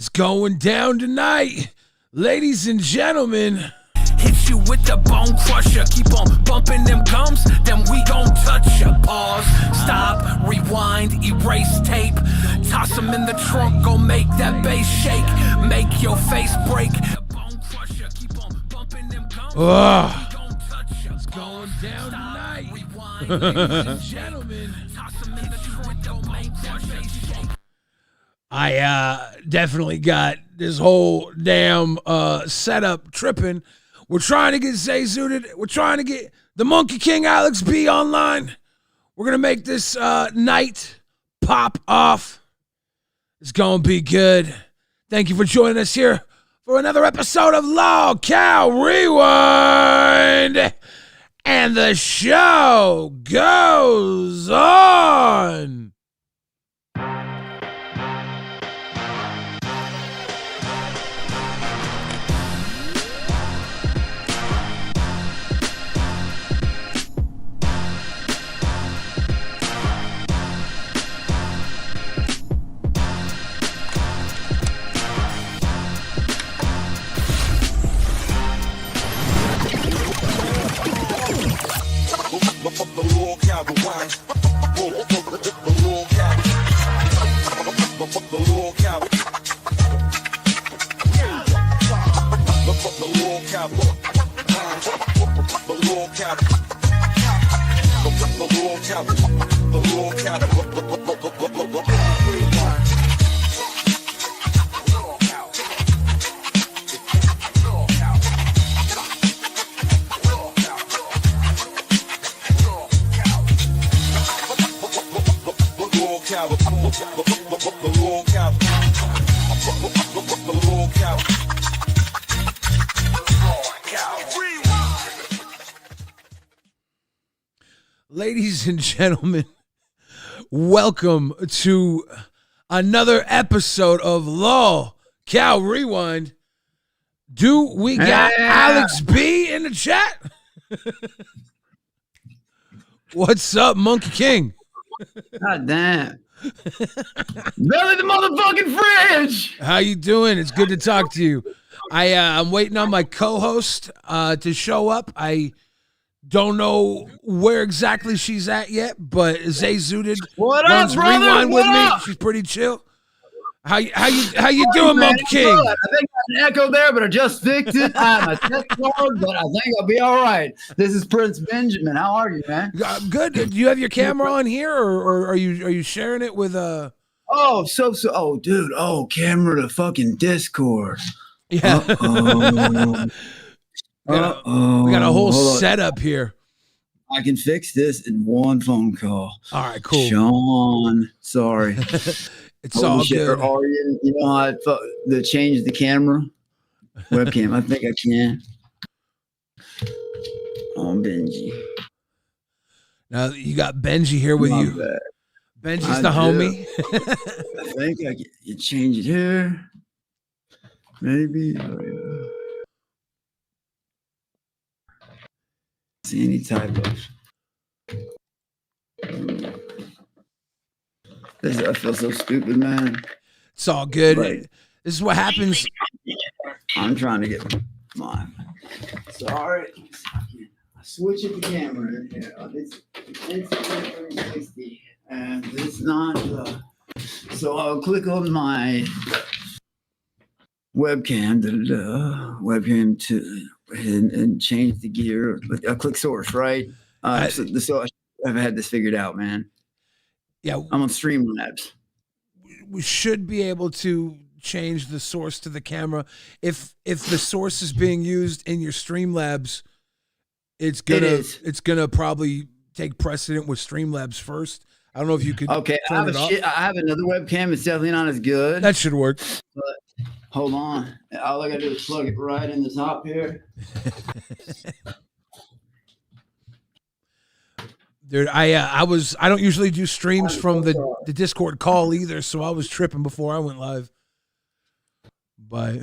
It's going down tonight, ladies and gentlemen. Hit you with the bone crusher. Keep on bumping them gums, then we gon' touch ya. Pause, stop, rewind, erase tape. Toss them in the trunk, go make that bass shake. Make your face break. Bone crusher, keep on bumping them gums. Oh, We gon' touch ya. it's going down tonight. Rewind, ladies and Gentlemen, toss them in the trunk, go make that bass shake. I definitely got this whole damn setup tripping. We're trying to get Zay Zooted. We're trying to get the Monkey King Alex B online. We're going to make this night pop off. It's going to be good. Thank you for joining us here for another episode of LolcowRewind. And the show goes on. Ladies and gentlemen, welcome to another episode of LolcowRewind. Do we got Alex B in the chat? What's up, Monkey King? God damn. Belly the motherfucking fridge. How you doing? It's good to talk to you. I'm waiting on my co-host to show up. I don't know where exactly she's at yet, but Zay Zooted What runs up, brother? Rewind What with up? me. She's pretty chill. How you doing, Man, Monkey King? good. I think I had an echo there, but I just fixed it. I'm a tech dog, but I think I'll be all right. This is Prince Benjamin. How are you, man? Good. Do you have your camera on here, or are you sharing it with Oh, dude. Oh, camera to fucking Discord. Yeah. Uh-oh. We got a whole Hold on. setup here. I can fix this in one phone call. All right, cool. Sean, sorry. It's all Holy shit, good. or Arian, you know how to change the camera webcam? I think I can. Oh, Benji. Now you got Benji here with My you. bad. Benji's I the do. homie. I think I can change it here. Maybe. Oh, yeah. See any typos. I feel so stupid, man. It's all good. Right. This is what happens. I'm trying to get mine. Sorry. I switch it to camera in here. It's 360, and it's not. So I'll click on my webcam, webcam to and change the gear. I'll click source, right? So I've had this figured out, man. Yeah, I'm on Streamlabs. we should be able to change the source to the camera. If the source is being used in your Streamlabs, it's gonna probably take precedent with Streamlabs first. I don't know if you could. Okay, I turn have, it off. I have another webcam. It's definitely not as good. That should work. But hold on. All I gotta do is plug it right in the top here. Dude, I don't usually do streams from the Discord call either, so I was tripping before I went live. But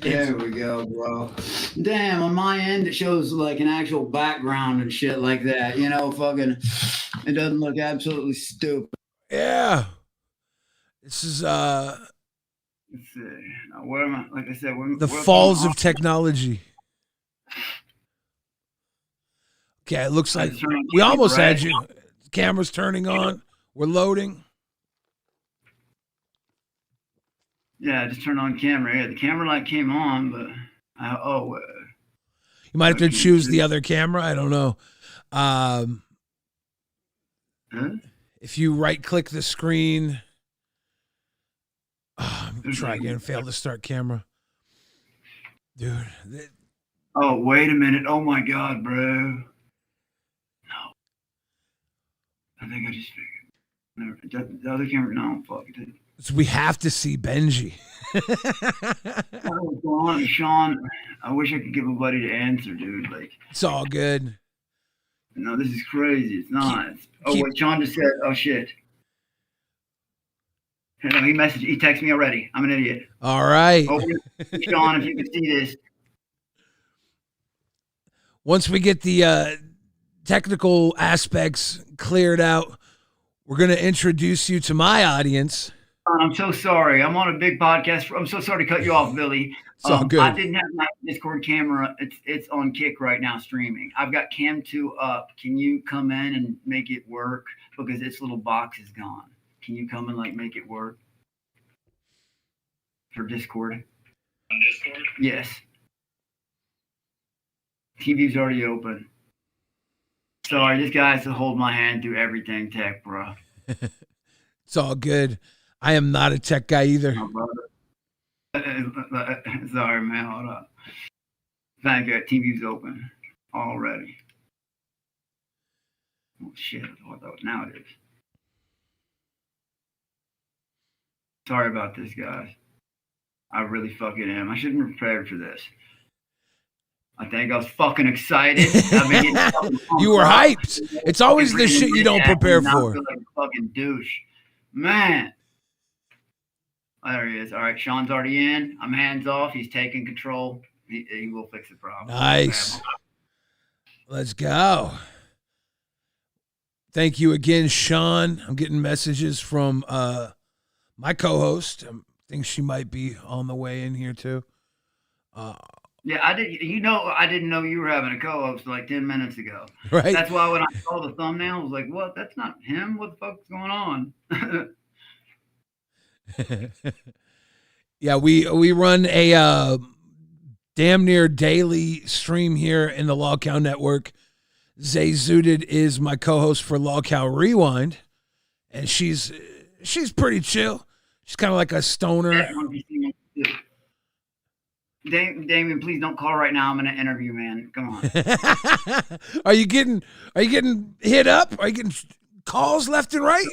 There we go, bro. Damn, on my end, it shows like an actual background and shit like that. You know, fucking, it doesn't look absolutely stupid. yeah, this is Let's see. Now, where am I? Like I said, The falls of technology. Okay, it looks like we almost had you. Camera's turning on. We're loading. Yeah, I just turned on camera. Yeah, the camera light came on, but you might have to choose the other camera. I don't know. If you right-click the screen, try again. Fail to start camera, dude. Oh, wait a minute. Oh my God, bro. No, I think I just figured. The other camera. No, fuck it. So we have to see Benji. What's going on, Sean? I wish I could give a buddy the answer, dude. Like, it's all good. No, this is crazy. It's not. What Sean just said. Oh shit. He messaged. He texted me already. I'm an idiot. All right. Oh, Sean, if you could see this. Once we get the technical aspects cleared out, we're going to introduce you to my audience. I'm so sorry. I'm on a big podcast. I'm so sorry to cut you off, Billy. It's all good. I didn't have my Discord camera. It's on Kick right now streaming. I've got Cam 2 up. Can you come in and make it work? Because its little box is gone. Can you come and make it work? For Discord? On Discord? Yes. TV's already open. Sorry, this guy has to hold my hand through everything tech, bro. It's all good. I am not a tech guy either. Sorry, man. Hold up. Thank you. TV's open already. Oh, shit. Now it is. Sorry about this, guys. I really fucking am. I should have been prepared for this. I think I was fucking excited. You were hyped. It's always the shit you don't prepare for. Like a fucking douche. Man. There he is. All right, Sean's already in. I'm hands off. He's taking control. He will fix the problem. Nice. Let's go. Thank you again, Sean. I'm getting messages from my co-host. I think she might be on the way in here too. Yeah, I did. I didn't know you were having a co-host like 10 minutes ago. Right. That's why when I saw the thumbnail, I was like, "What? That's not him. What the fuck's going on?" Yeah, we run a damn near daily stream here in the LolCow Network. Zay Zooted is my co-host for LolcowRewind, and she's pretty chill. She's kind of like a stoner. Damien, please don't call right now. I'm gonna interview, man. Come on. Are you getting hit up? Are you getting calls left and right?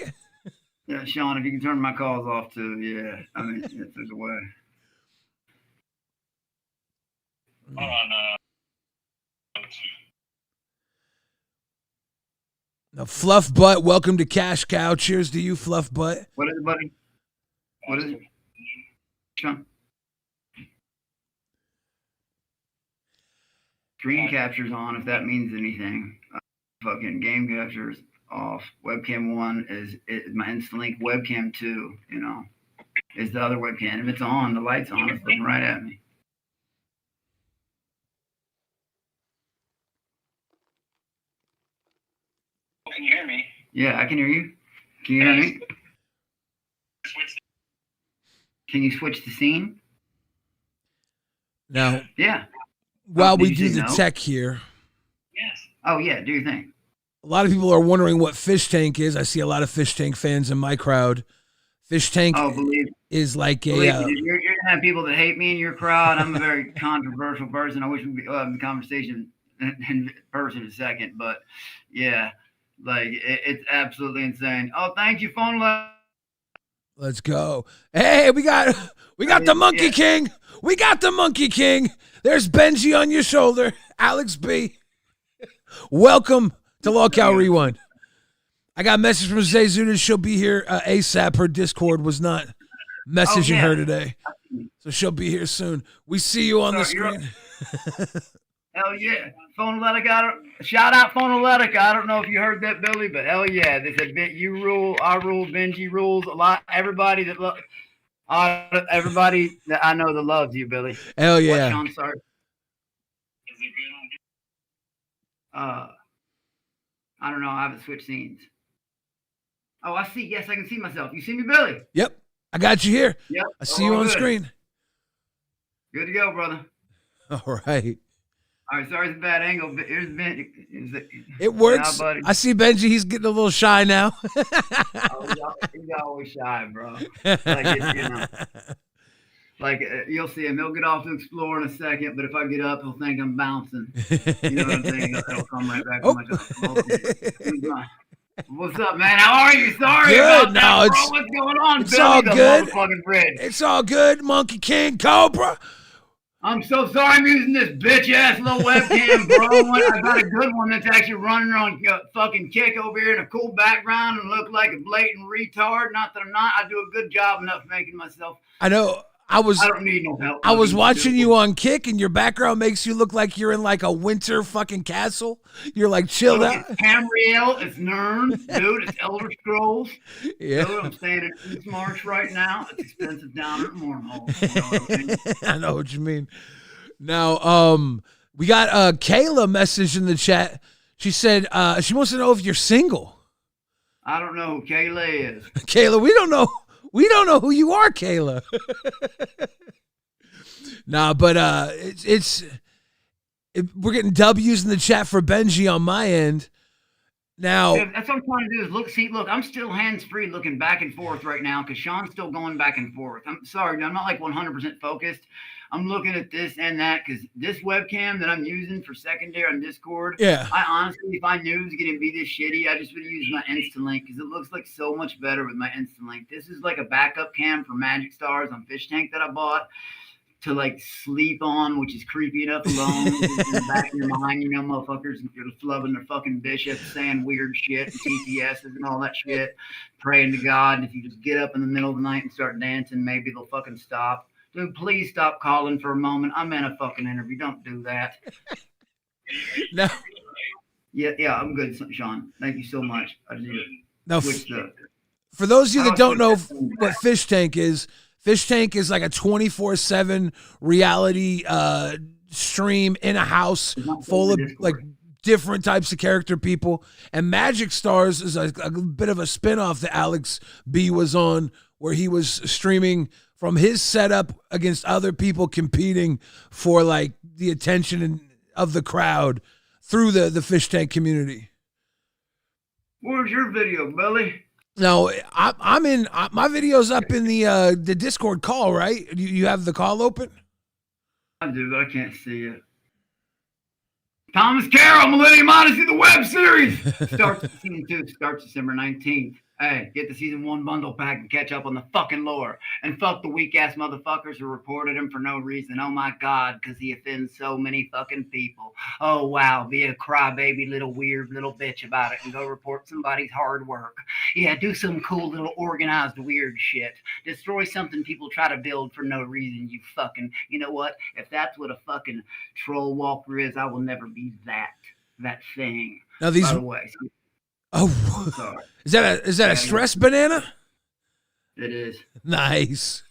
Yeah, Sean, if you can turn my calls off too. Yeah, I mean, there's a way. Hold on. Now, Fluff Butt, welcome to Cash Cow. Cheers to you, Fluff Butt. What is it, buddy? What is it? Sean? Screen capture's on, if that means anything. Fucking game capture's off. Webcam 1 is my Instalink. Webcam 2, is the other webcam. If it's on, the light's on. It's looking right at me. Can you hear me? Yeah, I can hear you. Can you hear me? Can you switch the scene? No. Yeah. While we do the tech here. Yes. Oh, yeah, do your thing. A lot of people are wondering what Fishtank is. I see a lot of Fishtank fans in my crowd. Fishtank is like a... you're going to have people that hate me in your crowd. I'm a very controversial person. I wish we'd be having the conversation in person in a second. But, yeah, it's absolutely insane. Oh, thank you, phone line. Let's go. Hey, we got the Monkey King. We got the Monkey King. There's Benji on your shoulder. Alex B. Welcome to LolcowRewind. I got a message from Zay Zooted. She'll be here ASAP. Her Discord was not messaging her today. So she'll be here soon. We see you on the screen. Hell yeah. Phonoletica. Shout out Phonoletica. I don't know if you heard that, Billy, but hell yeah. They said, you rule, I rule, Benji rules. A lot. Everybody that Everybody that I know that loves you, Billy. Hell yeah. What, Sean? Sorry. Is it good on I don't know. I haven't switched scenes. Oh, I see. Yes, I can see myself. You see me, Billy? Yep. I got you here. Yep. I see you on good. screen. Good to go, brother. All right. All right, sorry it's a bad angle, but here's Ben. It works. Buddy. I see Benji. He's getting a little shy now. He's always shy, bro. You'll see him. He'll get off to explore in a second, but if I get up, he'll think I'm bouncing. You know what I'm saying? He'll come right back. What's up, man? How are you? Sorry Good. about that, bro. What's going on? It's all good. Bridge. It's all good, Monkey King Cobra. I'm so sorry I'm using this bitch-ass little webcam, bro. I got a good one that's actually running on fucking Kick over here in a cool background and look like a blatant retard. Not that I'm not. I do a good job enough making myself. I know. I don't need no help. I was watching you on Kick, and your background makes you look like you're in like a winter fucking castle. You're like chilled out. It's Tamriel, it's Nern, dude. It's Elder Scrolls. Yeah. Dude, I'm staying in East March right now. It's expensive down at Mournhole. I know what you mean. Now, we got Kayla message in the chat. She said she wants to know if you're single. I don't know who Kayla is. Kayla, we don't know. We don't know who you are, Kayla. Nah, but we're getting W's in the chat for Benji on my end. Now, yeah, that's what I'm trying to do is look, I'm still hands-free looking back and forth right now because Sean's still going back and forth. I'm sorry, I'm not like 100% focused. I'm looking at this and that because this webcam that I'm using for secondary on Discord, yeah. I honestly, if I knew it was going to be this shitty, I just would use my Instant Link because it looks like so much better with my Instant Link. This is like a backup cam for Magic Stars on Fishtank that I bought to like sleep on, which is creepy enough alone. In the back of your mind, you know, motherfuckers flubbing their fucking bishops, saying weird shit, and TPSs and all that shit, praying to God. If you just get up in the middle of the night and start dancing, maybe they'll fucking stop. Dude, please stop calling for a moment. I'm in a fucking interview. Don't do that. No. Yeah, I'm good, Sean. Thank you so much. I did. Now, for those of you that don't know what Fishtank is like a 24/7 reality stream in a house full of like different types of character people. And Magic Stars is a bit of a spinoff that Alex B was on, where he was streaming from his setup against other people competing for like the attention of the crowd through the Fishtank community. Where's your video, Billy? No, I'm in my video's up in the Discord call, right? You have the call open? I do, but I can't see it. Thomas Carroll, Millennium Odyssey, the web series. Season 2 starts December 19th. Hey, get the season 1 bundle pack and catch up on the fucking lore. And fuck the weak-ass motherfuckers who reported him for no reason. Oh, my God, because he offends so many fucking people. Oh, wow, be a crybaby little weird little bitch about it and go report somebody's hard work. Yeah, do some cool little organized weird shit. Destroy something people try to build for no reason, you fucking... You know what? If that's what a fucking troll walker is, I will never be that thing. Now these... By the way... Oh, sorry. Is that a stress banana? It is. Nice.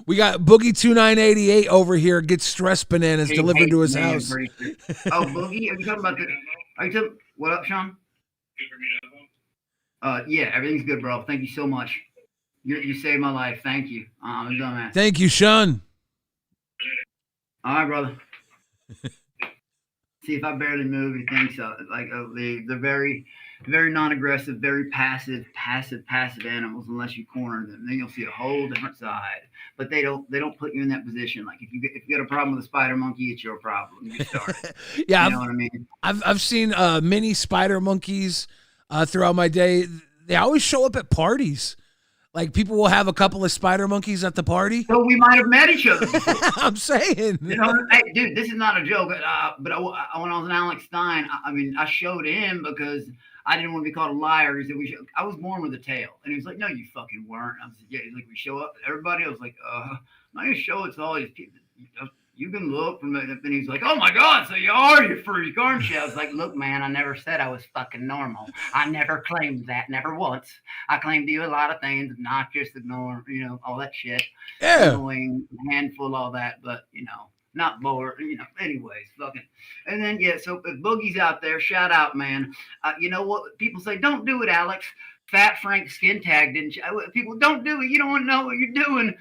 We got Boogie 2988 over here gets stress bananas delivered to his house. Oh, Boogie, are you talking about what up, Sean? Yeah, everything's good, bro. Thank you so much. You saved my life. Thank you. I'm a dumbass. Thank you, Sean. All right, brother. See, if I barely move, you think so? Like they're very, very non-aggressive, very passive animals. Unless you corner them, then you'll see a whole different side. But they don't put you in that position. Like if you got a problem with a spider monkey, it's your problem. You start. Yeah, you know what I mean. I've seen many spider monkeys throughout my day. They always show up at parties. Like people will have a couple of spider monkeys at the party. So we might have met each other. I'm saying. You know, hey, dude, this is not a joke. But when I was in Alex Stein, I showed him because I didn't want to be called a liar. He said I was born with a tail, and he was like, "No, you fucking weren't." I was like, "Yeah." He's like, "We show up, everybody." I was like, "I'm not gonna show it to all these people." You can look from it. And he's like, oh my God, so you are your furry, aren't you? I was like, look, man, I never said I was fucking normal. I never claimed that, never once. I claimed to you a lot of things, obnoxious, ignore, all that shit. Yeah. Annoying, handful, all that, but, not bored, anyways, fucking. And then, yeah, so if Boogie's out there, shout out, man. You know what? People say, don't do it, Alex. Fat Frank skin tag didn't people don't do it. You don't want to know what you're doing.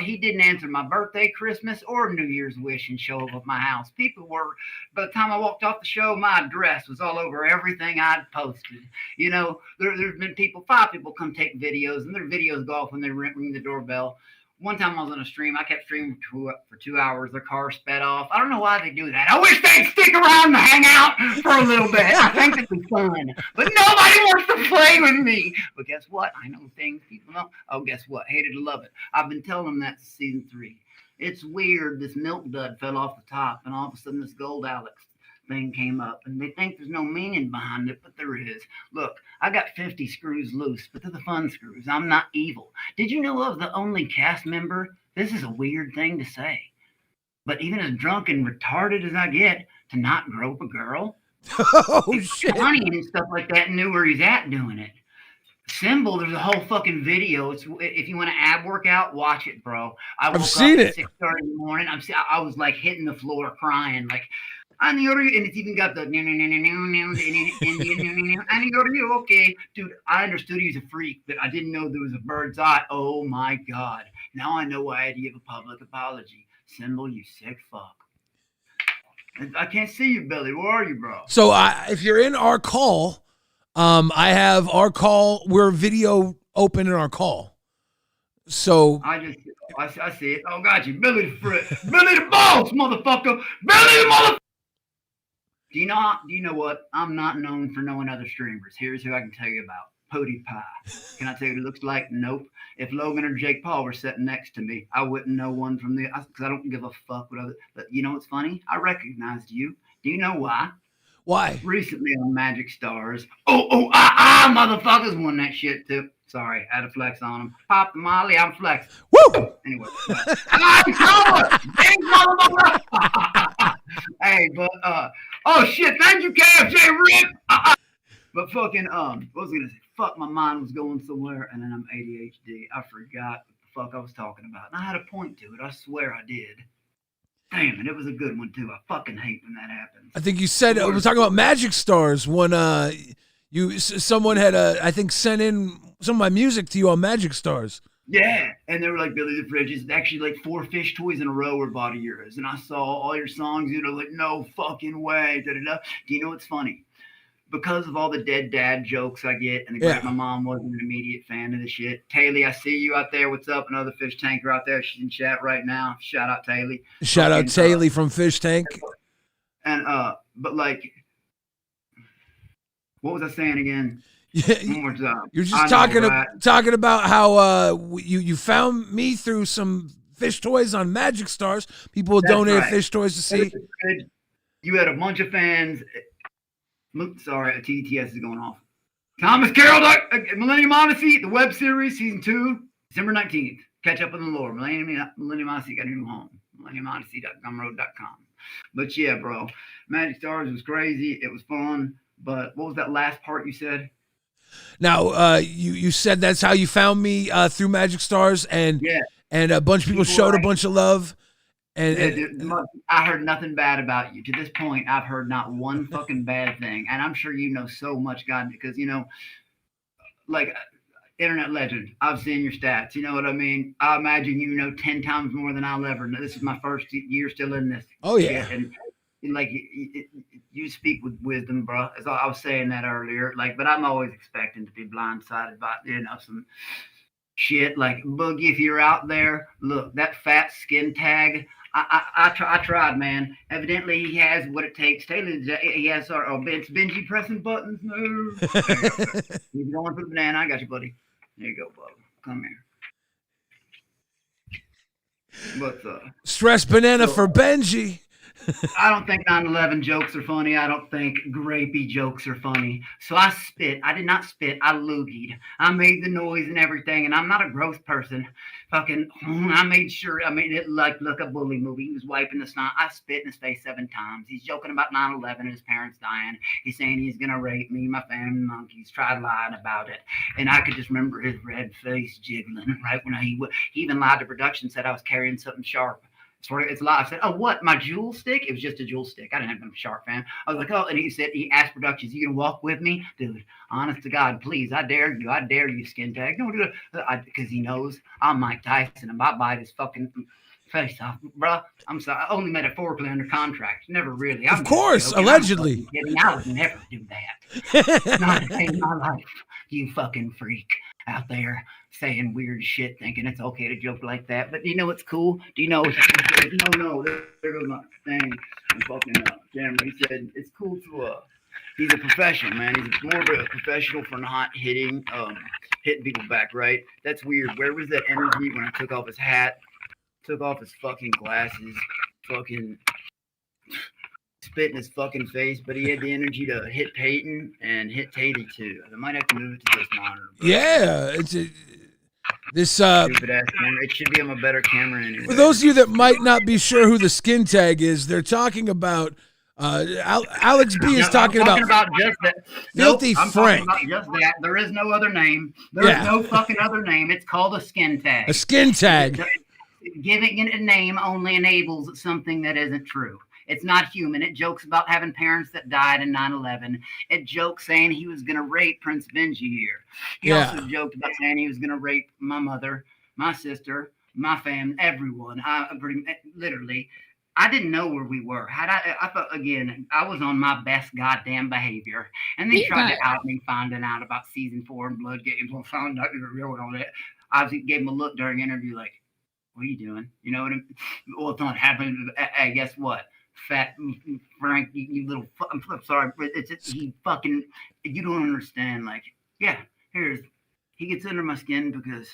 He didn't answer my birthday, Christmas, or New Year's wish and show up at my house. People were, by the time I walked off the show, my address was all over everything I'd posted. There's been 5 people come take videos, and their videos go off when they ring the doorbell. One time I was on a stream. I kept streaming for 2 hours. Their car sped off. I don't know why they do that. I wish they'd stick around and hang out for a little bit. I think it'd be fun. But nobody wants to play with me. But guess what? I know things people don't. Oh, guess what? Hated to love it. I've been telling them that since season 3. It's weird. This milk dud fell off the top, and all of a sudden this gold Alex thing came up, and they think there's no meaning behind it, but there is. Look, I got 50 screws loose, but they're the fun screws. I'm not evil. Did you know I was the only cast member? This is a weird thing to say, but even as drunk and retarded as I get, to not grope a girl? Oh, shit. Johnny and stuff like that knew where he's at doing it. Symbol, there's a whole fucking video. If you want an ab workout, watch it, bro. I've seen it. 6:30 in the morning. I was like hitting the floor crying, like, I need to, and it's even got the I need to you. Okay, dude, I understood he was a freak, but I didn't know there was a bird's eye. Oh my God. Now I know why I had to give a public apology. Symbol, you sick fuck. I can't see you, Billy. Where are you, bro? So if you're in our call, I have our call. We're video open in our call. So I see it. Oh, got you. Billy the Frick. Billy the boss, motherfucker. Billy the motherfucker. Do you know what? I'm not known for knowing other streamers. Here's who I can tell you about. Pody Pie. Can I tell you what it looks like? Nope. If Logan or Jake Paul were sitting next to me, I wouldn't know one from the, because I don't give a fuck what other, but you know what's funny? I recognized you. Do you know why? Why? Recently on Magic Stars. Motherfuckers won that shit too. Sorry, I had to flex on them. Pop the Molly, I'm flexing. Woo! Anyway. Hey, but oh shit, thank you, KFJ Rip. But fucking what was I gonna say? Fuck, my mind was going somewhere, and then I'm ADHD. I forgot what the fuck I was talking about. And I had a point to it. I swear I did. Damn it, it was a good one too. I fucking hate when that happens. I think you said we're talking about Magic Stars when someone had I think sent in some of my music to you on Magic Stars. Yeah, and they were like, Billy the Fridge is actually like 4 fish toys in a row were bought of yours. And I saw all your songs, like, no fucking way. Da-da-da. Do you know what's funny? Because of all the dead dad jokes I get, and the fact my mom wasn't an immediate fan of the shit. Taylor, I see you out there. What's up? Another fish tanker out there. She's in chat right now. Shout out Taylor. Shout out Taylor from Fishtank. And but like, what was I saying again? One more time. You're just talking about how you found me through some fish toys on Magic Stars. People donated fish toys to see. You had a bunch of fans. Sorry, a TTS is going off. Thomas Carroll, Millennium Odyssey, the web series, season 2, December 19th. Catch up on the lore. Millennium Odyssey got a new home. MillenniumOdyssey.gumroad.com. But yeah, bro, Magic Stars was crazy. It was fun. But what was that last part you said? Now, you said that's how you found me through Magic Stars, and a bunch of people showed a bunch of love. And I heard nothing bad about you. To this point, I've heard not one fucking bad thing. And I'm sure you know so much, God, because, like internet legend, I've seen your stats. You know what I mean? I imagine you know 10 times more than I'll ever know. This is my first year still in this. Oh, yeah. And like, you speak with wisdom, bro. As I was saying that earlier. Like, but I'm always expecting to be blindsided by, some shit. Like, Boogie, if you're out there, look, that fat skin tag, I tried, man. Evidently, he has what it takes. Taylor, he has Benji pressing buttons. No. He's going for the banana. I got you, buddy. There you go, bud. Come here. But stress banana for Benji. I don't think 9/11 jokes are funny. I don't think grapey jokes are funny. So I spit. I did not spit. I loogied. I made the noise and everything. And I'm not a gross person. Fucking, I made sure. I made it like a bully movie. He was wiping the snot. I spit in his face 7 times. He's joking about 9/11 and his parents dying. He's saying he's gonna rape me. My family monkeys tried lying about it, and I could just remember his red face jiggling right when he even lied to production. Said I was carrying something sharp. It's a lot. I said, "Oh, what? My jewel stick?" It was just a jewel stick. I didn't have no sharp, fam. I was like, "Oh," and he asked Productions, "You gonna walk with me, dude? Honest to God, please, I dare you, skin tag. Don't do it," because he knows I'm Mike Tyson and I bite his fucking face off, bro. I'm sorry. I only metaphorically under contract. Never really. Of course, allegedly. I would never do that. Not a day in my life. You fucking freak out there saying weird shit, thinking it's okay to joke like that. But do you know what's cool? Do you know? No, there goes my thing. I'm fucking camera. He said it's cool to he's a professional, man. He's more of a professional for not hitting people back, right? That's weird. Where was that energy when I took off his hat, took off his fucking glasses, fucking spit in his fucking face, but he had the energy to hit Peyton and hit Tatey too. I might have to move it to this monitor. Yeah, this stupid ass camera. It should be on a better camera anyway. For those of you that might not be sure who the skin tag is, they're talking about Alex B is talking about just that. Filthy Frank. About just that. There is no other name. There is no fucking other name. It's called a skin tag. A skin tag. Giving it a name only enables something that isn't true. It's not human. It jokes about having parents that died in 9/11. It jokes saying he was going to rape Prince Benji here. He also joked about saying he was going to rape my mother, my sister, my family, everyone. Literally, I didn't know where we were. I thought, again, I was on my best goddamn behavior. And they tried to out me finding out about season 4 and Blood Games. Well, found out you were real on it. I gave him a look during interview like, what are you doing? You know what I mean? Well, it's not happening. Hey, guess what? Fat Frank, you little. I'm sorry, but he fucking. You don't understand. Like, yeah, he gets under my skin because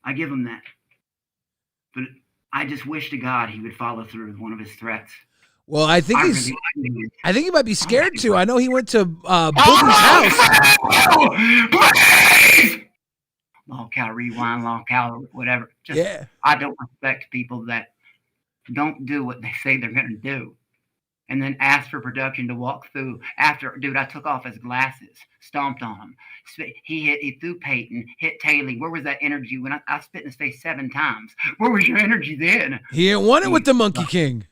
I give him that. But I just wish to God he would follow through with one of his threats. Well, I think I think he might be scared too. I know he went to Boogie's house. Please! LolcowRewind, Lolcow, whatever. I don't respect people that don't do what they say they're going to do and then ask for production to walk through after. Dude, I took off his glasses, stomped on him. He threw Peyton, hit Taylor. Where was that energy when I spit in his face 7 times? Where was your energy then? He didn't want it with the Monkey King.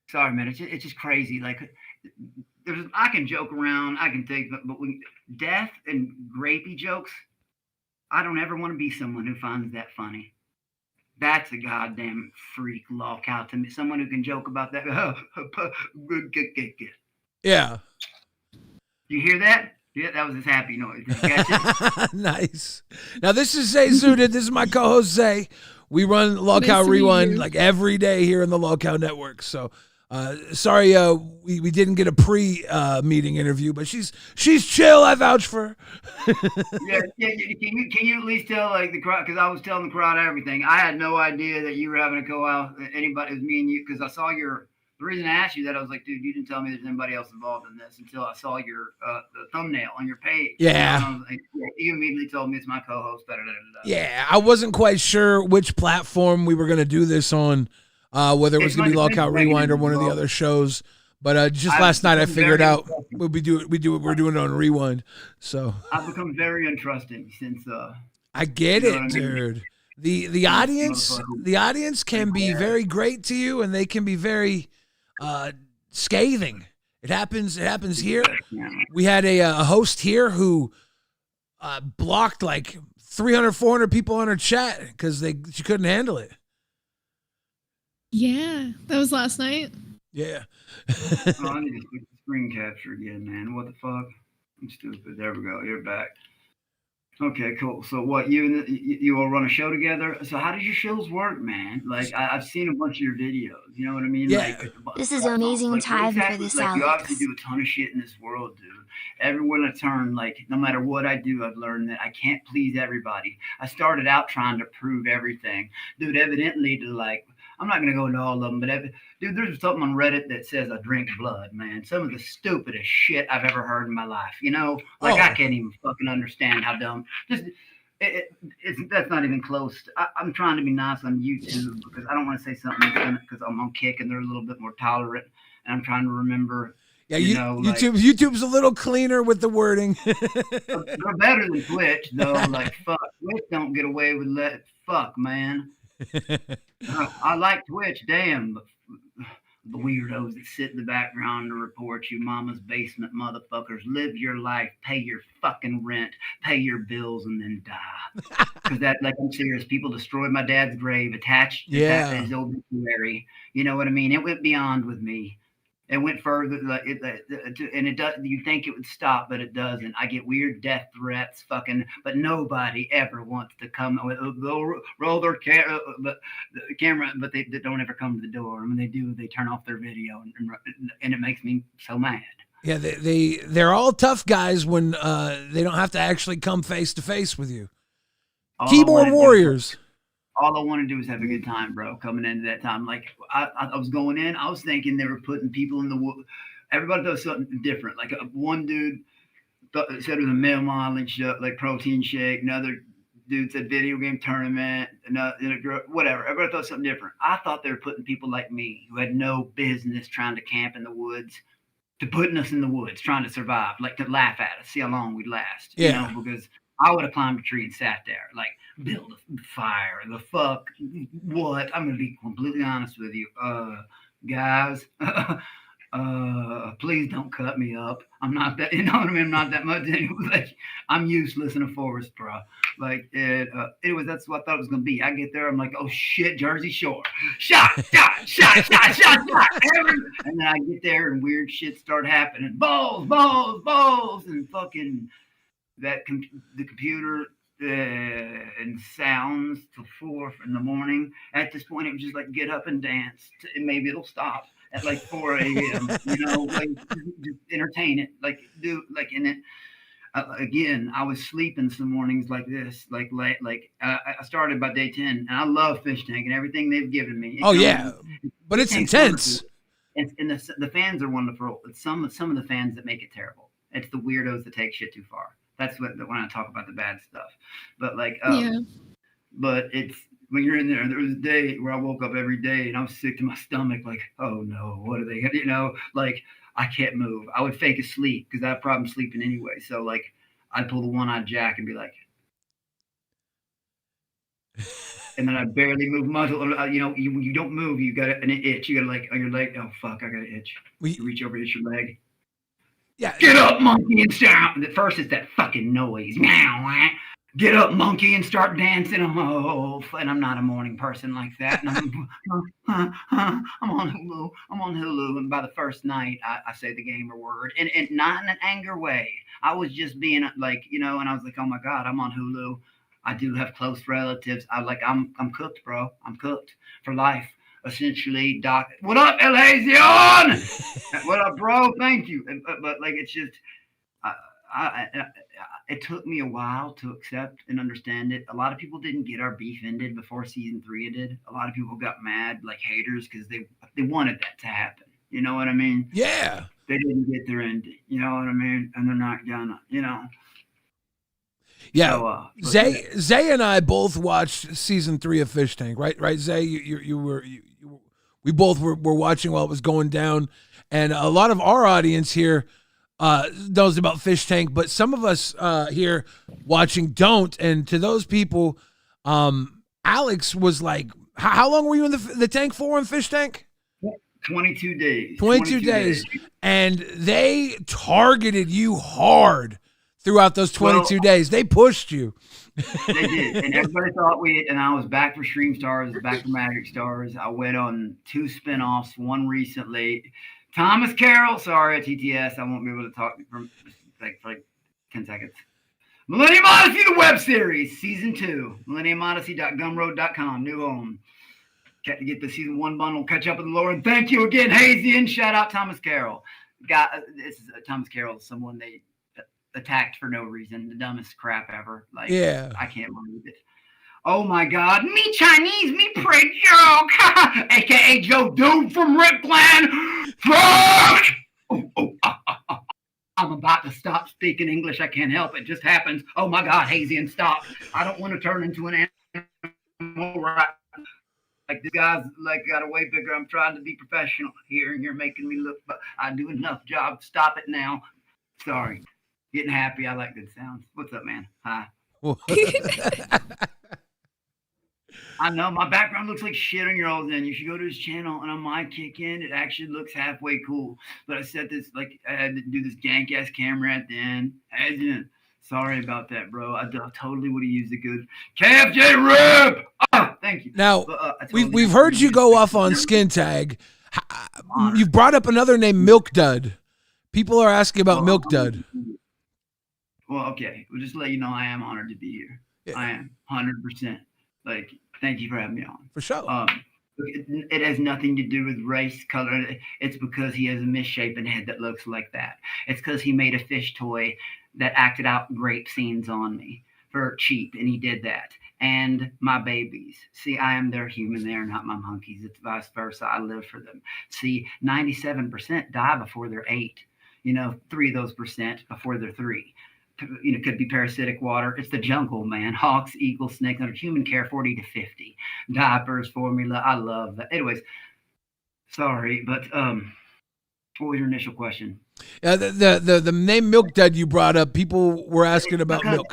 Sorry, man. It's just crazy. Like, I can joke around, I can take, but when death and grapey jokes, I don't ever want to be someone who finds that funny. That's a goddamn freak lolcow to me. Someone who can joke about that. Yeah. You hear that? Yeah, that was his happy noise. Did you catch it? Nice. Now, this is Zay Zooted. This is my co-host, Zay. We run LolcowRewind like every day here in the Lolcow Network. So, sorry, we didn't get a pre-meeting interview, but she's chill. I vouch for her. Yeah, can you at least tell like the crowd? Because I was telling the crowd everything. I had no idea that you were having a co-out. Anybody, it was me and you. Because I saw the reason I asked you that, I was like, dude, you didn't tell me there's anybody else involved in this until I saw your the thumbnail on your page. Yeah. Like, you immediately told me it's my co-host. Yeah, I wasn't quite sure which platform we were going to do this on. Whether it was going to be LolcowRewind or one of the other shows, but just last night I figured out we're doing it on Rewind. So I've become very untrusting since. I get it, dude. The audience can be very great to you, and they can be very scathing. It happens here. We had a host here who blocked like 300, 400 people on her chat because she couldn't handle it. Yeah, that was last night. Yeah. I need to switch the screen capture again, man. What the fuck? I'm stupid. There we go. You're back. Okay, cool. So what, you all run a show together? So how does your shows work, man? Like, I've seen a bunch of your videos. You know what I mean? Yeah. Like, this is an amazing time for this, like, Alex. You obviously do a ton of shit in this world, dude. Everywhere I turn, like, no matter what I do, I've learned that I can't please everybody. I started out trying to prove everything. Dude, evidently, I'm not gonna go into all of them, but dude, there's something on Reddit that says I drink blood, man. Some of the stupidest shit I've ever heard in my life. You know, like I can't even fucking understand how dumb. Just that's not even close. I'm trying to be nice on YouTube because I don't want to say something because I'm on Kick and they're a little bit more tolerant, and I'm trying to remember. Yeah, YouTube's a little cleaner with the wording. They're better than Twitch, though. Like, fuck, Twitch don't get away with fuck, man. I like Twitch, damn, but the weirdos that sit in the background to report you mama's basement motherfuckers. Live your life, pay your fucking rent, pay your bills, and then die. Because that, like, I'm serious. People destroyed my dad's grave, attached his obituary. You know what I mean? It went beyond with me. It went further, and it does. You think it would stop, but it doesn't. I get weird death threats, but nobody ever wants to come. They'll roll their camera, but they don't ever come to the door. And when they do, they turn off their video, and it makes me so mad. Yeah, they're all tough guys when they don't have to actually come face to face with you. Keyboard warriors. All I want to do is have a good time, bro. Coming into that time, like I was going in, I was thinking they were putting people in the wood. Everybody does something different. Like one dude said it was a male modeling show, like protein shake. Another dude said video game tournament. Another whatever. Everybody thought something different. I thought they were putting people like me who had no business trying to camp in the woods, to putting us in the woods, trying to survive, like to laugh at us, see how long we'd last. Yeah. You know, because I would have climbed a tree and sat there, like, build a fire. The fuck? What? I'm going to be completely honest with you. Guys, please don't cut me up. I'm not that, you know what I mean? I'm not that much anyway. Like, I'm useless in a forest, bro. Like, anyways, that's what I thought it was going to be. I get there, I'm like, oh shit, Jersey Shore. Shot. And then I get there and weird shit start happening. Balls, and fucking the computer and sounds till 4 in the morning. At this point, it was just like get up and dance. And maybe it'll stop at like 4 a.m. You know, like just entertain it. Like do like in it. Again, I was sleeping some mornings like this, I started by day 10, and I love Fishtank and everything they've given me. But it's intense. And the fans are wonderful. It's some of the fans that make it terrible. It's the weirdos that take shit too far. That's when I talk about the bad stuff. But but it's when you're in there. There was a day where I woke up every day and I was sick to my stomach. Like, oh no, what are they? You know, like I can't move. I would fake asleep because I have problems sleeping anyway. So like, I'd pull the one-eyed Jack and be like, and then I barely move muscle. You know, you don't move. You got an itch. You got like on your leg. Oh fuck, I got an itch. You reach over, itch your leg. Yeah. Get up, monkey, and start. At first, it's that fucking noise. Meow. Get up, monkey, and start dancing. Oh, and I'm not a morning person like that. And I'm on Hulu. And by the first night, I say the gamer word, and not in an anger way. I was just being like, you know, and I was like, oh my god, I'm on Hulu. I do have close relatives. I'm cooked, bro. I'm cooked for life. Essentially, Doc. What up, Elazion? What up, bro? Thank you. But like, it's just, it took me a while to accept and understand it. A lot of people didn't get our beef ended before season 3 it did. A lot of people got mad, like haters, because they wanted that to happen. You know what I mean? Yeah. They didn't get their ending. You know what I mean? And they're not gonna. You know. Yeah, so, Zay and I both watched season 3 of Fishtank, right? Zay, we both were watching while it was going down, and a lot of our audience here knows about Fishtank, but some of us here watching don't. And to those people, Alex was like, "How long were you in the tank for in Fishtank?" 22 days. 22 days, and they targeted you hard. Throughout those 22 days, they pushed you. They did, and everybody thought and I was back for Stream Stars, back for Magic Stars. I went on 2 spinoffs, one recently. Thomas Carroll, sorry, TTS, I won't be able to talk for like 10 seconds. Millennium Odyssey, the web series, season 2, millenniumodyssey.gumroad.com, new home. Get the season 1 bundle, catch up with the lore, and thank you again, Hazy, and shout out Thomas Carroll. This is Thomas Carroll, someone they attacked for no reason, the dumbest crap ever. Like, yeah, I can't believe it. Oh my God, me Chinese, me pray joke, aka Joe Dude from Ripland. Fuck! I'm about to stop speaking English. I can't help it. Just happens. Oh my God, Hazian, stop. I don't want to turn into an animal right. Like this guy's like got a way bigger. I'm trying to be professional here, and you're making me look. But I do enough job. Stop it now. Sorry. Getting happy. I like good sounds. What's up, man? Hi. I know my background looks like shit on your old end. You should go to his channel and on my kick in, it actually looks halfway cool. But I said this like I had to do this jank ass camera at the end. Sorry about that, bro. I totally would have used a good KFJ rip. Oh, thank you. Now we've heard you go off on Skin Tag. You've brought up another name, Milk Dud. People are asking about Milk Dud. Well, okay. We'll just let you know I am honored to be here. Yeah. I am 100%. Like, thank you for having me on. For sure. It has nothing to do with race, color. It's because he has a misshapen head that looks like that. It's because he made a fish toy that acted out grape scenes on me for cheap, and he did that. And my babies. See, I am their human. They are not my monkeys. It's vice versa. I live for them. See, 97% die before they're 8. 3 of those percent before they're 3. Could be parasitic water. It's the jungle, man. Hawks, eagles, snakes under human care, 40 to 50. Diapers, formula. I love that. Anyways, sorry, but what was your initial question? The name Milk Dud you brought up, people were asking about milk.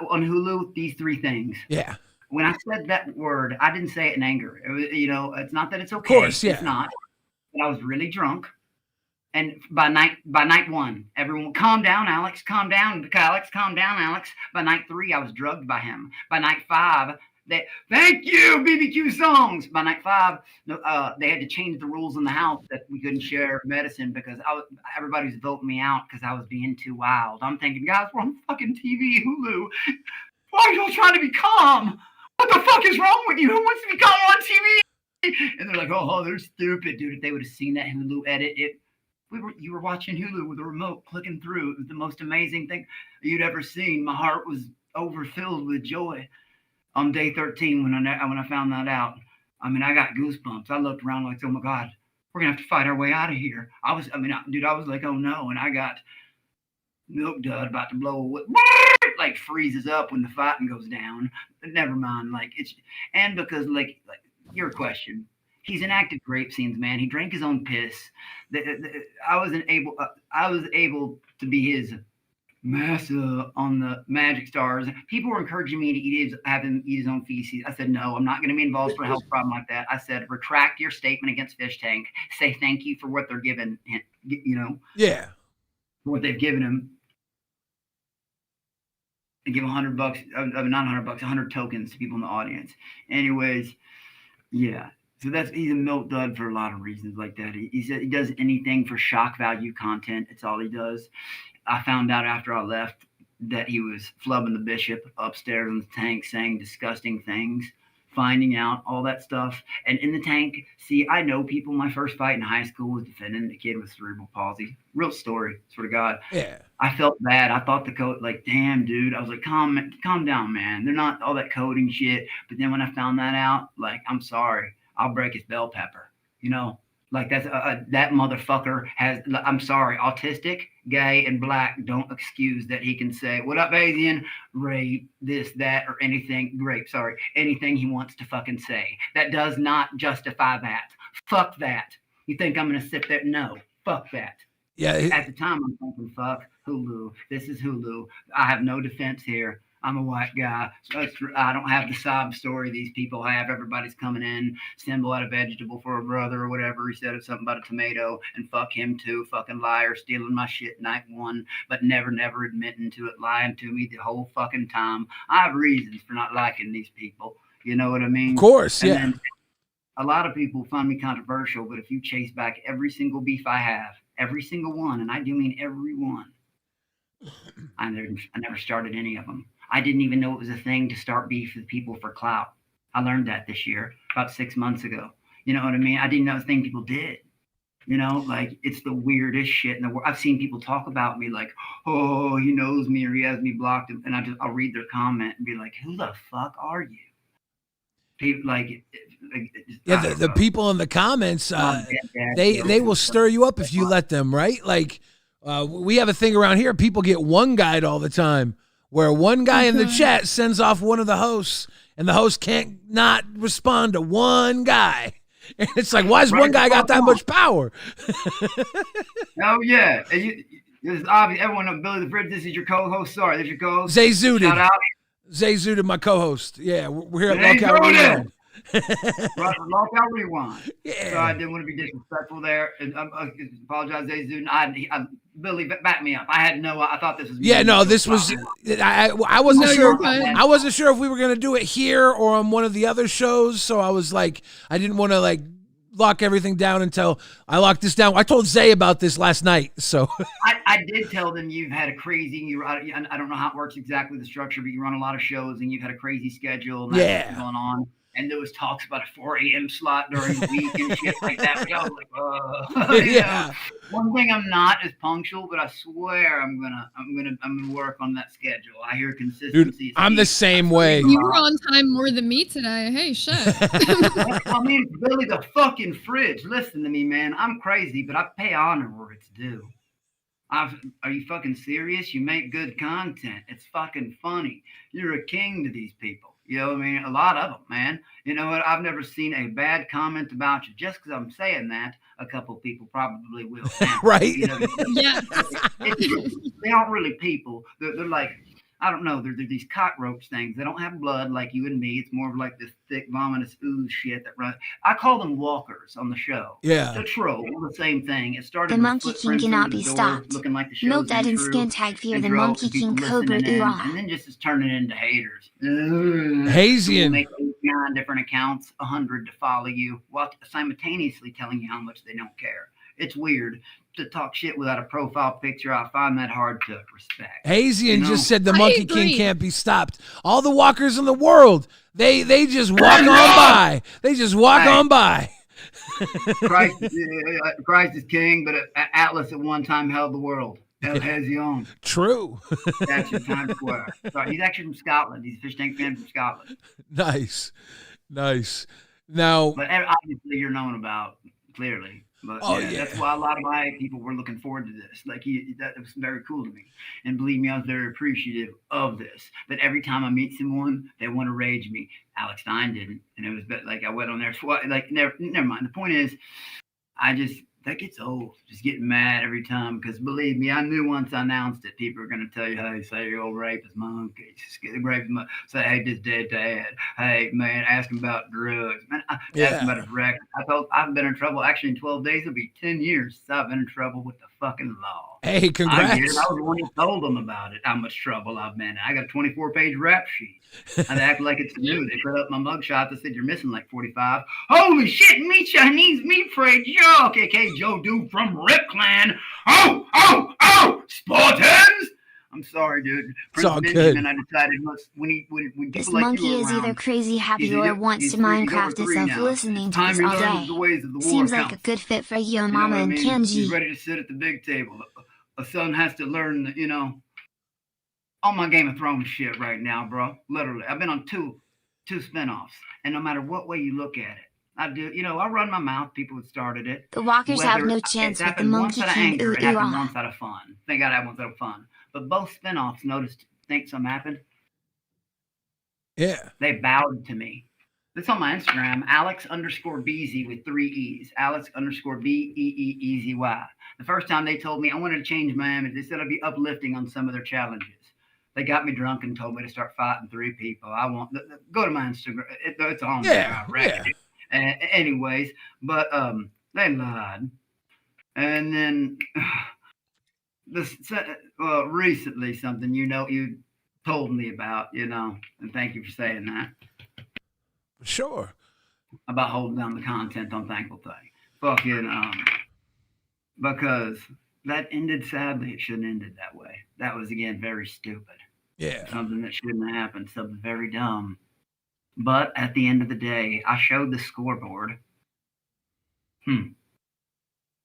On Hulu, these 3 things. Yeah. When I said that word, I didn't say it in anger. It was, it's not that it's okay. Of course, yeah. It's not. But I was really drunk. And by night 1, everyone, calm down, Alex, calm down, Alex, calm down, Alex. By night 3, I was drugged by him. By night 5, thank you, BBQ songs. By night 5, they had to change the rules in the house that we couldn't share medicine because everybody was voting me out because I was being too wild. I'm thinking, guys, we're on fucking TV, Hulu. Why are y'all trying to be calm? What the fuck is wrong with you? Who wants to be calm on TV? And they're like, oh, they're stupid, dude. If they would have seen that Hulu edit, you were watching Hulu with a remote clicking through. It was the most amazing thing you'd ever seen. My heart was overfilled with joy on day 13 when I found that out. I mean, I got goosebumps. I looked around like, oh my God, we're gonna have to fight our way out of here. I was like, oh no, and I got Milk Dud about to blow away, like freezes up when the fighting goes down. But never mind, and because like your question. He's enacted grape scenes, man. He drank his own piss. I was able to be his massa on the Magic Stars. People were encouraging me to have him eat his own feces. I said, no, I'm not going to be involved for a health problem like that. I said, retract your statement against Fishtank. Say thank you for what they're giving him, Yeah. What they've given him. And give $100, not $100, 100 tokens to people in the audience. Anyways, yeah. So he's a Milk Dud for a lot of reasons like that. He said he does anything for shock value content. It's all he does. I found out after I left that he was flubbing the bishop upstairs in the tank, saying disgusting things, finding out all that stuff. And in the tank, see, I know people. My first fight in high school was defending the kid with cerebral palsy. Real story, swear to God. Yeah. I felt bad. I thought the code, like, damn, dude. I was like, calm down, man. They're not all that coding shit. But then when I found that out, like, I'm sorry. I'll break his bell pepper, like that's that motherfucker has, I'm sorry, autistic, gay, and black don't excuse that he can say, what up, Asian, rape, this, that, or anything he wants to fucking say. That does not justify that. Fuck that. You think I'm going to sit there? No, fuck that. Yeah. At the time, I'm thinking, fuck Hulu. This is Hulu. I have no defense here. I'm a white guy. So I don't have the sob story these people have. Everybody's coming in, symbol out a vegetable for a brother or whatever. He said something about a tomato, and fuck him too. Fucking liar, stealing my shit night 1, but never admitting to it, lying to me the whole fucking time. I have reasons for not liking these people. You know what I mean? Of course, yeah. And a lot of people find me controversial, but if you chase back every single beef I have, every single one, and I do mean every one, I never started any of them. I didn't even know it was a thing to start beef with people for clout. I learned that this year, about 6 months ago. You know what I mean? I didn't know it was a thing people did. You know, like it's the weirdest shit in the world. I've seen people talk about me like, oh, he knows me or he has me blocked, and I'll read their comment and be like, who the fuck are you? People Yeah, the people in the comments, they will stir you up if you let them, right? Like, we have a thing around here. People get one guide all the time, where one guy in the chat sends off one of the hosts, and the host can't not respond to one guy. And it's like, why has one guy got that much power? Oh yeah, it's obvious. Everyone knows Billy the Fridge. This is your co-host. Sorry, this is your co-host. Zay Zudin. Shout out. Zay Zudin, my co-host. Yeah, we're here at LolcowRewind. LolcowRewind. Yeah. So I didn't want to be disrespectful there. And I apologize, Zay Zudin. Billy, back me up. I thought this was. Yeah, no, this was. I wasn't sure. I wasn't sure if we were gonna do it here or on one of the other shows. So I was like, I didn't want to like lock everything down until I locked this down. I told Zay about this last night. So I did tell them you've had a crazy. I don't know how it works exactly, the structure, but you run a lot of shows and you've had a crazy schedule. And that's what's going on. And there was talks about a 4 a.m. slot during the week and shit like that. Which I was like, yeah. Know? One thing I'm not is punctual, but I swear I'm gonna work on that schedule. I hear consistency. Dude, I'm the same way. You were on time more than me today. Hey, shit. I mean, Billy the fucking Fridge. Listen to me, man. I'm crazy, but I pay honor where it's due. Are you fucking serious? You make good content. It's fucking funny. You're a king to these people. You know what I mean? A lot of them, man. You know what? I've never seen a bad comment about you. Just because I'm saying that, a couple people probably will. Right? You know, Yeah. They aren't really people. They're like, I don't know. They're these cockroach things. They don't have blood like you and me. It's more of like this thick, vomitous ooze shit that runs. I call them walkers on the show. Yeah. The troll, the same thing. It started. The Monkey King cannot be stopped. Looking like the Note that in skin tag fear the Monkey King Cobra and then just is turning into haters. Hazian. Make 9 different accounts, 100 to follow you, while simultaneously telling you how much they don't care. It's weird to talk shit without a profile picture. I find that hard to respect. Hazian just said the Monkey King can't be stopped. All the walkers in the world, they just walk on by. They just walk on by. Christ is king, but Atlas at one time held the world. El Hazion. True. That's your Times Square. Sorry, he's actually from Scotland. He's a Fishtank fan from Scotland. Nice. Now, but obviously you're known about, clearly. But that's why a lot of my people were looking forward to this. Like that was very cool to me, and believe me, I was very appreciative of this. That every time I meet someone, they want to rage me. Alex Stein didn't, and it was like I went on there. Like never mind. The point is, that gets old. Just getting mad every time, because believe me, I knew once I announced it, people are going to tell you, hey, say your old rapist monkey. Say, hey, this dead dad. Hey, man, ask him about drugs. Man, ask him about his record. I've been in trouble. Actually, in 12 days, it'll be 10 years since I've been in trouble with the fucking law. Hey, congrats. I was the one who told them about it, how much trouble I've been in. I got a 24-page rap sheet. I'd act like it's new. They put up my mugshot that said you're missing like 45. Holy shit, me Chinese meat freight Joe, KK Joe Dude from Rip Clan. Oh, Spartans! I'm sorry, dude. It's all good. I decided when people This like monkey you is around, either crazy happy or wants to Minecraft itself listening to this all day. Seems like a good fit for Yo Mama and Kenji. He's ready to sit at the big table. A son has to learn, all my Game of Thrones shit right now, bro. Literally. I've been on two spinoffs. And no matter what way you look at it, I do, I run my mouth. People that started it. The walkers have no chance with the Monkey King. It happened once out of fun. Thank God I had once out of fun. But both spinoffs think something happened. Yeah. They bowed to me. It's on my Instagram, Alex_Beezy with 3 E's. Alex_BEEEZY. The first time they told me I wanted to change my image, they said I'd be uplifting on some of their challenges. They got me drunk and told me to start fighting 3 people. Go to my Instagram. It's on there. I read it. Anyways, but they lied. And then recently something you told me about, and thank you for saying that. Sure. About holding down the content on Thankful Thing. Because that ended sadly. It shouldn't have ended that way. That was, again, very stupid. Yeah. Something that shouldn't have happened. Something very dumb. But at the end of the day, I showed the scoreboard.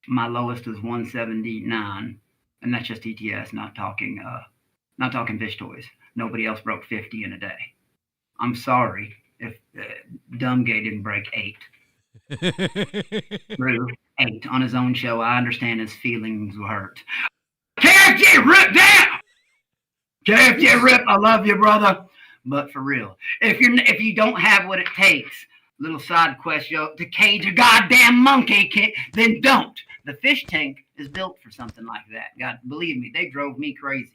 My lowest was 179, and that's just ETS, not talking fish toys. Nobody else broke 50 in a day. I'm sorry if Dumbgay didn't break 8. Drew, 8 on his own show. I understand his feelings were hurt. KFG Rip down! KFG Rip, I love you, brother. But for real, if you don't have what it takes, little side quest, to cage a goddamn monkey, then don't. The fish tank is built for something like that. God, believe me, they drove me crazy.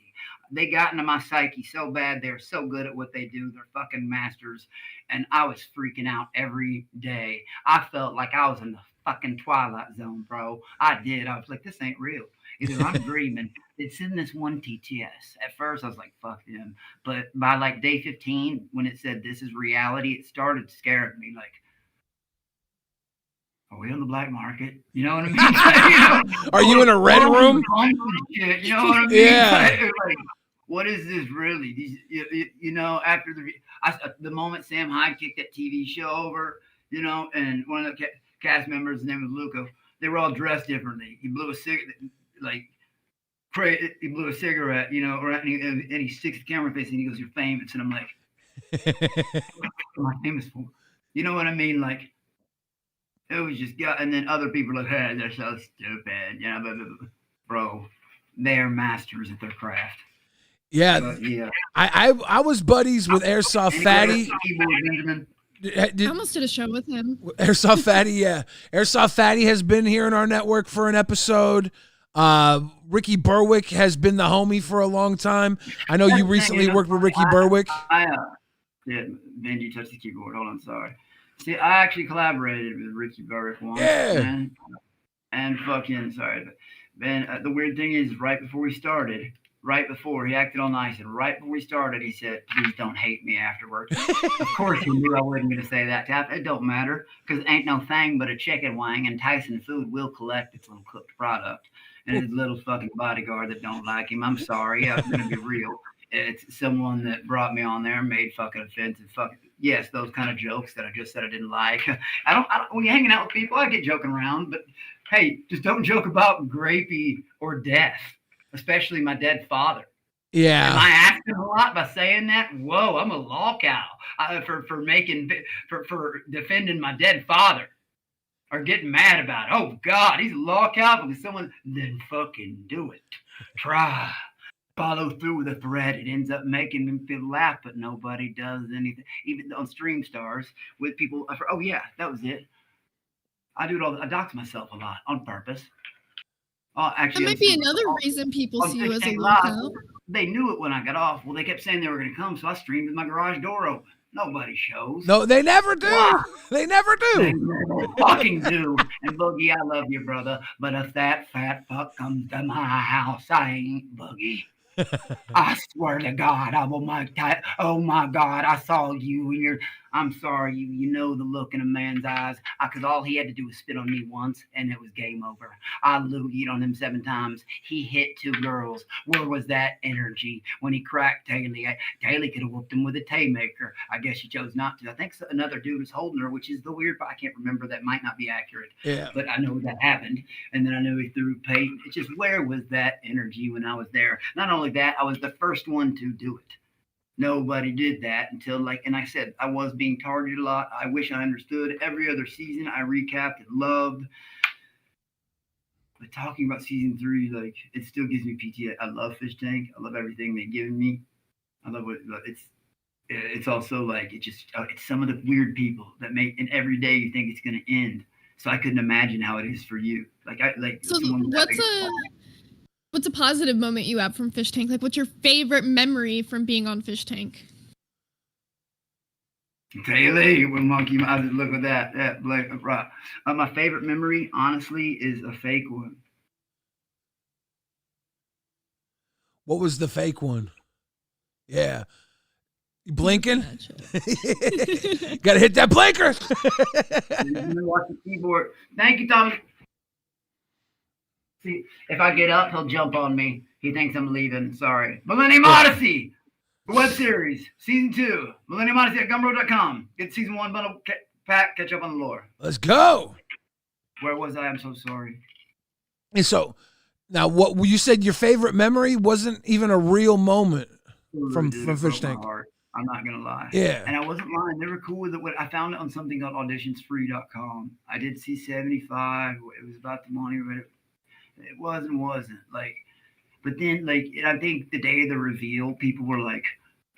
They got into my psyche so bad. They're so good at what they do. They're fucking masters. And I was freaking out every day. I felt like I was in the fucking Twilight Zone, bro. I did. I was like, this ain't real. Either I'm dreaming. It's in this one TTS. At first, I was like, fuck them. But by like day 15, when it said this is reality, it started scaring me. Like, are we on the black market? You know what I mean? Are you in a red room? You know what I mean? Yeah. Like, what is this really? These, you know, after the moment Sam Hyde kicked that TV show over, you know, and one of the cast members, his name was Luca, they were all dressed differently. He blew a cigarette, he blew a cigarette, you know, and he sticks the camera face and he goes, "You're famous," and I'm like, "What am I famous for?" You know what I mean? Like, it was just, and then other people are like, "Hey, they're so stupid," you know, bro, they're masters at their craft. Yeah, but, yeah. I was buddies with Airsoft Fatty. I almost did a show with him. Airsoft Fatty, yeah. Airsoft Fatty has been here in our network for an episode. Ricky Berwick has been the homie for a long time. I know you recently worked with Ricky Berwick. Yeah, Benji touched the keyboard. Hold on, sorry. See, I actually collaborated with Ricky Berwick once. Yeah. And fucking, sorry. Ben, the weird thing is, right before he acted all nice, and right before we started, he said, "Please don't hate me afterwards." Of course, he knew I wasn't going to say that. It don't matter, because ain't no thing but a chicken wing, and Tyson Food will collect its little cooked product. And his little fucking bodyguard that don't like him, I'm sorry, I'm going to be real. It's someone that brought me on there and made fucking offensive yes, those kind of jokes that I just said I didn't like. I don't when you're hanging out with people, I get joking around, but hey, just don't joke about grapey or death. Especially my dead father. Yeah. Am I asking a lot by saying that? Whoa, I'm a law cow for defending my dead father or getting mad about it. Oh God, he's a law cow because someone then fucking do it. Try. Follow through with a thread. It ends up making them feel laugh, but nobody does anything. Even on Stream Stars with people. Oh yeah, that was it. I do it all. I dox myself a lot on purpose. Actually, that might be another reason people see you as a local. They knew it when I got off. Well, they kept saying they were going to come, so I streamed with my garage door open. Nobody shows. No, they never do. Wow. They never do. They never fucking do. And Boogie, I love you, brother. But if that fat fuck comes to my house, I ain't Boogie. I swear to God, I will make that. Oh my God, I saw you and you're. I'm sorry, you know the look in a man's eyes. Because all he had to do was spit on me once, and it was game over. I loogied on him 7 times. He hit 2 girls. Where was that energy when he cracked Taylor? Taylor could have whooped him with a Taymaker. I guess she chose not to. I think another dude was holding her, which is the weird part. I can't remember. That might not be accurate. Yeah. But I know that happened. And then I know he threw Peyton. It's just, where was that energy when I was there? Not only that, I was the first one to do it. Nobody did that until, and I said, I was being targeted a lot. I wish I understood. Every other season I recapped and loved. But talking about season 3, it still gives me PTSD. I love Fishtank. I love everything they've given me. I love what it's also it's some of the weird people that make, and every day you think it's going to end. So I couldn't imagine how it is for you. So what's a positive moment you have from Fishtank? What's your favorite memory from being on Fishtank? Taylor, when Monkey, I just look at that. Right. My favorite memory, honestly, is a fake one. What was the fake one? Yeah. You blinking? Gotta hit that blinker. Watch the keyboard. Thank you, Thomas. See, if I get up, he'll jump on me. He thinks I'm leaving. Sorry. Millennium Odyssey, the web series, season 2. Millennium Odyssey at Gumroad.com. Get season 1 bundle pack. Catch up on the lore. Let's go. Where was I? I'm so sorry. And so now, what you said your favorite memory wasn't even a real moment from Fishtank. I'm not gonna lie. Yeah. And I wasn't lying. They were cool with it. I found it on something called auditionsfree.com. I did see 75. It was about the money, but it wasn't like. But then, like, I think the day of the reveal, people were like,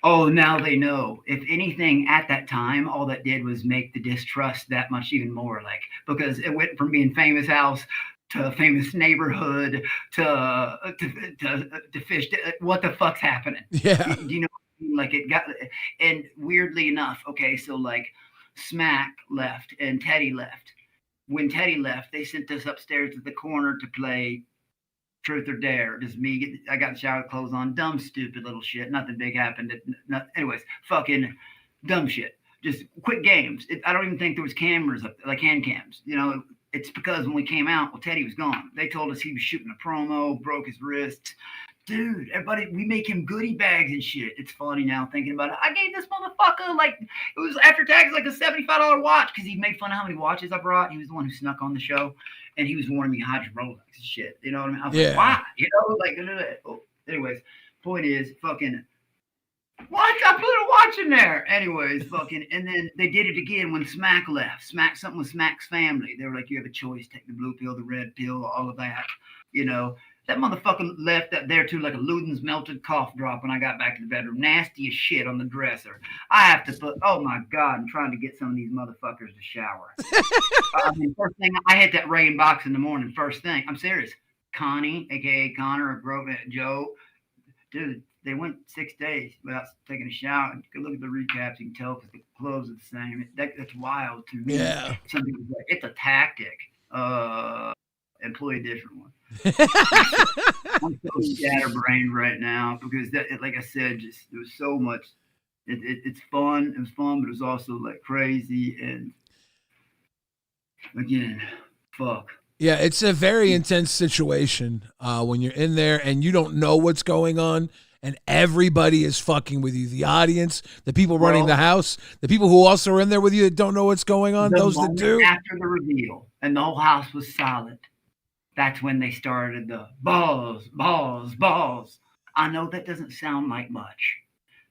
"Oh, now they know." If anything, at that time, all that did was make the distrust that much even more. Like, because it went from being famous house to a famous neighborhood to fish. What the fuck's happening? Yeah. Do you know? Like it got, and weirdly enough, okay, so like Smack left and Teddy left. When Teddy left, they sent us upstairs to the corner to play Truth or Dare. Just me, I got the shower clothes on, dumb, stupid little shit. Nothing big happened. Anyways, fucking dumb shit. Just quick games. I don't even think there was cameras up, like hand cams. You know, it's because when we came out, well, Teddy was gone. They told us he was shooting a promo, broke his wrist. Dude, everybody, we make him goodie bags and shit. It's funny now thinking about it. I gave this motherfucker, like, it was after tax, like a $75 watch because he made fun of how many watches I brought. He was the one who snuck on the show, and he was warning me how to Rolex and shit. You know what I mean? I was like, why? You know, like, oh. Anyways, point is, fucking, what? I put a watch in there. Anyways, fucking, and then they did it again when Smack left. Something with Smack's family. They were like, you have a choice, take the blue pill, the red pill, all of that, you know. That motherfucker left that there too like a Luden's melted cough drop when I got back to the bedroom. Nasty as shit on the dresser. I have to put, oh my God, I'm trying to get some of these motherfuckers to shower. I mean, first thing, I hit that rain box in the morning, first thing. I'm serious. Connie, a.k.a. Connor, or Grove, Joe, dude, they went 6 days without taking a shower. You can look at the recaps, you can tell because the clothes are the same. That's wild to me. Yeah. Some people say, it's a tactic. Employ a different one. I'm so scatterbrained right now because that, like I said, just there was so much. It's fun. It was fun, but it was also like crazy. And again, fuck. Yeah, it's a very intense situation when you're in there and you don't know what's going on, and everybody is fucking with you. The audience, the people running the house, the people who also are in there with you that don't know what's going on. Those that do. After the reveal, and the whole house was silent. That's when they started the balls. I know that doesn't sound like much,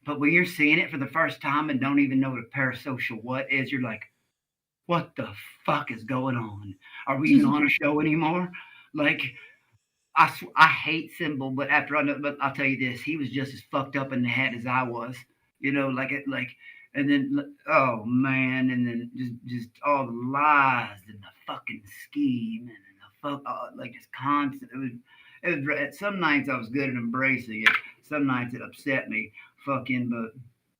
but when you're seeing it for the first time and don't even know what a parasocial what is, you're like, what the fuck is going on? Are we even on a show anymore? Like, I hate Symbol, but but I'll tell you this, he was just as fucked up in the head as I was, you know, and then, oh man, and then just all the lies and the fucking scheme and like just constant. It was some nights I was good at embracing it. Some nights it upset me. Fucking, but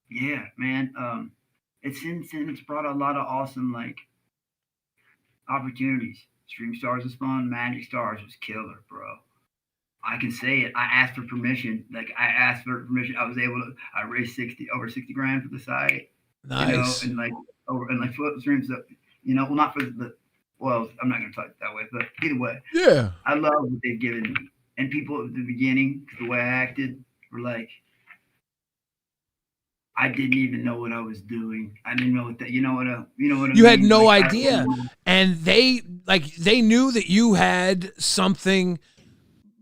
yeah, man. It's brought a lot of awesome like opportunities. Stream Stars was fun. Magic Stars was killer, bro. I can say it. I asked for permission. Like I asked for permission. I was able to. I raised over 60 grand for the site. Nice. You know, and like foot streams up. You know, well not for the. Well, I'm not going to talk that way, but either way. Yeah. I love what they've given me. And people at the beginning, the way I acted, were like, I didn't even know what I was doing. I didn't know what that, you know what I mean? You had no idea. And they knew that you had something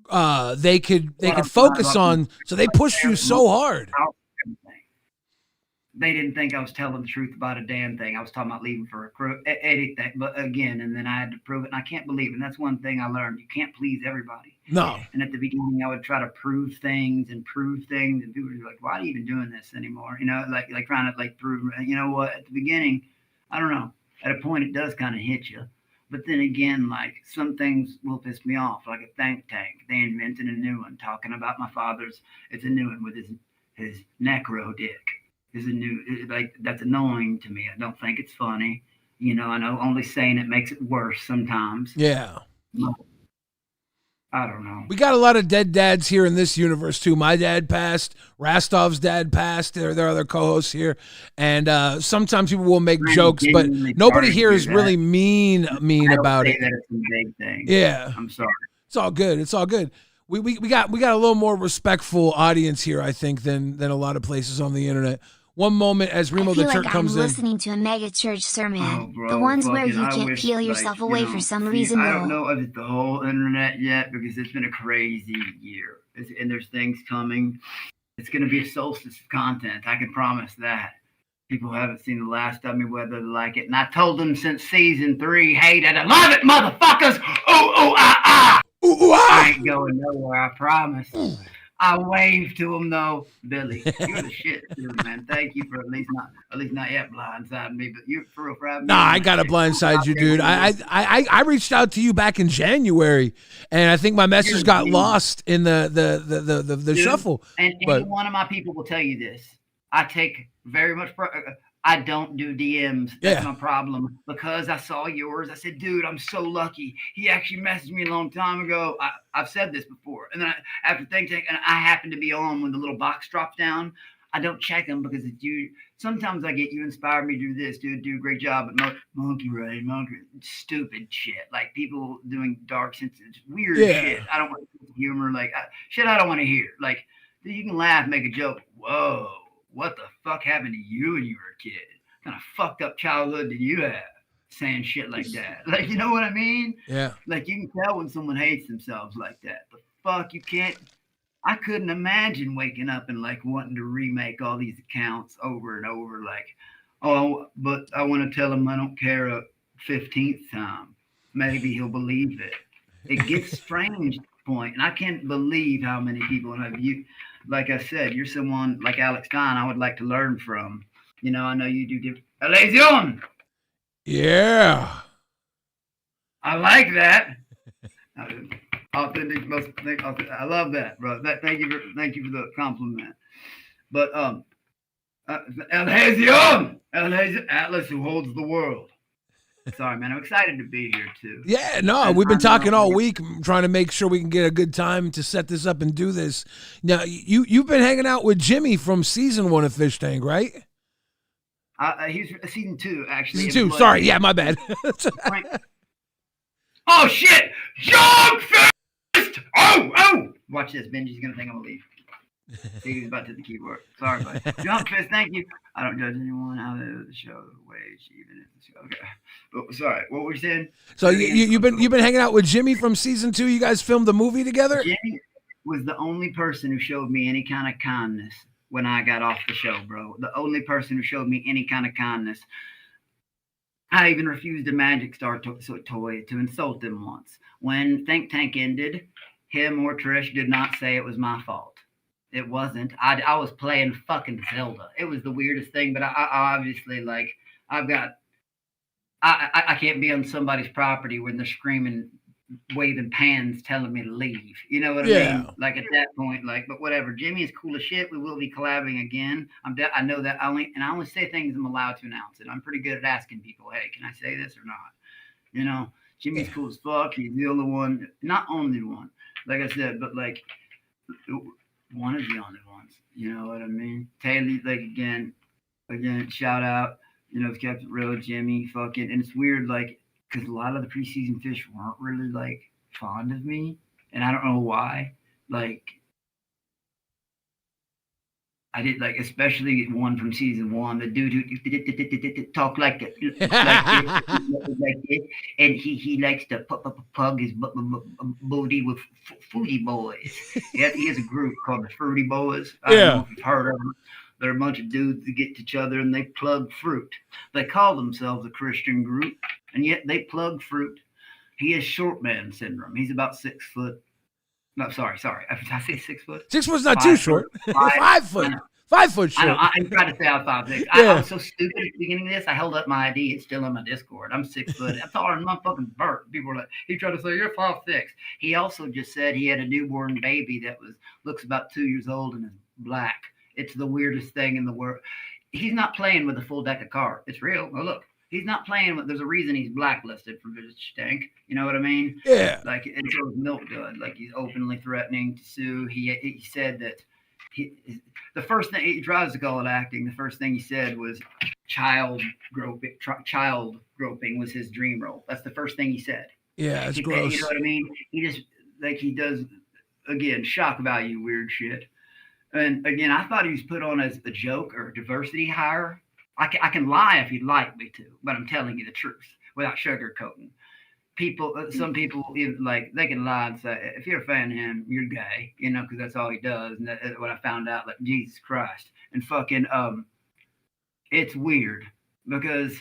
they could focus on. So they pushed you so hard. They didn't think I was telling the truth about a damn thing. I was talking about leaving for anything, but again, and then I had to prove it, and I can't believe it. And that's one thing I learned. You can't please everybody. No. And at the beginning, I would try to prove things, and people would be like, why are you even doing this anymore? You know, like trying to like prove, you know what, at the beginning, I don't know. At a point, it does kind of hit you. But then again, like some things will piss me off, like a think tank. They invented a new one talking about my father's. It's a new one with his necro dick. Is a new, like, that's annoying to me. I don't think it's funny. You know, I know only saying it makes it worse sometimes. Yeah. I don't know. We got a lot of dead dads here in this universe too. My dad passed. Rastov's dad passed. There are other co-hosts here, and sometimes people will make jokes, but nobody here is really mean about it. That it's a big thing. Yeah, I'm sorry. It's all good. It's all good. We got a little more respectful audience here, I think, than a lot of places on the internet. one moment as Remo I the feel Turk like comes I'm in. listening to a mega church sermon. Oh, bro, the ones where fucking, you I can't wish, peel like, yourself you away know, for some see, reason. I don't know if it's the whole internet yet because it's been a crazy year. And there's things coming. It's going to be a solstice of content. I can promise that. People haven't seen the last of me, whether they like it. And I told them since season 3, hate it. I love it, motherfuckers. Ooh, ooh, I ah! ain't going nowhere, I promise. I waved to him though, Billy. You're the shit, Billy, man. Thank you for at least not yet blindsiding me, but you're for real for having me. Nah, I gotta blindside you, dude. I reached out to you back in January, and I think my message got lost in the Dude, shuffle. And But- any one of my people will tell you this. I take very much. I don't do DMs. That's Yeah. my problem. Because I saw yours, I said, dude, I'm so lucky. He actually messaged me a long time ago. I've said this before. And then after Think Tank, and I happen to be on when the little box drops down, I don't check them because it's you. Sometimes I get, you inspired me to do this, dude. Do a great job at monkey riding, stupid shit. Like people doing dark senses, weird shit. I don't want humor, like shit I don't want to hear. Like, dude, you can laugh, make a joke. Whoa. What the fuck happened to you when you were a kid? What kind of fucked up childhood did you have? Saying shit like that. Like, you know what I mean? Yeah. Like, you can tell when someone hates themselves like that. But fuck, you can't. I couldn't imagine waking up and like wanting to remake all these accounts over and over. Like, oh, but I want to tell him I don't care a 15th time. Maybe he'll believe it. It gets strange point, and I can't believe how many people have you. Like I said, you're someone like Alex Stein I would like to learn from. You know, I know you do different. Elysion! Yeah. I like that. Authentic, I love that, bro. Thank you for the compliment. But Elysion! Atlas who holds the world. Sorry, man. I'm excited to be here too. Yeah, no, we've been talking all week, trying to make sure we can get a good time to set this up and do this. Now, you've been hanging out with Jimmy from season 1 of Fishtank, right? He's season 2, actually. Season 2. Sorry, yeah, my bad. Oh shit! Young Fist! Oh! Watch this. Benji's gonna think I'm gonna leave. See, he's about to hit the keyboard. Sorry, buddy. Young Fist, thank you. I don't judge anyone out of the show wage, even if the show. Okay. But, sorry, what were you saying? So you've been hanging out with Jimmy from season 2. You guys filmed the movie together? Jimmy was the only person who showed me any kind of kindness when I got off the show, bro. The only person who showed me any kind of kindness. I even refused a Magic Star toy to insult them once. When Think Tank ended, him or Trish did not say it was my fault. It wasn't. I was playing fucking Zelda. It was the weirdest thing, but I obviously, like, I can't be on somebody's property when they're screaming, waving pans, telling me to leave. You know what I mean? Like, at that point, like, but whatever. Jimmy is cool as shit. We will be collabing again. I know that. I only say things I'm allowed to announce it. I'm pretty good at asking people, hey, can I say this or not? You know, Jimmy's cool as fuck. He's the only one, not only one, like I said, but like one of the only ones. You know what I mean? Taylor, like, again, shout out. You know, it's kept it real, Jimmy, fucking, and it's weird, like, because a lot of the preseason fish weren't really, like, fond of me, and I don't know why. Like, I did, like, especially one from season 1, the dude who talk like this, and he likes to pug his booty with Fruity Boys. He has a group called the Fruity Boys. I don't know if you've heard of them. They're a bunch of dudes that get to each other and they plug fruit. They call themselves a Christian group, and yet they plug fruit. He has short man syndrome. He's about 6 foot. No, sorry. Did I say 6 foot? 6 foot's not too short. 5 foot. 5 foot short. I tried to say I was 5'6". I was so stupid at the beginning of this. I held up my ID. It's still in my Discord. I'm 6 foot. I'm taller than my fucking Bert. People were like, he tried to say you're 5'6". He also just said he had a newborn baby that looks about 2 years old and is black. It's the weirdest thing in the world. He's not playing with a full deck of cards. It's real. Oh, look. He's not playing with. There's a reason he's blacklisted from Fishtank. You know what I mean? Yeah. Like, and so is Milk Dud. Like, he's openly threatening to sue. He said that the first thing he tries to call it acting. The first thing he said was child groping was his dream role. That's the first thing he said. Yeah, it's gross. You know what I mean? He just, like, he does, again, shock value weird shit. And again, I thought he was put on as a joke or a diversity hire. I can lie if you'd like me to, but I'm telling you the truth without sugarcoating. Some people like they can lie and say, if you're a fan of him, you're gay, because that's all he does. And when I found out, like, Jesus Christ, and fucking, it's weird because,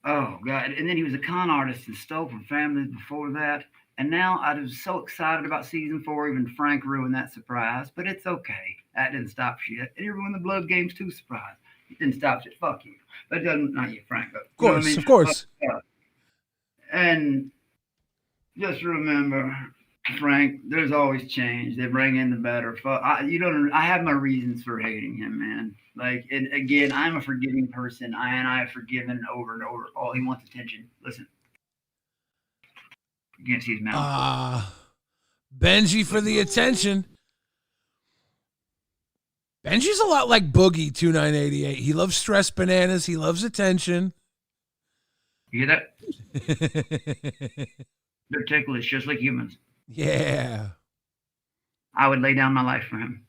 oh God. And then he was a con artist and stole from families before that. And now I was so excited about season 4. Even Frank ruined that surprise, but it's okay. That didn't stop shit. And he ruined the Blood Games 2 surprise. It didn't stop shit. Fuck you. That doesn't, not you, Frank. But, Of course. And just remember, Frank, there's always change. They bring in the better. I have my reasons for hating him, man. Like, and again, I'm a forgiving person. I have forgiven over and over. All he wants attention. Listen. You can't see his mouth. Benji for the attention. Benji's a lot like Boogie 2988. He loves stress bananas. He loves attention. You hear that? They're ticklish, just like humans. Yeah. I would lay down my life for him.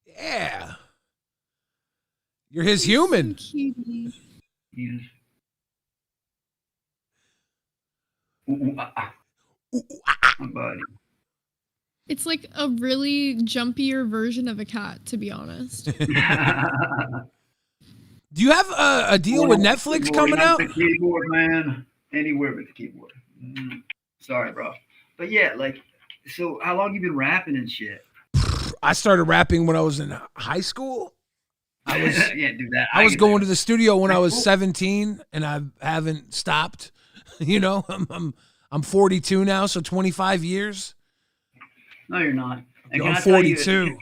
Yeah. You're his human. So cute. Yes. My buddy. It's like a really jumpier version of a cat, to be honest. Do you have a deal with Netflix coming out? The keyboard, man. Anywhere but the keyboard. Sorry, bro. But yeah, like, so how long you been rapping and shit? I started rapping when I was in high school. I was do that. I was going to the studio when I was 17, and I haven't stopped. I'm 42 now, so 25 years. No, you're not. I'm 42.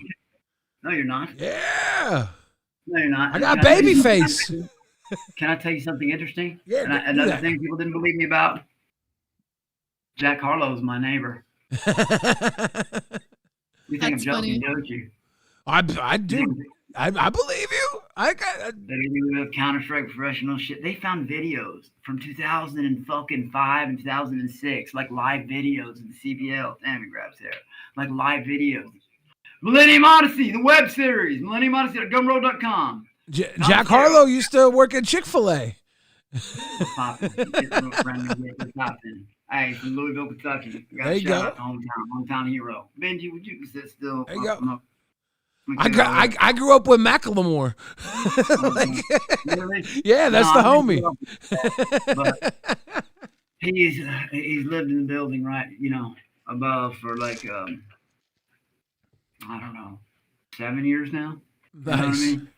No, you're not. Yeah. No, you're not. I got baby face. Can I tell you something interesting? Yeah. Another thing people didn't believe me about. Jack Harlow's my neighbor. You think I'm joking, don't you? I do. I believe you. I got. They do Counter-Strike professional shit. They found videos from 2005 and 2006, like live videos of the CBL. Damn, he grabs hair. Like live videos. Millennium Odyssey, the web series. Millennium Odyssey at gumroad.com. Jack Harlow used to work at Chick-fil-A. Hey, from Louisville, Kentucky. There you go. Hometown hero. Benji, would you sit still? There you go. I grew up with Macklemore. Really? Yeah, that's the homie. But he's lived in the building right, above for like I don't know, 7 years now. Nice. You know what I mean?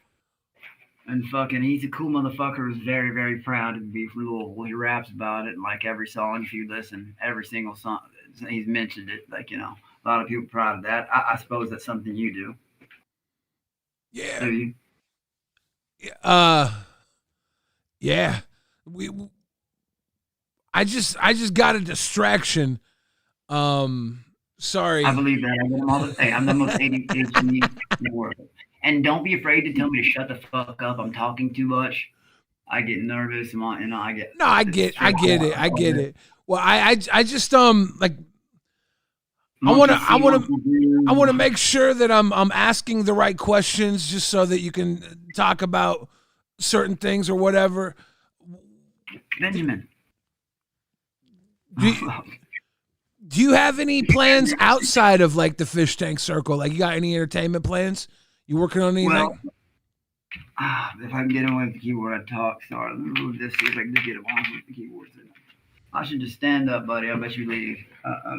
And fucking, he's a cool motherfucker who's very, very proud to be from Louisville. He raps about it, and like every song, if you listen, every single song, he's mentioned it. Like, a lot of people are proud of that. I suppose that's something you do. Yeah. Do you? Yeah. I just got a distraction. Sorry. I believe that. I get them all the I'm the most ADHD in the world. And don't be afraid to tell me to shut the fuck up. I'm talking too much. I get nervous. I get. No, I get it. Well, I just like. I want to make sure that I'm asking the right questions, just so that you can talk about certain things or whatever. Benjamin. Do you have any plans outside of like the Fishtank circle? Like, you got any entertainment plans? You working on anything? Well, if I can get away with the keyboard, I'd talk. Sorry, let me move this, see if I can just get it on with the keyboards. I should just stand up, buddy. I bet you leave.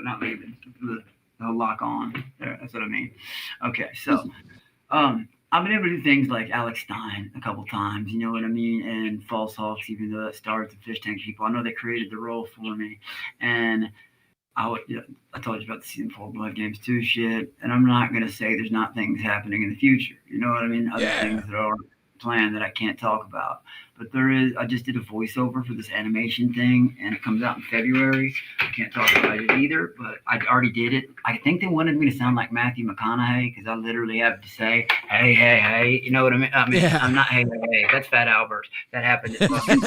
Not leaving. They'll lock on. There, that's what I mean. Okay, so I've been able to do things like Alex Stein a couple times, you know what I mean, and False Hawks, even though that started the Fishtank people. I know they created the role for me, and I told you about the season 4 Blood Games 2 shit, and I'm not gonna say there's not things happening in the future. You know what I mean? Other things that are planned that I can't talk about. But there is. I just did a voiceover for this animation thing, and it comes out in February. I can't talk about it either, but I already did it. I think they wanted me to sound like Matthew McConaughey, because I literally have to say, hey, hey, hey. You know what I mean? I'm not hey, hey, hey. That's Fat Albert. That happened at fucking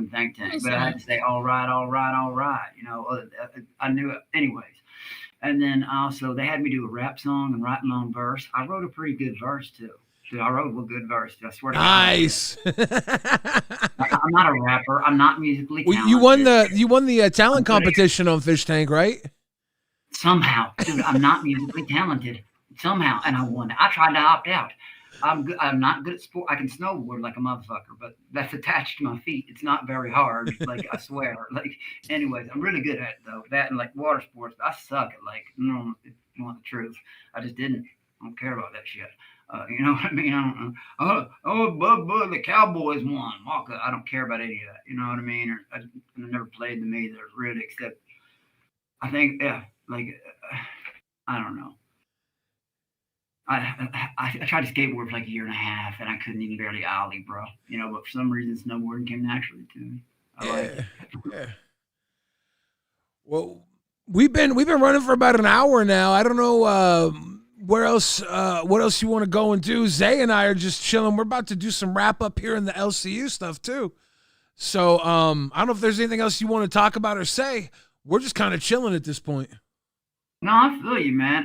Think Tank. But I had to say, all right, all right, all right. I knew it. Anyways. And then also they had me do a rap song and write my own verse. I wrote a pretty good verse too. Dude, I wrote a good verse. I swear to God. Nice. I'm not a rapper. I'm not musically talented. Well, you won the talent competition on Fishtank, right? Somehow, dude, I'm not musically talented. Somehow, and I won. I tried to opt out. I'm not good at sport. I can snowboard like a motherfucker, but that's attached to my feet. It's not very hard. Like I swear. Like, anyways, I'm really good at it though. That and like water sports. But I suck at like, if you want the truth. I just didn't. I don't care about that shit. You know what I mean? I don't know. The Cowboys won. I don't care about any of that. You know what I mean? I never played them either, really, except I think, like, I don't know. I tried to skateboard for like a year and a half, and I couldn't even barely ollie, bro. You know, but for some reason, snowboarding came naturally to me. I like it. Yeah. Well, we've been running for about an hour now. I don't know what else you want to go and do. Zay and I are just chilling. We're about to do some wrap up here in the LCU stuff too. So I don't know if there's anything else you want to talk about or say. We're just kind of chilling at this point. No, I feel you, man.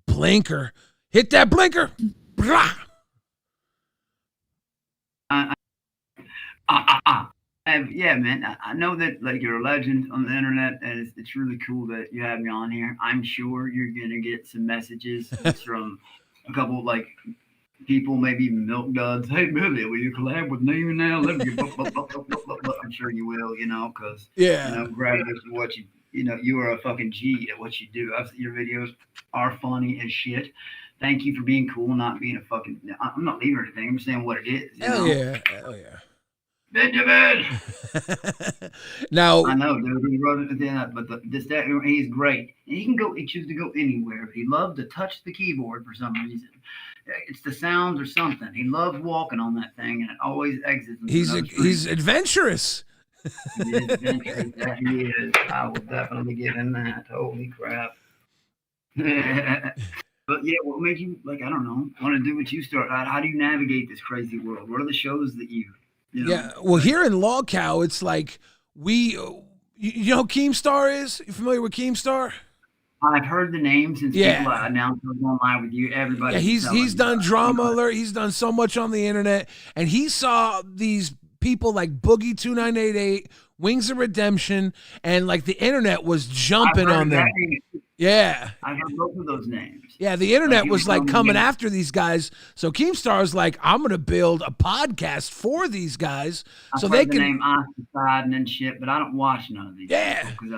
Blinker. Hit that blinker. Blah. Yeah, man. I know that like you're a legend on the internet, and it's really cool that you have me on here. I'm sure you're gonna get some messages from a couple of like people, maybe even milk duds. Hey, Billy, will you collab with me now? I'm sure you will. You know, because congratulations on what you are a fucking G at what you do. Your videos are funny as shit. Thank you for being cool, not being a fucking. I'm not leaving or anything. I'm just saying what it is. Hell yeah. Benjamin. Now I know, dude. He wrote it down, but he's great. And he can choose to go anywhere. He loves to touch the keyboard for some reason. It's the sounds or something. He loves walking on that thing, and it always exits. He's adventurous. He is adventurous. That he is. I will definitely get in that. Holy crap. But yeah, what made you want to do what you start? How do you navigate this crazy world? What are the shows that you know? Yeah, well, here in LolCow, it's like you know who Keemstar is? You familiar with Keemstar? I've heard the name since people announced I was going live with you. Everybody. Yeah, he's done Drama Alert. He's done so much on the internet, and he saw these people like Boogie 2988, Wings of Redemption, and like the internet was jumping on them. Yeah, I've heard both of those names. Yeah, the internet was like coming after these guys. So Keemstar is like, I'm gonna build a podcast for these guys so they can. Name Ostracized and shit, but I don't watch none of these. Yeah, because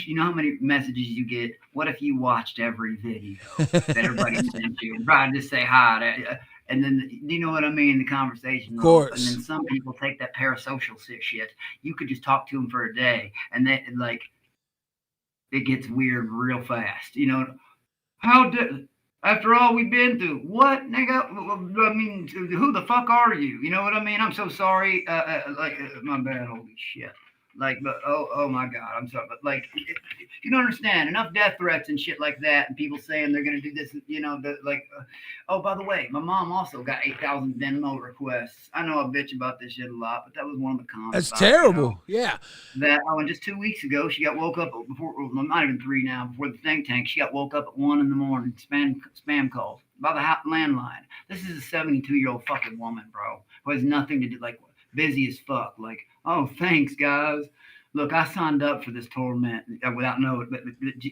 you know how many messages you get. What if you watched every video that everybody sent you and tried to say hi? And then, you know what I mean? The conversation. Of course. And then some people take that parasocial shit. You could just talk to them for a day, and they like. It gets weird real fast. You know, after all we've been through, what, nigga? I mean, who the fuck are you? You know what I mean? I'm so sorry. My bad. Holy shit. Like, but oh my God, I'm sorry. But like, you don't understand. Enough death threats and shit like that, and people saying they're gonna do this. You know, oh, by the way, my mom also got 8,000 Venmo requests. I know I bitch about this shit a lot, but that was one of the comments. That's terrible. Yeah. And just 2 weeks ago, she got woke up before. Well, not even 3 now. Before the think tank, she got woke up at 1 a.m. Spam calls by the landline. This is a 72-year-old fucking woman, bro, who has nothing to do. Like, busy as fuck. Like, oh, thanks, guys. Look, I signed up for this torment without knowing. But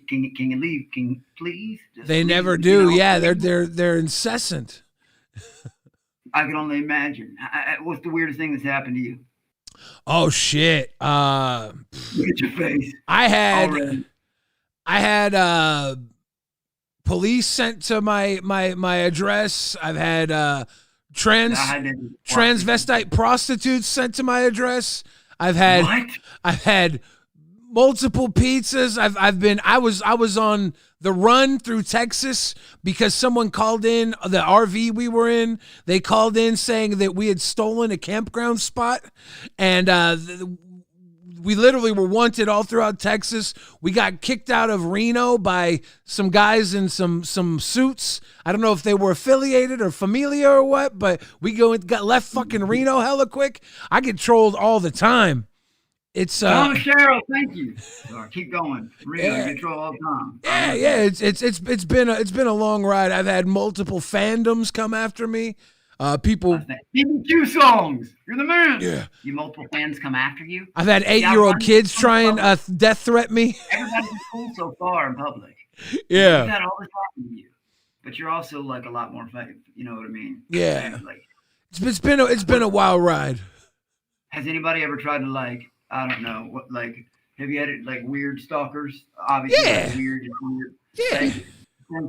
can you leave? Can you please? They never do. Yeah, they're incessant. I can only imagine. What's the weirdest thing that's happened to you? Oh shit! Look at your face. I had police sent to my address. I've had transvestite prostitutes sent to my address. I've had multiple pizzas. I was on the run through Texas because someone called in the RV we were in. They called in saying that we had stolen a campground spot, and we literally were wanted all throughout Texas. We got kicked out of Reno by some guys in some suits. I don't know if they were affiliated or familiar or what, but we got left fucking Reno hella quick. I get trolled all the time. It's Cheryl, thank you. Keep going. Reno, you get trolled all the time. Yeah. It's been a long ride. I've had multiple fandoms come after me. People. BBQ songs. You're the man. Yeah. You multiple fans come after you. I've had 8-year-old kids try and death threat me. Everybody's cool so far in public. Yeah. You've had all this talking to you, but you're also like a lot more fake. You know what I mean? Yeah. Like, it's been a wild ride. Has anybody ever tried to like, I don't know, what, like, have you had like weird stalkers? Obviously, Yeah. Like, weird. Yeah. Like,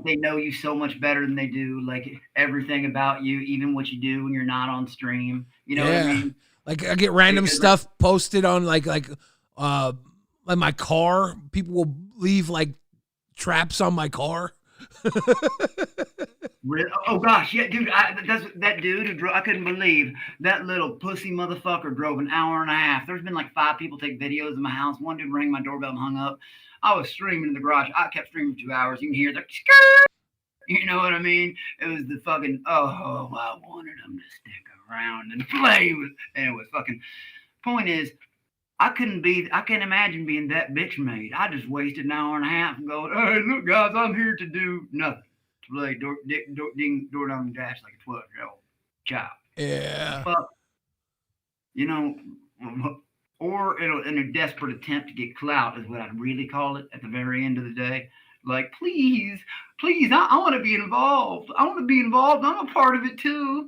they know you so much better than they do, like everything about you, even what you do when you're not on stream. You know what I mean? Like I get random stuff posted on like my car. People will leave like traps on my car. Oh gosh, yeah, dude. That dude who drove. I couldn't believe that little pussy motherfucker drove an hour and a half. There's been like 5 people take videos of my house. One dude rang my doorbell and hung up. I was streaming in the garage. I kept streaming for 2 hours. You can hear the skirt. You know what I mean? It was the fucking, I wanted him to stick around and play with. And it was fucking, point is, I can't imagine being that bitch made. I just wasted an hour and a half and going, hey, look, guys, I'm here to do nothing. To play door down and dash like a 12-year-old child. Yeah. Fuck. You know, or in a desperate attempt to get clout is what I'd really call it at the very end of the day. Like, please, I want to be involved. I'm a part of it too.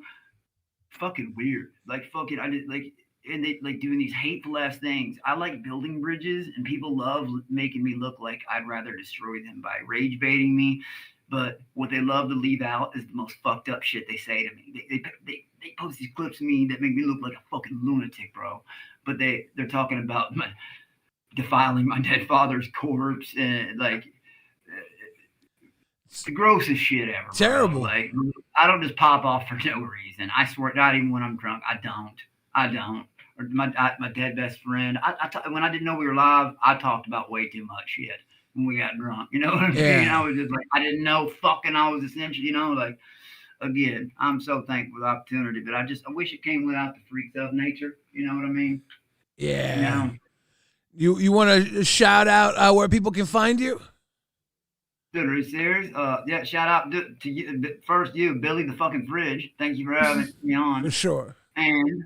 Fucking weird. Like, fucking, I did like, and they like doing these hateful ass things. I like building bridges, and people love making me look like I'd rather destroy them by rage baiting me. But what they love to leave out is the most fucked up shit they say to me. They post these clips of me that make me look like a fucking lunatic, bro. But they're talking about defiling my dead father's corpse and like it's the grossest shit ever. Terrible. Bro. Like, I don't just pop off for no reason. I swear, not even when I'm drunk. I don't. Or my dead best friend. When I didn't know we were live, I talked about way too much shit when we got drunk. You know what I mean? Yeah. I was just like, I didn't know fucking I was essential. You know, like. Again, I'm so thankful for the opportunity, but I wish it came without the freaks of nature. You know what I mean? Yeah. You want to shout out where people can find you? Dude, are you serious? Yeah, shout out to you, first you, Billy the fucking Fridge. Thank you for having me on. For sure. And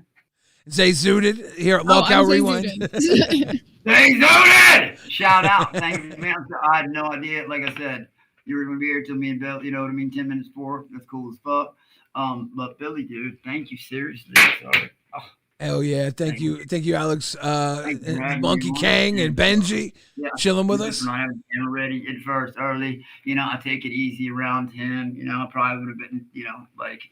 Zay Zooted here at LolcowRewind. Zay Zooted! Shout out. Thank you, man. I had no idea, like I said. You were gonna be here till me and Bill, you know what I mean, 10 minutes before. That's cool as fuck. But Billy, dude, thank you seriously. Sorry. Oh. Hell yeah. Thank you, Alex. And Monkey Kang and Benji chilling with us. I having dinner ready at first early. You know, I take it easy around 10. You know, I probably would have been, you know, like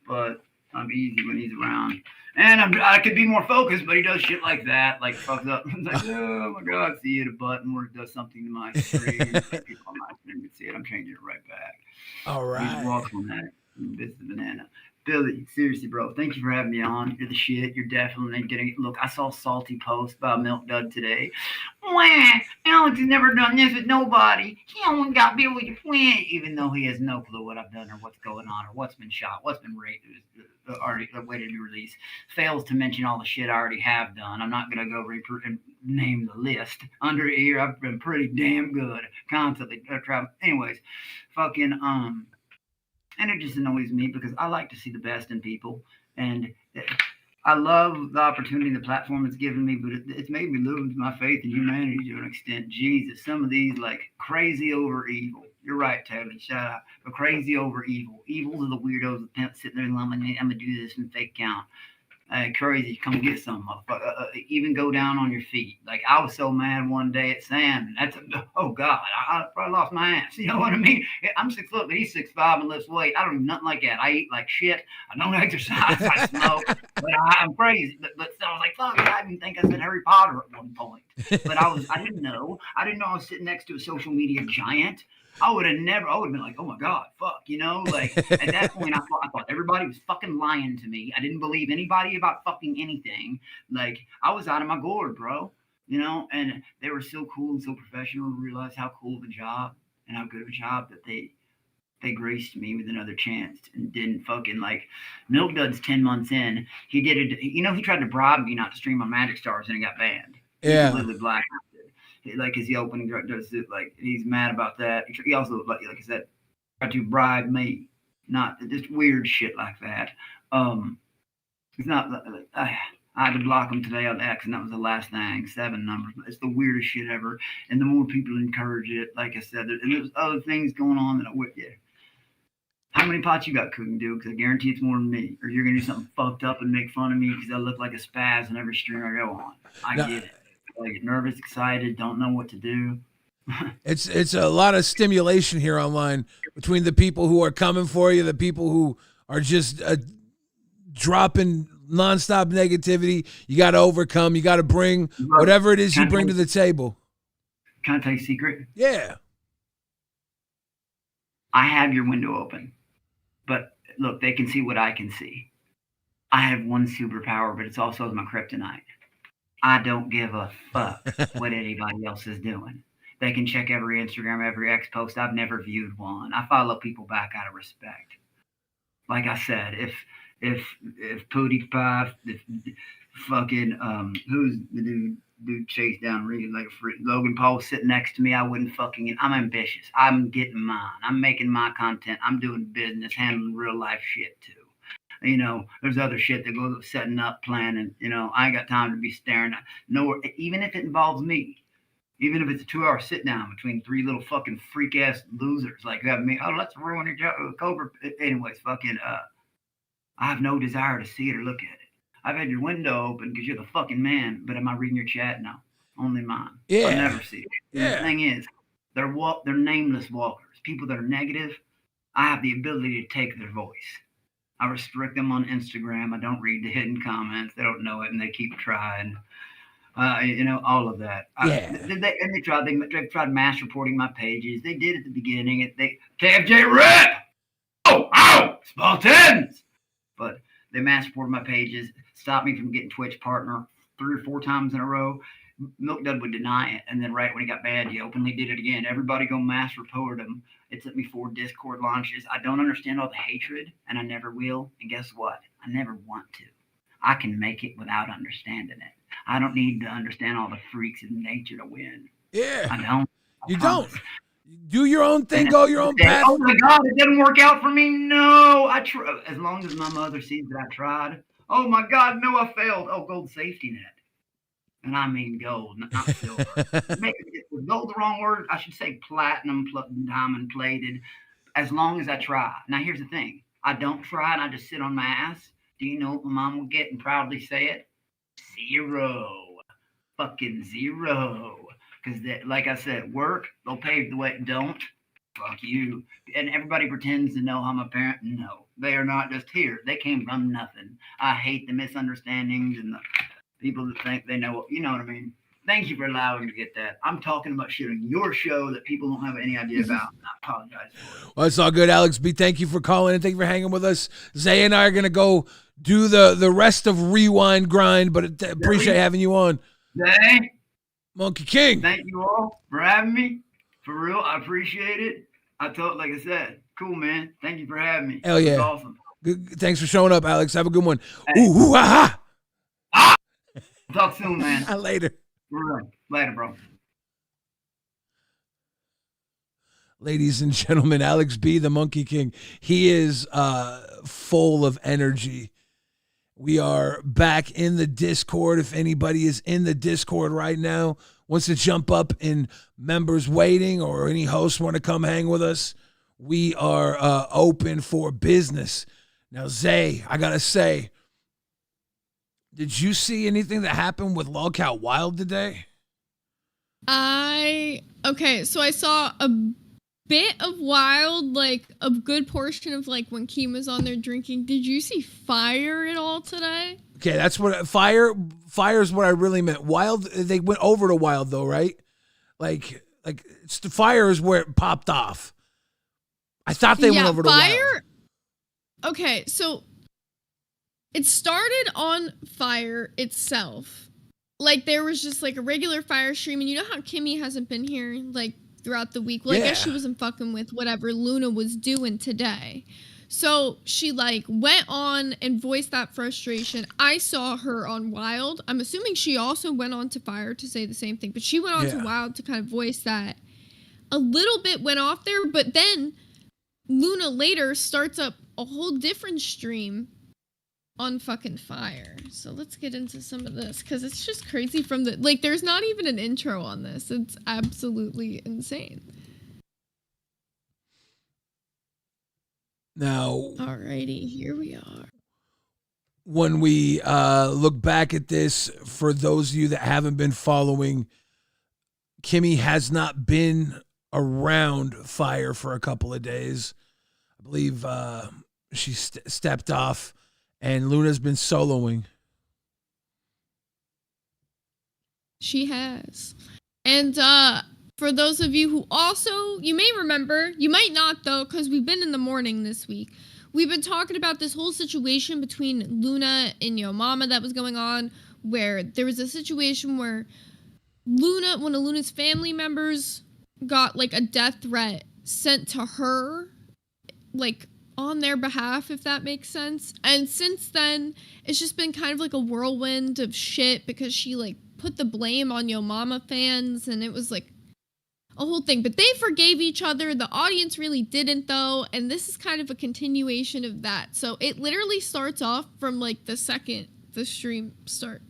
but I'm easy when he's around. And I could be more focused, but he does shit like that, like fucks up. It's like, oh my God, see it, a button where it does something to my screen. People on my screen can see it. I'm changing it right back. All right. Just walk on that. This is the banana. Billy, seriously, bro, thank you for having me on. You're the shit. You're definitely getting it. Look, I saw a salty post about Milk Dud today. Wah, Alex has never done this with nobody. He only got Billy to win, even though he has no clue what I've done or what's going on or what's been shot, what's been raped, already waited to be released. Fails to mention all the shit I already have done. I'm not gonna go name the list under here. I've been pretty damn good, constantly traveling. Anyways, fucking and it just annoys me because I like to see the best in people, and I love the opportunity the platform has given me, but it's made me lose my faith in humanity to an extent. Jesus, some of these like crazy over evil. You're right, Taylor. Shout out. But crazy over evil. Evils are the weirdos that pimp sitting there and I'm gonna do this and fake count. Crazy, come get some, motherfucker. Even go down on your feet. Like, I was so mad one day at Sam. Oh God, I probably lost my ass. You know what I mean? I'm 6 foot, but he's 6'5" and lifts weight. I don't do nothing like that. I eat like shit. I don't exercise. I smoke. But I'm crazy. But so I was like, fuck, I didn't think I said Harry Potter at one point. But I didn't know. I didn't know I was sitting next to a social media giant. I would have been like, oh my God, fuck, you know, like at that point, I thought everybody was fucking lying to me. I didn't believe anybody about fucking anything. Like, I was out of my gourd, bro. you know, and they were so cool and so professional to realize how cool of a job and how good of a job that they graced me with another chance and didn't fucking like Milk Duds 10 months in. He did it, you know, he tried to bribe me not to stream on Magic Stars and it got banned. Yeah. He completely blacklisted. Like, is he opening does it, like he's mad about that. He also like I said, tried to bribe me. Not just weird shit like that. It's not I had to block him today on X, and that was the last thing. 7 numbers. It's the weirdest shit ever. And the more people encourage it, like I said, and there's other things going on that I would. Yeah. How many pots you got cooking, dude? Because I guarantee it's more than me. Or you're gonna do something fucked up and make fun of me because I look like a spaz in every stream I go on. I get it. I get nervous, excited, don't know what to do. It's a lot of stimulation here online between the people who are coming for you, the people who are just dropping nonstop negativity. You got to overcome. You got to bring whatever it is you bring to the table. Can I tell you a secret? Yeah. I have your window open, but look, they can see what I can see. I have one superpower, but it's also my kryptonite. I don't give a fuck what anybody else is doing. They can check every Instagram, every X post. I've never viewed one. I follow people back out of respect. Like I said, if PewDiePie, if fucking who's the dude chased down Reed like Logan Paul sitting next to me, I wouldn't fucking. I'm ambitious. I'm getting mine. I'm making my content. I'm doing business, handling real life shit too. You know, there's other shit that goes setting up, planning. You know, I ain't got time to be staring at nowhere, even if it involves me. Even if it's a 2-hour sit down between 3 little fucking freak ass losers like that, me, oh, let's ruin your Cobra. Anyways, fucking, I have no desire to see it or look at it. I've had your window open because you're the fucking man, but am I reading your chat? No, only mine. Yeah. I never see it. Yeah. The thing is, they're nameless walkers. People that are negative, I have the ability to take their voice. I restrict them on Instagram. I don't read the hidden comments. They don't know it, and they keep trying. You know, all of that. Yeah. They tried mass reporting my pages. They did at the beginning. KFJ Rip! Oh! Small tens! But they mass reported my pages, stopped me from getting Twitch partner 3 or 4 times in a row. Milk Dud would deny it. And then right when he got bad, he openly did it again. Everybody go mass report him. It took me 4 Discord launches. I don't understand all the hatred, and I never will. And guess what? I never want to. I can make it without understanding it. I don't need to understand all the freaks of nature to win. Yeah. I don't. You don't. Do your own thing, go your own path. Oh my God, it didn't work out for me. No, as long as my mother sees that I tried. Oh my God, no, I failed. Oh, gold safety net. And I mean gold, not silver. Was gold the wrong word? I should say platinum, diamond plated. As long as I try. Now here's the thing. I don't try and I just sit on my ass. Do you know what my mom will get and proudly say it? 0. Fucking 0. Because, like I said, work, they'll pave the way. Don't. Fuck you. And everybody pretends to know I'm a parent. No, they are not just here. They came from nothing. I hate the misunderstandings and the people that think they know. You know what I mean? Thank you for allowing me to get that. I'm talking about shit on your show that people don't have any idea about. I apologize for it. Well, it's all good, Alex B. Thank you for calling and thank you for hanging with us. Zay and I are going to go do the rest of Rewind Grind, but appreciate having you on. Zay, Monkey King. thank you all for having me. For real, I appreciate it. Like I said, cool, man. Thank you for having me. Hell yeah. It's awesome. Good, thanks for showing up, Alex. Have a good one. Hey. Ooh, ah, Talk soon, man. Later. Later, bro. Ladies and gentlemen, Alex B, the Monkey King. He is full of energy. We are back in the Discord. If anybody is in the Discord right now, wants to jump up in members waiting, or any hosts want to come hang with us, we are open for business. Now, Zay, I got to say, did you see anything that happened with LolcowRewind today? Okay, so I saw a bit of Wild, like a good portion of like when Keem was on there drinking. Did you see Fire at all today? Okay, that's what Fire is what I really meant. Wild, they went over to Wild though, right? Like it's the Fire is where it popped off. I thought they went over to Fire. Wild. Okay, so it started on Fire itself, like there was just like a regular fire stream, and you know how Kimmy hasn't been here like throughout the week. Well, I guess she wasn't fucking with whatever Luna was doing today. So she like went on and voiced that frustration. I saw her on Wild. I'm assuming she also went on to Fire to say the same thing, but she went on to Wild to kind of voice that. A little bit went off there, but then Luna later starts up a whole different stream on fucking Fire. So let's get into some of this, because it's just crazy from the, like, there's not even an intro on this. It's absolutely insane. Now, alrighty, here we are. When we look back at this, for those of you that haven't been following, Kimmy has not been around Fire for a couple of days. I believe she stepped off, and Luna's been soloing. She has. And for those of you who also, you may remember, you might not though, because we've been in the morning this week. We've been talking about this whole situation between Luna and Yo Mama that was going on, where there was a situation where Luna, one of Luna's family members, got like a death threat sent to her, like on their behalf, if that makes sense. And since then, it's just been kind of like a whirlwind of shit, because she like put the blame on Yo Mama fans, and it was like a whole thing. But they forgave each other. The audience really didn't though, and this is kind of a continuation of that. So it literally starts off from like the second the stream start.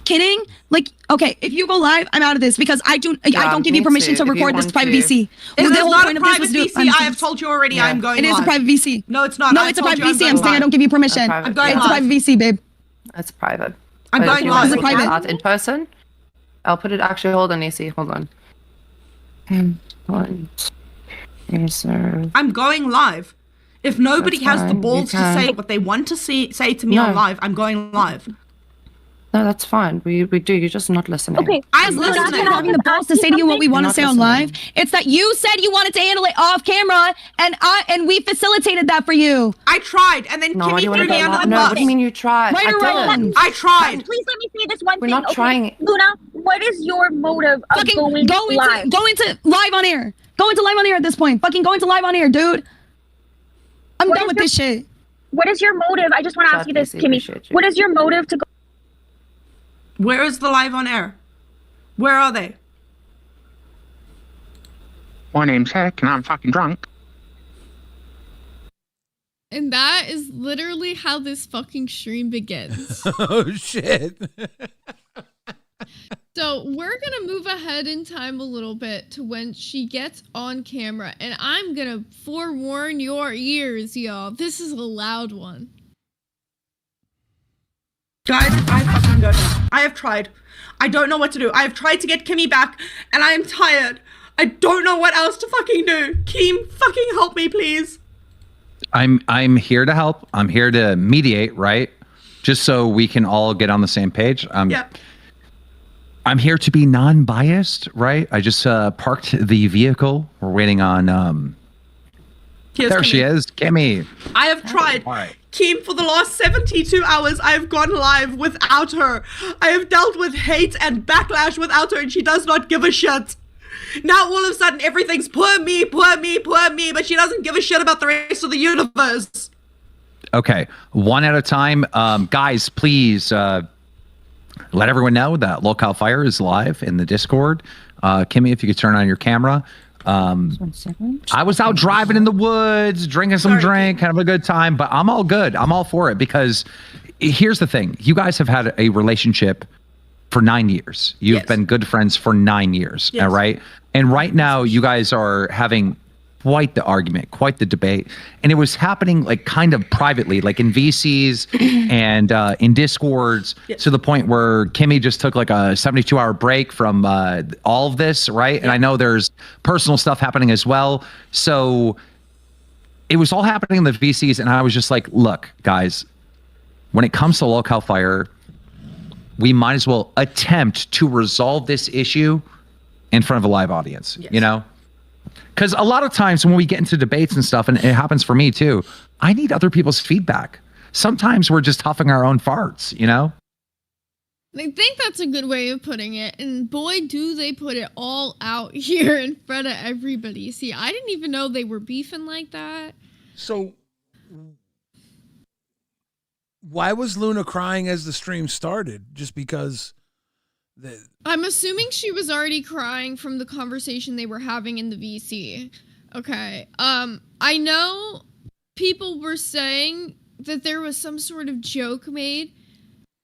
Kidding? Like, okay, if you go live, I'm out of this, because I don't give you permission to record this private VC. It is not a private VC. I have told you already. I'm going live. It is a private VC. No, it's not. No, it's a private VC. I'm saying I don't give you permission. I'm going live. It's a private VC, babe. It's private. I'm going live. It's private. In person? I'll put it. Actually, hold on, AC. Hold on. I'm going live. If nobody has the balls to say what they want to say to me on live, I'm going live. No, that's fine. We do. You're just not listening. Okay, I'm listening. Having the balls to say to you what we want to say on live. It's that you said you wanted to handle it off camera, and we facilitated that for you. I tried, and then Kimmy threw me under the bus. No, what do you mean you tried? Right or wrong? I tried. Please let me say this one We're thing. not trying. Luna, what is your motive of going live? Go into live on air. Go into live on air at this point. Fucking go into live on air, dude. I'm done with this shit. What is your motive? I just want to ask you this, Kimmy. What is your motive to go? Where is the live on air? Where are they? My name's Heck, and I'm fucking drunk. And that is literally how this fucking stream begins. Oh, shit. So we're going to move ahead in time a little bit to when she gets on camera. And I'm going to forewarn your ears, y'all. This is a loud one. Guys, I fucking don't know. I have tried. I don't know what to do. I have tried to get Kimmy back, and I am tired. I don't know what else to fucking do. Kim, fucking help me, please. I'm here to help. I'm here to mediate, right? Just so we can all get on the same page. Yep. I'm here to be non-biased, right? I just parked the vehicle. We're waiting on there Kimmy. she is, Kimmy. I have tried. All right. Kim, for the last 72 hours, I have gone live without her. I have dealt with hate and backlash without her, and she does not give a shit. Now all of a sudden everything's poor me, but she doesn't give a shit about the rest of the universe. Okay, one at a time. Guys, please let everyone know that Local Fire is live in the Discord. Kimmy, if you could turn on your camera. I was out driving in the woods, drinking some drink, kind of a good time, but I'm all good. I'm all for it, because here's the thing. You guys have had a relationship for 9 years. You've been good friends for 9 years, all right? And right now you guys are having quite the argument, quite the debate. And it was happening like kind of privately, like in VCs and in Discords, to the point where Kimmy just took like a 72-hour break from all of this, right? And I know there's personal stuff happening as well. So it was all happening in the VCs, and I was just like, look, guys, when it comes to Local Fire, we might as well attempt to resolve this issue in front of a live audience, you know? Because a lot of times when we get into debates and stuff, and it happens for me too, I need other people's feedback. Sometimes we're just huffing our own farts, you know? I think that's a good way of putting it. And boy, do they put it all out here in front of everybody. See, I didn't even know they were beefing like that. So, why was Luna crying as the stream started? Just because... I'm assuming she was already crying from the conversation they were having in the VC. Okay. I know people were saying that there was some sort of joke made.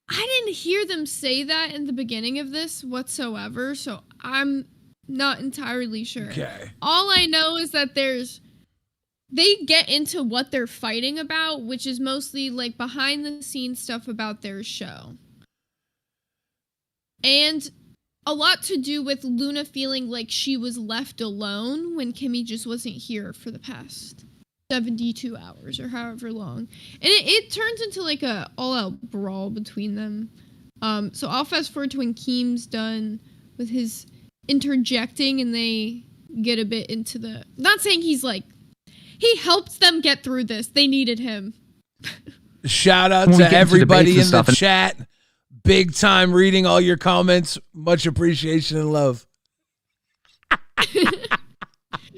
I didn't hear them say that in the beginning of this whatsoever, so I'm not entirely sure. Okay. All I know is that they get into what they're fighting about, which is mostly like behind the scenes stuff about their show. And a lot to do with Luna feeling like she was left alone when Kimmy just wasn't here for the past 72 hours or however long. And it turns into like a all-out brawl between them. So I'll fast forward to when Keem's done with his interjecting and they get a bit into the... Not saying he's like... He helped them get through this. They needed him. Shout out to everybody in the chat. Big time reading all your comments. Much appreciation and love.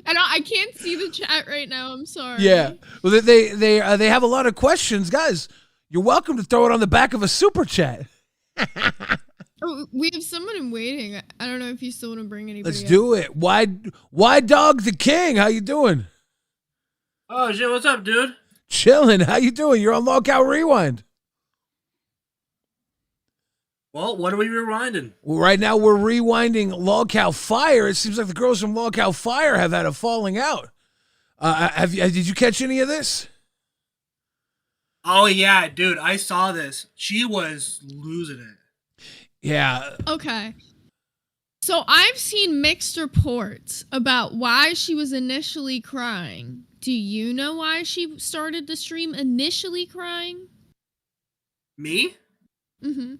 And I can't see the chat right now. I'm sorry. Yeah. Well, they have a lot of questions, guys. You're welcome to throw it on the back of a super chat. Oh, we have someone in waiting. I don't know if you still want to bring anybody. Let's do it. Why Dog the King? How you doing? Oh shit! What's up, dude? Chilling. How you doing? You're on LolcowRewind. Well, what are we rewinding? Well, right now we're rewinding Lolcow Fire. It seems like the girls from Lolcow Fire have had a falling out. Did you catch any of this? Oh yeah, dude, I saw this. She was losing it. Yeah. Okay. So I've seen mixed reports about why she was initially crying. Do you know why she started the stream initially crying? Me? Mm-hmm.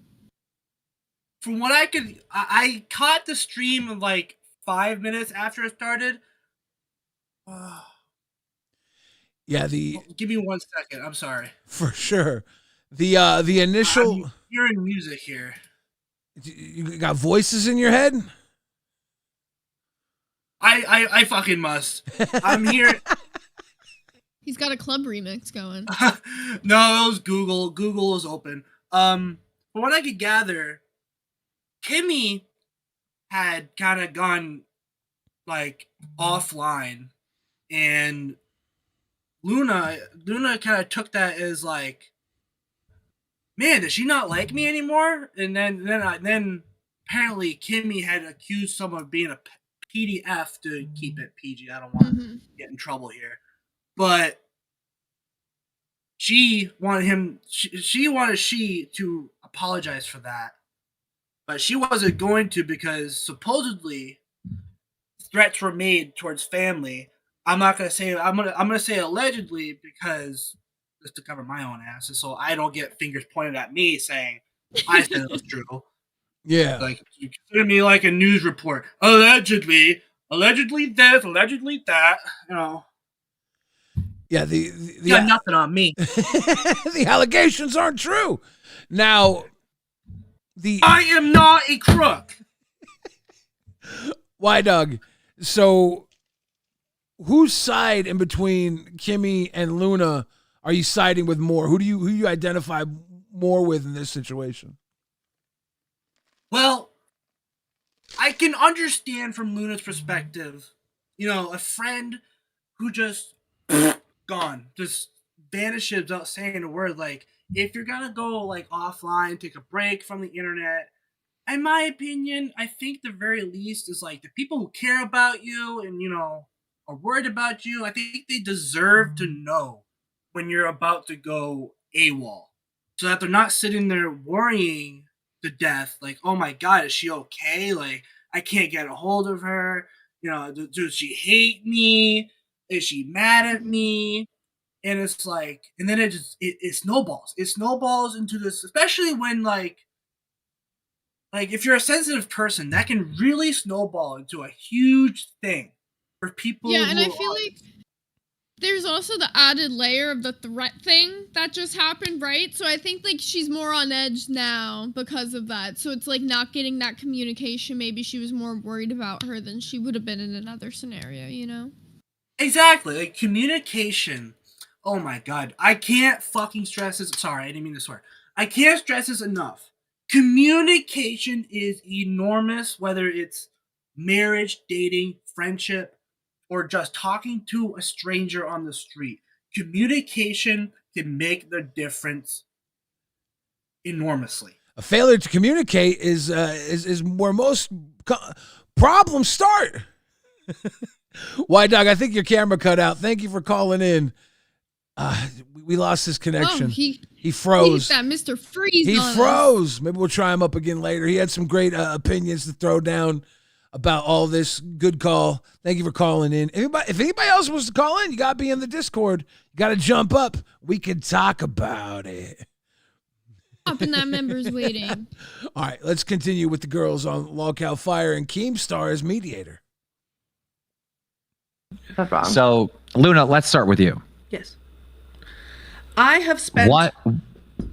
From what I caught the stream like 5 minutes after it started. Yeah, give me 1 second. I'm sorry. For sure. The initial... I'm hearing music here. You got voices in your head? I fucking must. I'm here. He's got a club remix going. No, it was Google. Google is open. From what I could gather, Kimmy had kind of gone like offline, and Luna kind of took that as like, man, does she not like me anymore? And then apparently Kimmy had accused someone of being a PDF to keep it PG. I don't want to get in trouble here, but she wanted she to apologize for that. But she wasn't going to because supposedly threats were made towards family. I'm not gonna say I'm gonna say allegedly because just to cover my own ass, so I don't get fingers pointed at me saying I said it was true. Yeah, like you consider me like a news report. Allegedly this, allegedly that. You know. Yeah, the got nothing on me. The allegations aren't true. Now. I am not a crook. Why, Doug? So, whose side in between Kimmy and Luna are you siding with more? Who do you identify more with in this situation? Well, I can understand from Luna's perspective, you know, a friend who just gone, just vanishes without saying a word. Like, if you're gonna go like offline, take a break from the internet, in my opinion, I think the very least is like the people who care about you and, you know, are worried about you, I think they deserve to know when you're about to go AWOL, so that they're not sitting there worrying to death, like, oh my God, is she okay? Like, I can't get a hold of her. You know, does she hate me? Is she mad at me? And it's like, and then it snowballs. It snowballs into this, especially when like if you're a sensitive person, that can really snowball into a huge thing for people. Yeah, and I feel like There's also the added layer of the threat thing that just happened, right? So I think like she's more on edge now because of that. So it's like not getting that communication. Maybe she was more worried about her than she would have been in another scenario, you know? Exactly. Like communication. Oh my god. I can't fucking stress this. Sorry, I didn't mean to swear. I can't stress this enough. Communication is enormous, whether it's marriage, dating, friendship, or just talking to a stranger on the street. Communication can make the difference enormously. A failure to communicate is where most problems start. Why, Doug? I think your camera cut out. Thank you for calling in. We lost his connection. Oh, he froze. He's that Mr. Freeze. He on froze. us. Maybe we'll try him up again later. He had some great opinions to throw down about all this. Good call. Thank you for calling in. If anybody else wants to call in, you got to be in the Discord. You got to jump up. We can talk about it. Up and that member's waiting. All right, let's continue with the girls on Lolcow Fire and Keemstar as mediator. So, Luna, let's start with you. Yes. I have spent... What?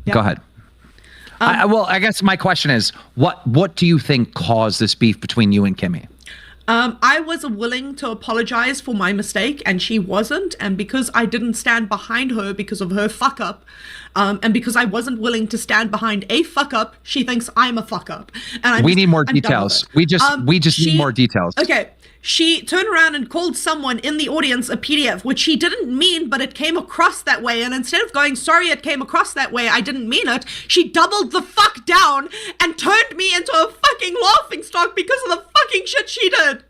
Go ahead. I guess my question is, what do you think caused this beef between you and Kimmy? I was willing to apologize for my mistake, and she wasn't. And because I didn't stand behind her because of her fuck up, and because I wasn't willing to stand behind a fuck up, she thinks I'm a fuck up. And we need more details. We just need more details. Okay. She turned around and called someone in the audience a PDF, which she didn't mean, but it came across that way. And instead of going, sorry, it came across that way, I didn't mean it, she doubled the fuck down and turned me into a fucking laughingstock because of the fucking shit she did.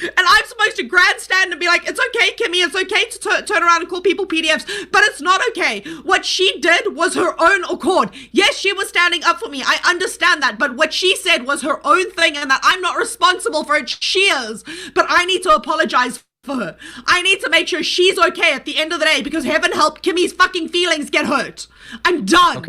And I'm supposed to grandstand and be like, it's okay, Kimmy, it's okay to turn around and call people PDFs, but it's not okay. What she did was her own accord. Yes, she was standing up for me. I understand that. But what she said was her own thing and that I'm not responsible for it. She is. But I need to apologize for her. I need to make sure she's okay at the end of the day because heaven help Kimmy's fucking feelings get hurt. I'm done.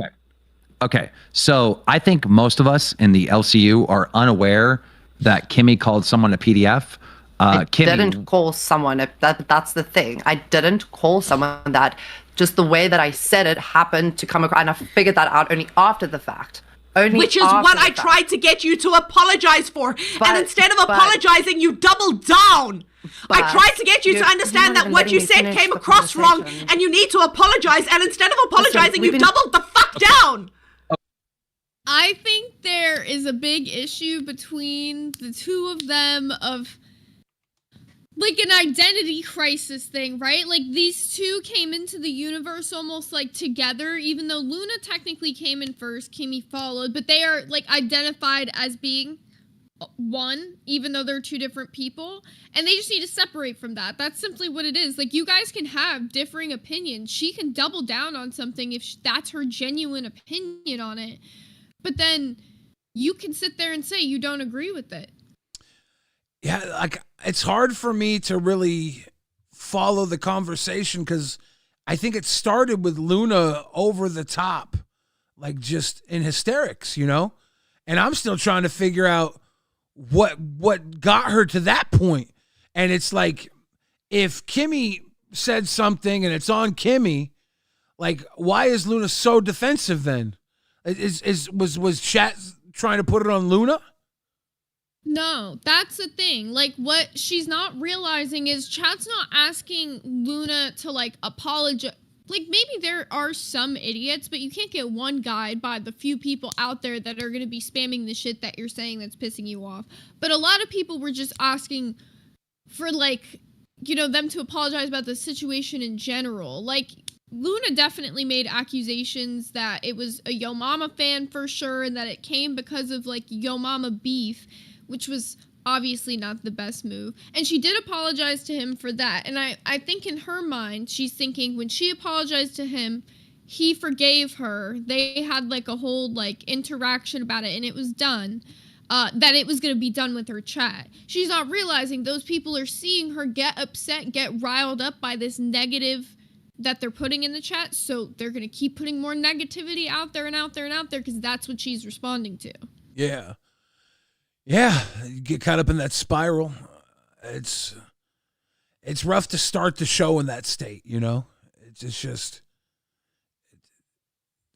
Okay. So I think most of us in the LCU are unaware that Kimmy called someone a PDF. Kimmy didn't call someone. That's the thing. I didn't call someone that. Just the way that I said it happened to come across, and I figured that out only after the fact. Which is what I tried to get you to apologize for. And instead of apologizing, you doubled down. I tried to get you to understand that what you said came across wrong and you need to apologize. And instead of apologizing, you doubled the fuck down. I think there is a big issue between the two of them of like an identity crisis thing, right? Like these two came into the universe almost like together, even though Luna technically came in first, Kimmy followed, but they are like identified as being one, even though they're two different people, and they just need to separate from that. That's simply what it is. Like you guys can have differing opinions. She can double down on something if that's her genuine opinion on it, but then you can sit there and say you don't agree with it. Yeah, like it's hard for me to really follow the conversation because I think it started with Luna over the top, like just in hysterics, you know? And I'm still trying to figure out what got her to that point. And it's like if Kimmy said something and it's on Kimmy, like why is Luna so defensive then? Was chat trying to put it on Luna? No, that's the thing. Like, what she's not realizing is chat's not asking Luna to, like, apologize. Like, maybe there are some idiots, but you can't get one guide by the few people out there that are going to be spamming the shit that you're saying that's pissing you off. But a lot of people were just asking for, like, you know, them to apologize about the situation in general. Like, Luna definitely made accusations that it was a Yo Mama fan for sure and that it came because of, like, Yo Mama beef, which was obviously not the best move. And she did apologize to him for that. And I think in her mind, she's thinking when she apologized to him, he forgave her. They had like a whole like interaction about it and it was done. That it was going to be done with her chat. She's not realizing those people are seeing her get upset, get riled up by this negative that they're putting in the chat. So they're going to keep putting more negativity out there and out there and out there because that's what she's responding to. Yeah. Yeah, you get caught up in that spiral. It's it's rough to start the show in that state, you know? It's just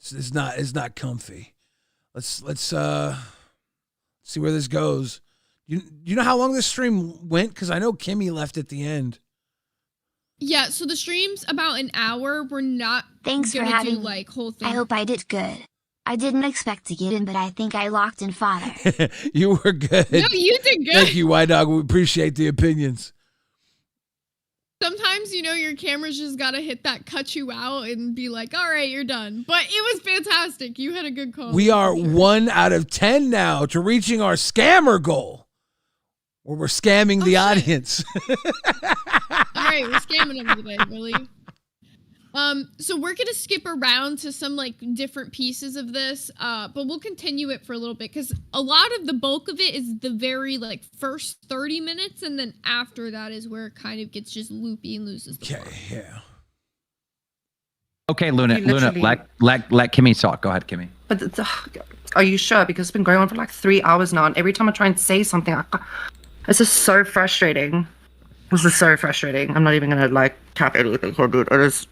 it's not comfy. Let's see where this goes. You know how long this stream went? Because I know Kimmy left at the end. Yeah, so the stream's about an hour. We're not Thanks for gonna having do like whole thing. I hope I did good. I didn't expect to get in, but I think I locked in father. You were good. No, you did good. Thank you, White Dog. We appreciate the opinions. Sometimes, you know, your camera's just gotta hit that cut you out and be like, all right, you're done. But it was fantastic. You had a good call. We are 1 out of 10 now to reaching our scammer goal, where we're scamming the audience. All right, we're scamming them today, really. So we're gonna skip around to some like different pieces of this, but we'll continue it for a little bit because a lot of the bulk of it is the very like first 30 minutes, and then after that is where it kind of gets just loopy and loses the plot. Yeah. Okay, Luna, let Kimmy talk. Go ahead, Kimmy. But are you sure? Because it's been going on for like 3 hours now, and every time I try and say something, it's just so frustrating. This is so frustrating. I'm not even gonna like cap anything here, dude. It is.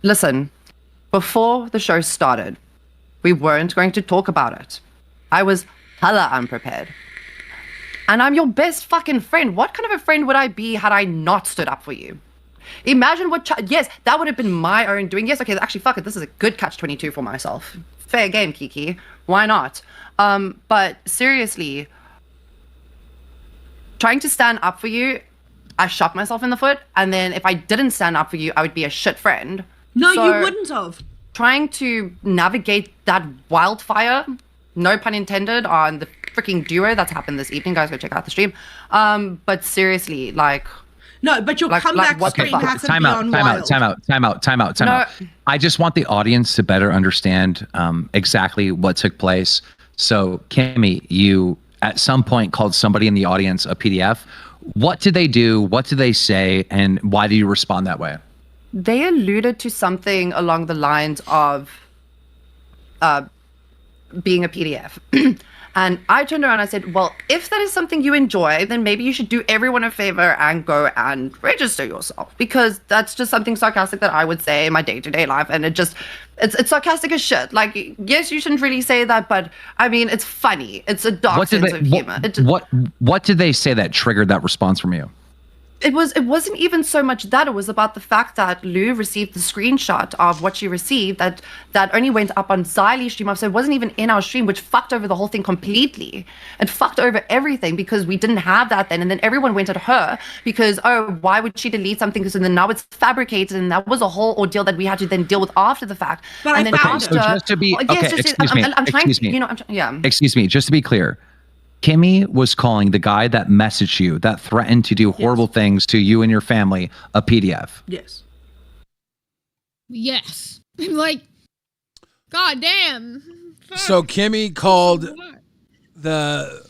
Listen, before the show started, we weren't going to talk about it. I was hella unprepared. And I'm your best fucking friend. What kind of a friend would I be had I not stood up for you? Imagine what, yes, that would have been my own doing. Yes, okay, actually, fuck it. This is a good catch-22 for myself. Fair game, Kiki. Why not? But seriously, trying to stand up for you, I shot myself in the foot, and then if I didn't stand up for you, I would be a shit friend. No, So, you wouldn't have. Trying to navigate that wildfire, no pun intended, on the freaking duo that's happened this evening. Guys, go check out the stream. But seriously, like... No, but your comeback screen hasn't been on wild. Time out. I just want the audience to better understand exactly what took place. So, Kimmy, you at some point called somebody in the audience a PDF. What did they do? What did they say? And why do you respond that way? They alluded to something along the lines of being a PDF. And I turned around and I said, well, if that is something you enjoy, then maybe you should do everyone a favor and go and register yourself. Because that's just something sarcastic that I would say in my day-to-day life. And it's sarcastic as shit. Like, yes, you shouldn't really say that, but I mean, it's funny. It's a dark sense of humor. What did they say that triggered that response from you? It wasn't even so much that. It was about the fact that Lou received the screenshot of what she received that only went up on Xylee's stream. So it wasn't even in our stream, which fucked over the whole thing completely. It fucked over everything because we didn't have that then. And then everyone went at her because, oh, why would she delete something? Because then now it's fabricated, and that was a whole ordeal that we had to then deal with after the fact. But and then after, so just to be excuse me, just to be clear. Kimmy was calling the guy that messaged you, that threatened to do horrible things to you and your family, a PDF. Yes. Yes. I'm like, God damn. Fuck. So Kimmy called the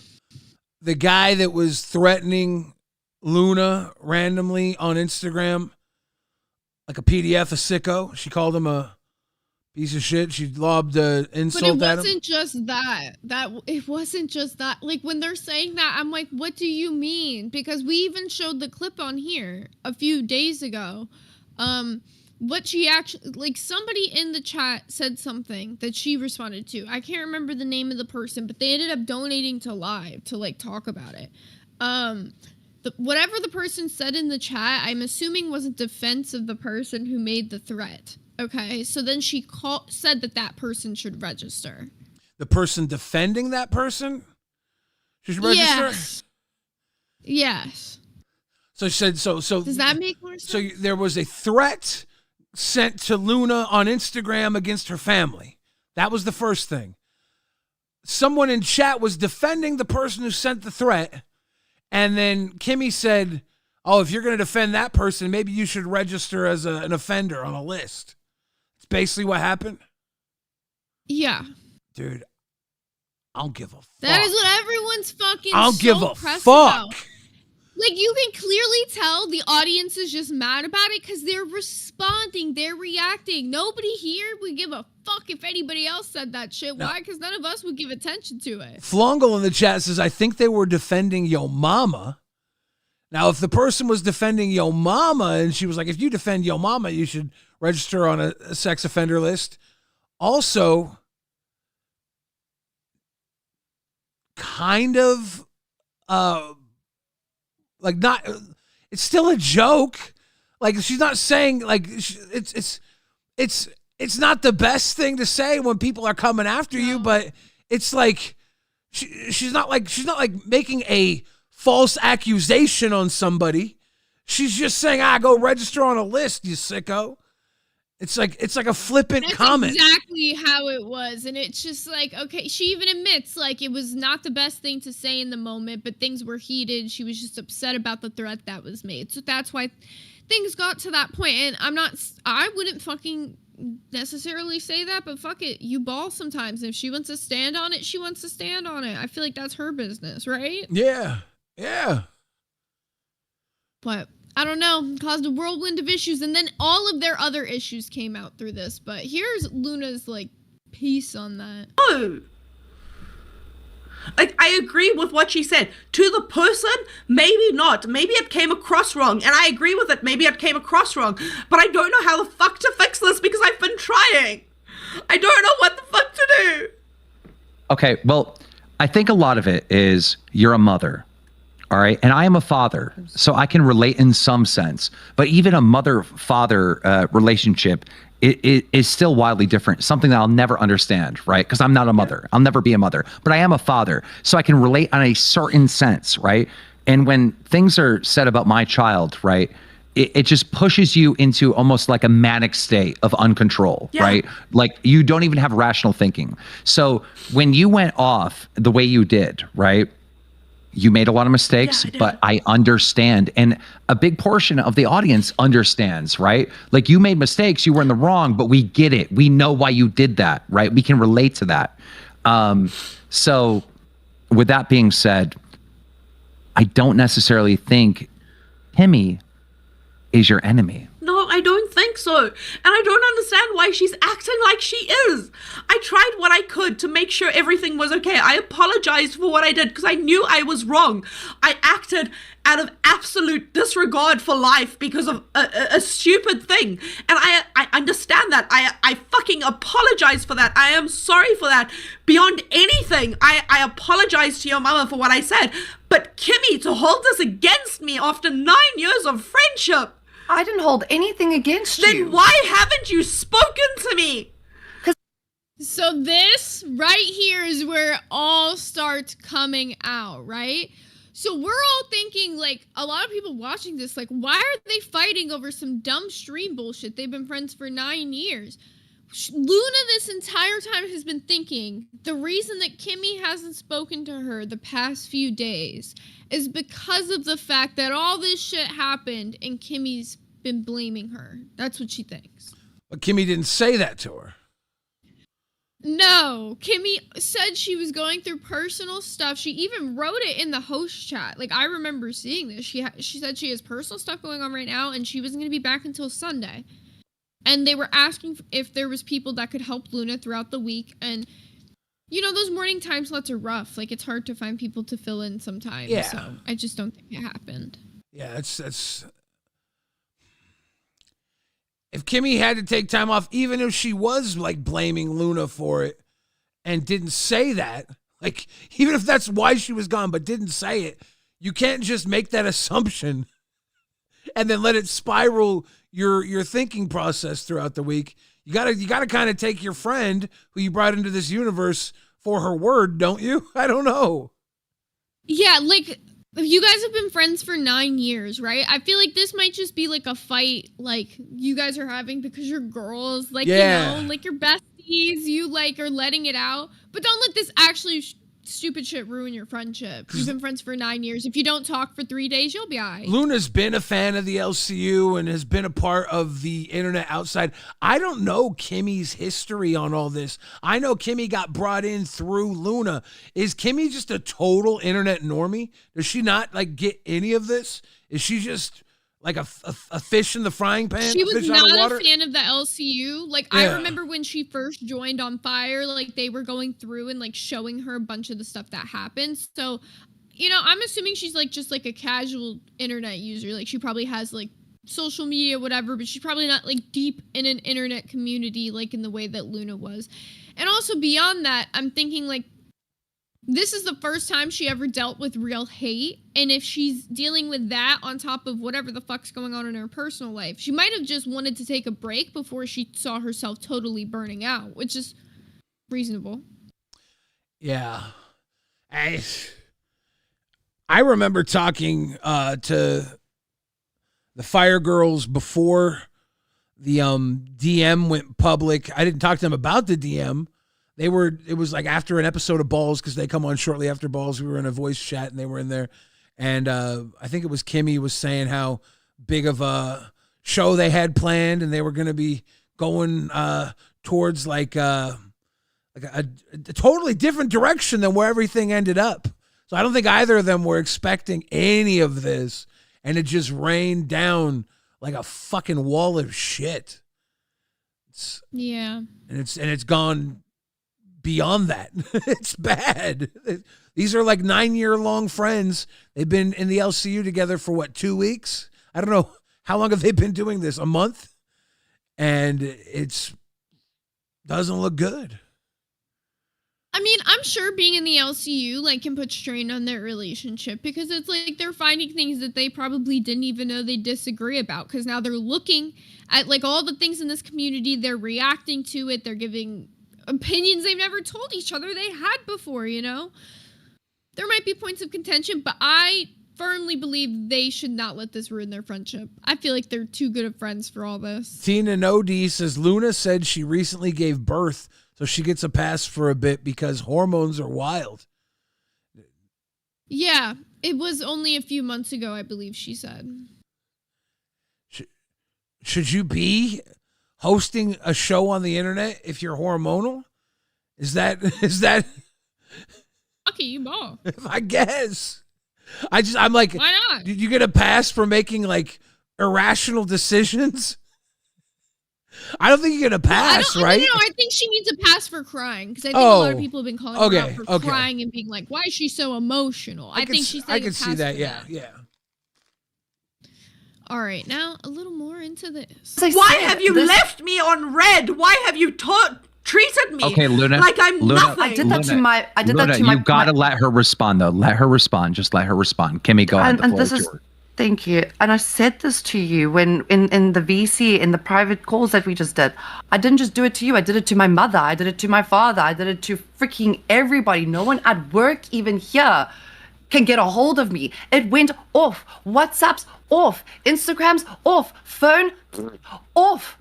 guy that was threatening Luna randomly on Instagram like a PDF, a sicko. She called him a piece of shit. She lobbed an insult at him. But it wasn't just that. It wasn't just that. Like, when they're saying that, I'm like, what do you mean? Because we even showed the clip on here a few days ago. What she actually, like, somebody in the chat said something that she responded to. I can't remember the name of the person, but they ended up donating to Live to, like, talk about it. Whatever the person said in the chat, I'm assuming was a defense of the person who made the threat. Okay, so then she said that person should register. The person defending that person? She should register? Yes. So she said, so does that make more sense? So there was a threat sent to Luna on Instagram against her family. That was the first thing. Someone in chat was defending the person who sent the threat, and then Kimmy said, oh, if you're going to defend that person, maybe you should register as an offender on a list. Basically what happened? Yeah. Dude, I don't give a fuck. That is what everyone's fucking I don't give a pressed fuck. About. Like, you can clearly tell the audience is just mad about it because they're responding, they're reacting. Nobody here would give a fuck if anybody else said that shit. No. Why? Because none of us would give attention to it. Flongle in the chat says, I think they were defending Yo Mama. Now, if the person was defending Yo Mama and she was like, if you defend Yo Mama, you should register on a sex offender list. Also, kind of, like, not, it's still a joke. Like, she's not saying, like, it's not the best thing to say when people are coming after you, but it's like, she's not like making a false accusation on somebody. She's just saying, go register on a list, you sicko. It's like a flippant comment. Exactly how it was. And it's just like, okay, she even admits like it was not the best thing to say in the moment, but things were heated. She was just upset about the threat that was made. So that's why things got to that point. And I wouldn't fucking necessarily say that, but fuck it, you ball sometimes. If she wants to stand on it, she wants to stand on it. I feel like that's her business, right? Yeah. But I don't know, caused a whirlwind of issues, and then all of their other issues came out through this. But here's Luna's like piece on that. Oh, like, I agree with what she said. To the person, maybe not. Maybe it came across wrong, and I agree with it. Maybe it came across wrong, but I don't know how the fuck to fix this because I've been trying. I don't know what the fuck to do. Okay, well, I think a lot of it is you're a mother. All right. And I am a father, so I can relate in some sense. But even a mother-father relationship it is still wildly different. Something that I'll never understand, right? Because I'm not a mother. I'll never be a mother. But I am a father. So I can relate on a certain sense, right? And when things are said about my child, right, it just pushes you into almost like a manic state of uncontrol, right? Like you don't even have rational thinking. So when you went off the way you did, right, you made a lot of mistakes, but I understand. And a big portion of the audience understands, right? Like you made mistakes, you were in the wrong, but we get it. We know why you did that, right? We can relate to that. So with that being said, I don't necessarily think Timmy is your enemy. No, I don't think so. And I don't understand why she's acting like she is. I tried what I could to make sure everything was okay. I apologized for what I did because I knew I was wrong. I acted out of absolute disregard for life because of a stupid thing. And I understand that. I fucking apologize for that. I am sorry for that. Beyond anything, I apologize to your mama for what I said. But Kimmy, to hold this against me after 9 years of friendship. I didn't hold anything against you. Then why haven't you spoken to me? So this right here is where it all starts coming out, right? So we're all thinking, like, a lot of people watching this, like, why are they fighting over some dumb stream bullshit? They've been friends for 9 years. Luna this entire time has been thinking the reason that Kimmy hasn't spoken to her the past few days is because of the fact that all this shit happened and Kimmy's been blaming her. That's what she thinks. But Kimmy didn't say that to her. No, Kimmy said she was going through personal stuff. She even wrote it in the host chat. Like, I remember seeing this. She said she has personal stuff going on right now and she wasn't going to be back until Sunday. And they were asking if there was people that could help Luna throughout the week. And, you know, those morning time slots are rough. Like, it's hard to find people to fill in sometimes. Yeah. So I just don't think it happened. Yeah, that's... If Kimmy had to take time off, even if she was, like, blaming Luna for it and didn't say that, like, even if that's why she was gone but didn't say it, you can't just make that assumption and then let it spiral your thinking process throughout the week. You gotta kind of take your friend who you brought into this universe for her word, don't you? I don't know. Yeah, like, you guys have been friends for 9 years, right? I feel like this might just be like a fight, like, you guys are having because you're girls, like, you know, like, your besties, you, like, are letting it out. But don't let this actually stupid shit ruin your friendship. You've been friends for 9 years. If you don't talk for 3 days, you'll be all right. Luna's been a fan of the LCU and has been a part of the internet outside. I don't know Kimmy's history on all this. I know Kimmy got brought in through Luna. Is Kimmy just a total internet normie? Does she not like get any of this? Is she just like a fish in the frying pan? She was fish out of not water? a fan of the LCU. Like, I remember when she first joined on Fire, like, they were going through and, like, showing her a bunch of the stuff that happened. So, you know, I'm assuming she's, like, just, like, a casual internet user. Like, she probably has, like, social media, whatever, but she's probably not, like, deep in an internet community, like, in the way that Luna was. And also, beyond that, I'm thinking, like, this is the first time she ever dealt with real hate, and if she's dealing with that on top of whatever the fuck's going on in her personal life, she might have just wanted to take a break before she saw herself totally burning out, which is reasonable. Yeah. I remember talking to the Fire Girls before the DM went public. I didn't talk to them about the DM. It was like after an episode of Balls, because they come on shortly after Balls. We were in a voice chat and they were in there. And I think it was Kimmy was saying how big of a show they had planned, and they were going to be going towards like a totally different direction than where everything ended up. So I don't think either of them were expecting any of this, and it just rained down like a fucking wall of shit. Yeah. And it's gone beyond that. It's bad. These are like 9-year-long friends. They've been in the LCU together for what, 2 weeks? I don't know. How long have they been doing this? A month? And it's doesn't look good. I mean, I'm sure being in the LCU like can put strain on their relationship, because it's like they're finding things that they probably didn't even know they disagree about, because now they're looking at like all the things in this community, they're reacting to it, they're giving opinions they've never told each other they had before, you know? There might be points of contention, but I firmly believe they should not let this ruin their friendship. I feel like they're too good of friends for all this. Tina Nodi says Luna said she recently gave birth, so she gets a pass for a bit because hormones are wild. Yeah, it was only a few months ago, I believe she said. Should you be hosting a show on the internet if you're hormonal? Is that Lucky you both. I guess. I'm like, why not? Did you get a pass for making like irrational decisions? I don't think you get a pass, right? No, I think she needs a pass for crying, because I think a lot of people have been calling her out for crying and being like, why is she so emotional? I think she's I can see that, yeah. All right, now a little more into this. Why have you left me on red? Why have you treated me Luna, like I'm nothing? I did that to my. You gotta let her respond though. Let her respond. Just let her respond. Kimmy, go ahead. And this is. Thank you. And I said this to you when in the VC, in the private calls that we just did. I didn't just do it to you. I did it to my mother. I did it to my father. I did it to freaking everybody. No one at work, even here, can get a hold of me. It went off. WhatsApp's off. Instagram's off. Phone off.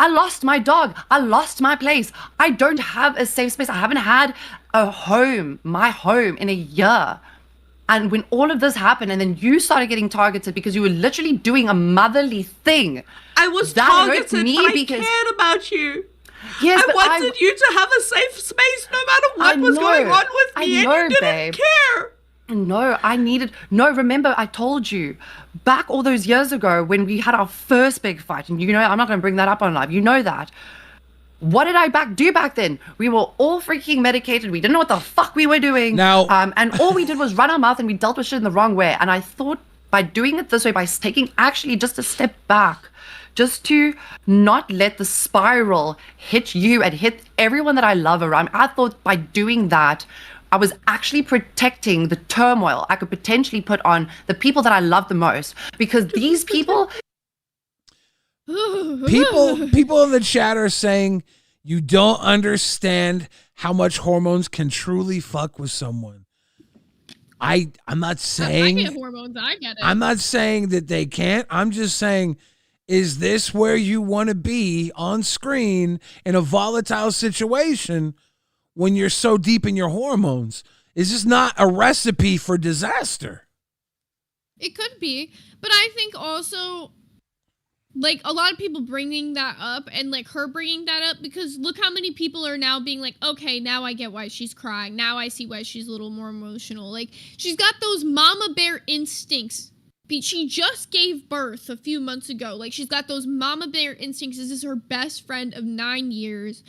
I lost my dog. I lost my place. I don't have a safe space. I haven't had a home, my home, in a year. And when all of this happened, and then you started getting targeted because you were literally doing a motherly thing. I was targeted, but I cared about you. Yes, I wanted you to have a safe space no matter what was going on with me, and you didn't care. No, remember I told you back all those years ago when we had our first big fight, and you know, I'm not going to bring that up on live. You know that. What did I do back then? We were all freaking medicated. We didn't know what the fuck we were doing. Now, and all we did was run our mouth, and we dealt with shit in the wrong way. And I thought by doing it this way, by taking actually just a step back, just to not let the spiral hit you and hit everyone that I love around me, I thought by doing that, I was actually protecting the turmoil I could potentially put on the people that I love the most. Because these people... People in the chat are saying you don't understand how much hormones can truly fuck with someone. I'm not saying I get hormones, I get it. I'm not saying that they can't. I'm just saying, is this where you want to be on screen in a volatile situation when you're so deep in your hormones? is just not a recipe for disaster. It could be, but I think also, like, a lot of people bringing that up and, like, her bringing that up, because look how many people are now being like, okay, now I get why she's crying. Now I see why she's a little more emotional. Like, she's got those mama bear instincts. She just gave birth a few months ago. Like, she's got those mama bear instincts. This is her best friend of 9 years.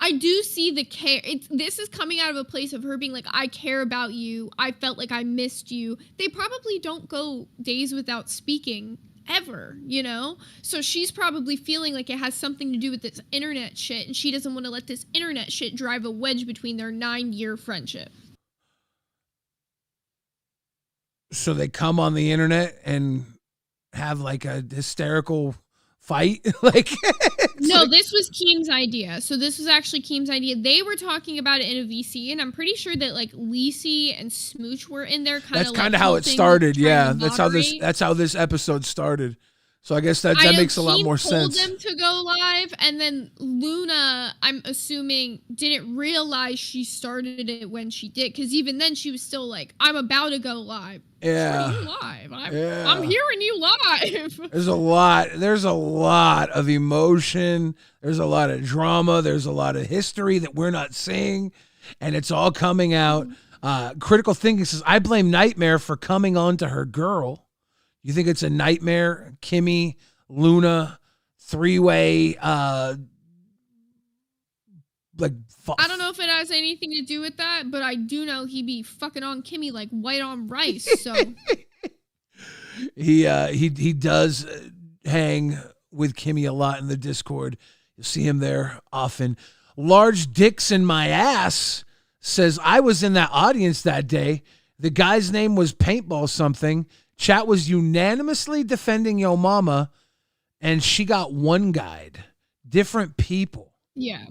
I do see the care. This is coming out of a place of her being like, I care about you. I felt like I missed you. They probably don't go days without speaking ever, you know? So she's probably feeling like it has something to do with this internet shit, and she doesn't want to let this internet shit drive a wedge between their 9-year friendship. So they come on the internet and have like a hysterical fight. Like, no, this was Keem's idea. So this was actually Keem's idea. They were talking about it in a VC, and I'm pretty sure that like Lisi and Smooch were in there. That's kind of how it started. Yeah, that's how this episode started. So I guess that makes a lot more sense. Keem told them to go live, and then Luna, I'm assuming, didn't realize she started it when she did, because even then she was still like, I'm about to go live. Yeah. You live. I'm hearing you live. There's a lot of emotion. There's a lot of drama. There's a lot of history that we're not seeing, and it's all coming out. Critical Thinking says, I blame Nightmare for coming on to her girl. You think it's a Nightmare, Kimmy, Luna, three-way, I don't know if it has anything to do with that, but I do know he be fucking on Kimmy like white on rice, so. He does hang with Kimmy a lot in the Discord. You'll see him there often. Large Dicks in My Ass says, I was in that audience that day. The guy's name was Paintball something. Chat was unanimously defending Yo Mama, and she got one guide. Different people. Yeah.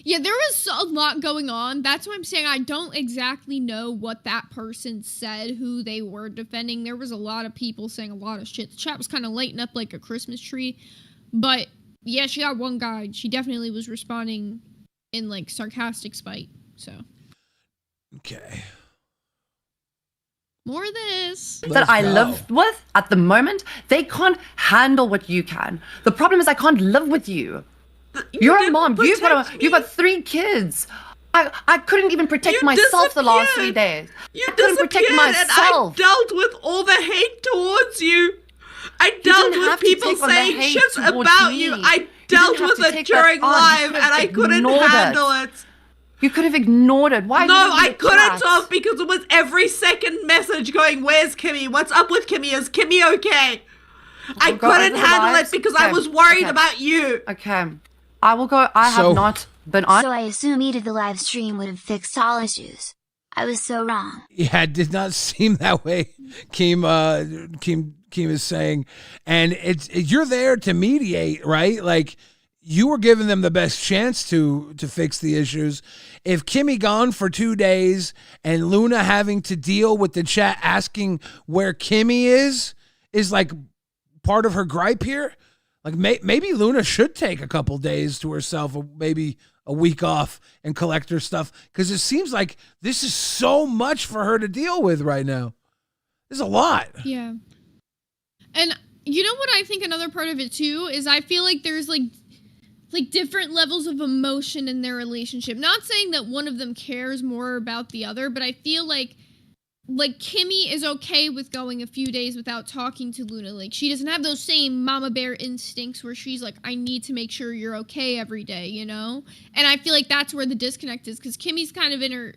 Yeah, there was a lot going on. That's why I'm saying I don't exactly know what that person said, who they were defending. There was a lot of people saying a lot of shit. The chat was kind of lighting up like a Christmas tree. But, yeah, she got one guide. She definitely was responding in, like, sarcastic spite. So. Okay. More of this. That I live with at the moment, they can't handle what you can. The problem is I can't live with you. You're a mom. You've got 3 kids. I couldn't even protect myself the last 3 days. You couldn't protect myself. And I dealt with all the hate towards you. I dealt with people saying shit about you. I dealt with it during live, and I couldn't handle it. You could have ignored it. Why? No, I couldn't have, because it was every second message going, where's Kimmy? What's up with Kimmy? Is Kimmy okay? I couldn't handle it because I was worried about you. Okay. I will go. I have not been on. So I assume either the live stream would have fixed all issues. I was so wrong. Yeah, it did not seem that way. Keem is saying, and you're there to mediate, right? Like, you were giving them the best chance to fix the issues. If Kimmy gone for 2 days and Luna having to deal with the chat asking where Kimmy is like part of her gripe here, like maybe Luna should take a couple days to herself, or maybe a week off, and collect her stuff, because it seems like this is so much for her to deal with right now. There's a lot. Yeah. And you know what I think another part of it too is I feel like there's like different levels of emotion in their relationship. Not saying that one of them cares more about the other, but I feel like Kimmy is okay with going a few days without talking to Luna. Like, she doesn't have those same mama bear instincts where she's like, I need to make sure you're okay every day, you know? And I feel like that's where the disconnect is, because Kimmy's kind of in her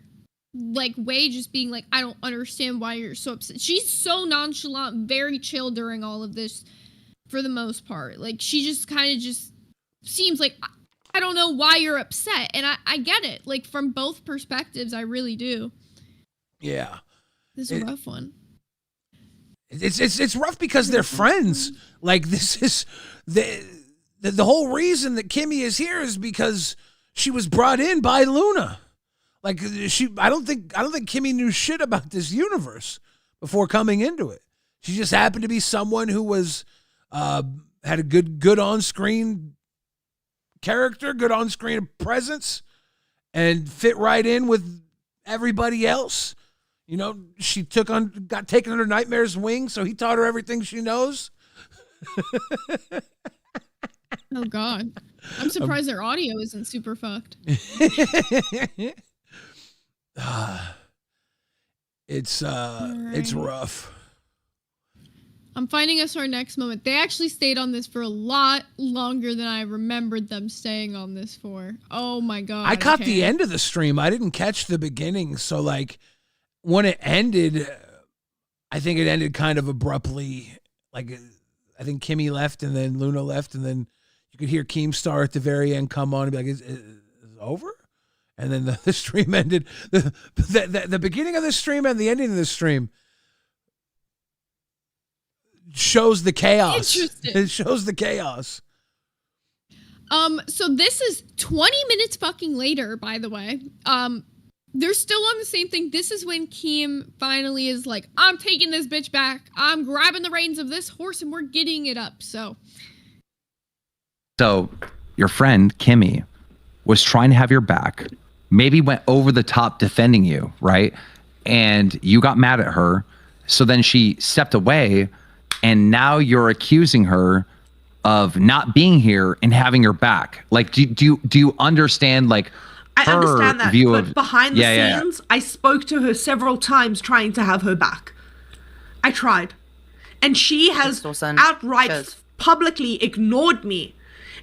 like way just being like, I don't understand why you're so upset. She's so nonchalant, very chill during all of this for the most part. Like, she just kind of just seems like, I don't know why you're upset. And I get it. Like, from both perspectives, I really do. Yeah. This is a rough one. It's rough because they're friends. Like, this is the whole reason that Kimmy is here is because she was brought in by Luna. Like, I don't think Kimmy knew shit about this universe before coming into it. She just happened to be someone who was had a good on-screen character, good on-screen presence, and fit right in with everybody else. You know, she got taken under Nightmare's wing, so he taught her everything she knows. Oh God, I'm surprised their audio isn't super fucked. It's rough. I'm finding us our next moment. They actually stayed on this for a lot longer than I remembered them staying on this for. Oh my God. I caught the end of the stream. I didn't catch the beginning. So like when it ended, I think it ended kind of abruptly. Like I think Kimmy left and then Luna left and then you could hear Keemstar at the very end come on and be like, is it over? And then the stream ended. The beginning of the stream and the ending of the stream shows the chaos. Interesting. It shows the chaos. So this is 20 minutes fucking later, by the way. They're still on the same thing. This is when Keem finally is like, I'm taking this bitch back. I'm grabbing the reins of this horse and we're getting it up. So your friend Kimmy was trying to have your back, maybe went over the top defending you, right? And you got mad at her. So then she stepped away. And now you're accusing her of not being here and having her back. Like, do you understand? Like, I understand that, view but of, behind the scenes, I spoke to her several times trying to have her back. I tried, and she has outright publicly ignored me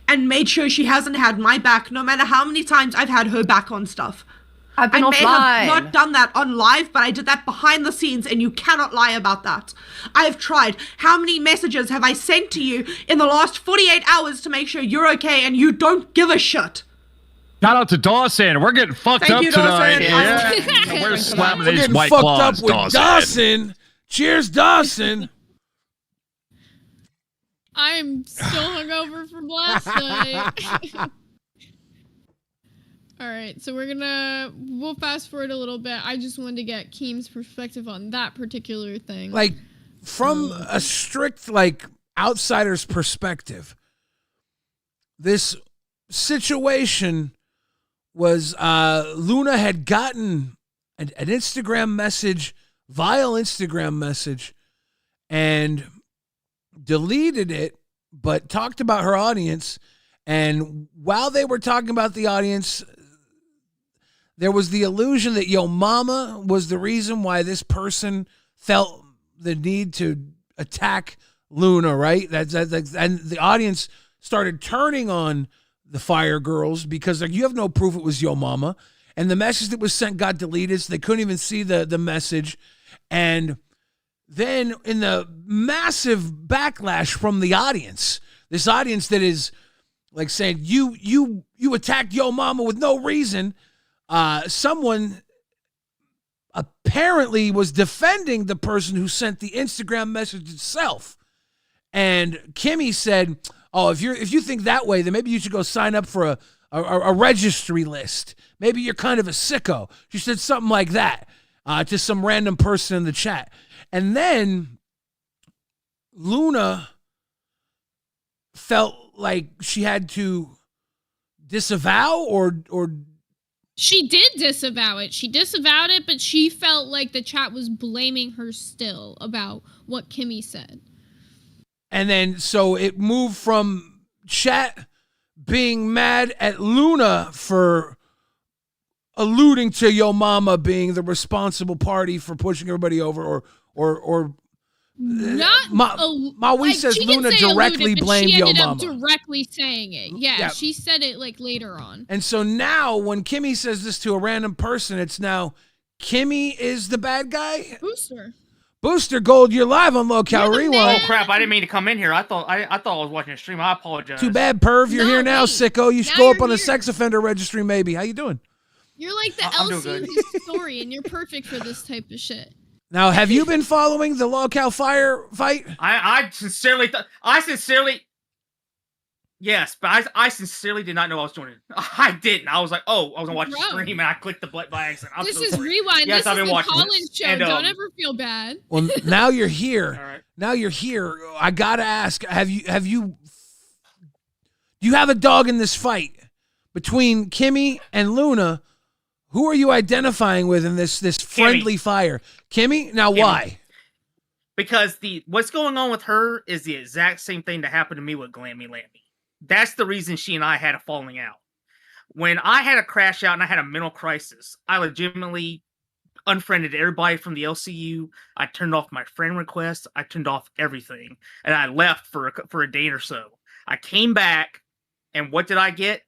and made sure she hasn't had my back, no matter how many times I've had her back on stuff. I've been I offline. may have not done that on live, but I did that behind the scenes, and you cannot lie about that. I have tried. How many messages have I sent to you in the last 48 hours to make sure you're okay and you don't give a shit? Shout out to Dawson. We're getting fucked Thank up you, tonight. Dawson. Yeah. We're slamming these getting white fucked claws, up with Dawson. Cheers, Dawson. I'm still hungover from last night. All right, so we'll fast forward a little bit. I just wanted to get Keem's perspective on that particular thing. Like, from a strict, like, outsider's perspective, this situation was Luna had gotten an Instagram message, vile Instagram message, and deleted it, but talked about her audience. And while they were talking about the audience, there was the illusion that Yo Mama was the reason why this person felt the need to attack Luna, right? And the audience started turning on the Fire Girls because like you have no proof it was Yo Mama. And the message that was sent got deleted, so they couldn't even see the message. And then in the massive backlash from the audience, this audience that is like saying, you attacked Yo Mama with no reason. Someone apparently was defending the person who sent the Instagram message itself. And Kimmy said, oh, if you think that way, then maybe you should go sign up for a registry list. Maybe you're kind of a sicko. She said something like that to some random person in the chat. And then Luna felt like she had to disavow or she did disavow it. She disavowed it, but she felt like the chat was blaming her still about what Kimmy said. And then so it moved from chat being mad at Luna for alluding to Yo Mama being the responsible party for pushing everybody over or not Maui like, says Luna alluded, directly blamed she Yo ended Mama. up directly saying it. Yeah, she said it like later on. And so now when Kimmy says this to a random person, it's now Kimmy is the bad guy. Booster Gold, you're live on LolcowRewind. Oh crap! I didn't mean to come in here. I thought I was watching a stream. I apologize. Too bad, perv. You're here now, sicko. You should go up on the sex offender registry, maybe. How you doing? You're like the LC story, and you're perfect for this type of shit. Now, have you been following the Lolcow Fire fight? I sincerely yes, but I sincerely did not know I was doing it. I didn't. I was like, oh, I was gonna watch the stream, and I clicked the button by accident. This is Rewind. Yes, this I've been is the watching Collins this. show. And, Don't ever feel bad. Well, now you're here. All right. Now you're here. I gotta ask: do you have a dog in this fight between Kimmy and Luna? Who are you identifying with in this friendly fire? Kimmy? Now, why? Because what's going on with her is the exact same thing that happened to me with Glammy Lammy. That's the reason she and I had a falling out. When I had a crash out and I had a mental crisis, I legitimately unfriended everybody from the LCU. I turned off my friend requests. I turned off everything. And I left for a day or so. I came back, and what did I get?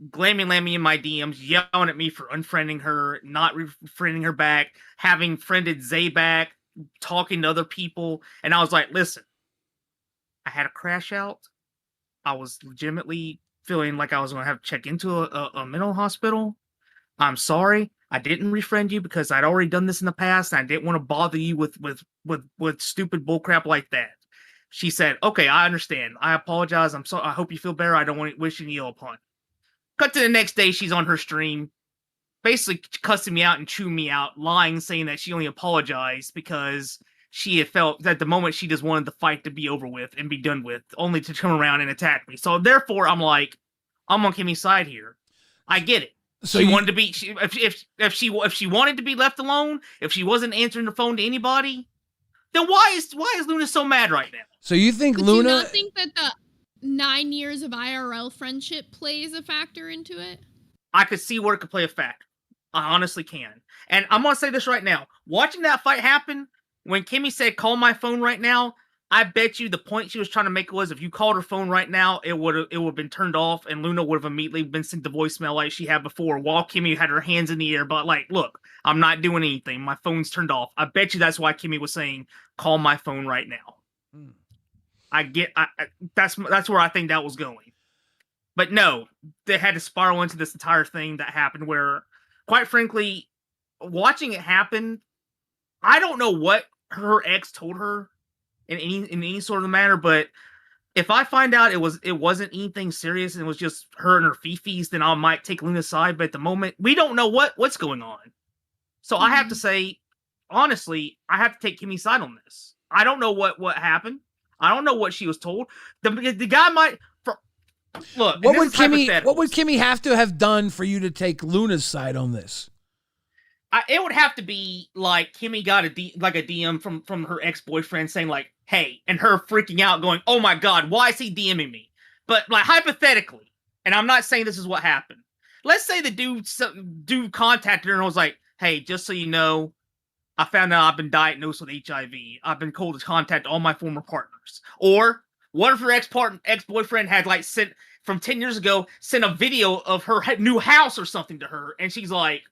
Glammy Lammy in my DMs, yelling at me for unfriending her, not friending her back, having friended Zay back, talking to other people. And I was like, listen, I had a crash out. I was legitimately feeling like I was going to have to check into a mental hospital. I'm sorry. I didn't refriend you because I'd already done this in the past, and I didn't want to bother you with stupid bullcrap like that. She said, okay, I understand. I apologize. I'm sorry. I hope you feel better. I don't want to wish any ill upon. Cut to the next day, she's on her stream, basically cussing me out and chewing me out, lying, saying that she only apologized because she had felt that the moment she just wanted the fight to be over with and be done with, only to turn around and attack me. So therefore, I'm like, I'm on Kimmy's side here. I get it. So she wanted to be if she wanted to be left alone, if she wasn't answering the phone to anybody, then why is Luna so mad right now? So you think But Luna? do you not think that the 9 years of IRL friendship plays a factor into it? I could see where it could play a factor. I honestly can. And I'm gonna say this right now. Watching that fight happen, when Kimmy said call my phone right now, I bet you the point she was trying to make was if you called her phone right now, it would have been turned off, and Luna would have immediately been sent the voicemail like she had before, while Kimmy had her hands in the air, but like, look, I'm not doing anything. My phone's turned off. I bet you that's why Kimmy was saying, call my phone right now. That's where I think that was going. But no, they had to spiral into this entire thing that happened where, quite frankly, watching it happen, I don't know what her ex told her in any sort of manner, but if I find out it wasn't anything serious and it was just her and her fifis, then I might take Luna's side. But at the moment, we don't know what's going on. So I have to say, honestly, I have to take Kimmy's side on this. I don't know what happened. I don't know what she was told. The guy might look. What would Kimmy have to have done for you to take Luna's side on this? It would have to be like Kimmy got a DM from her ex-boyfriend saying like, hey, and her freaking out going, oh my God, why is he DMing me? But like hypothetically, and I'm not saying this is what happened. Let's say the dude contacted her and was like, hey, just so you know, I found out I've been diagnosed with HIV. I've been called to contact all my former partners. Or what if her ex-boyfriend had like sent from 10 years ago, sent a video of her new house or something to her, and she's like,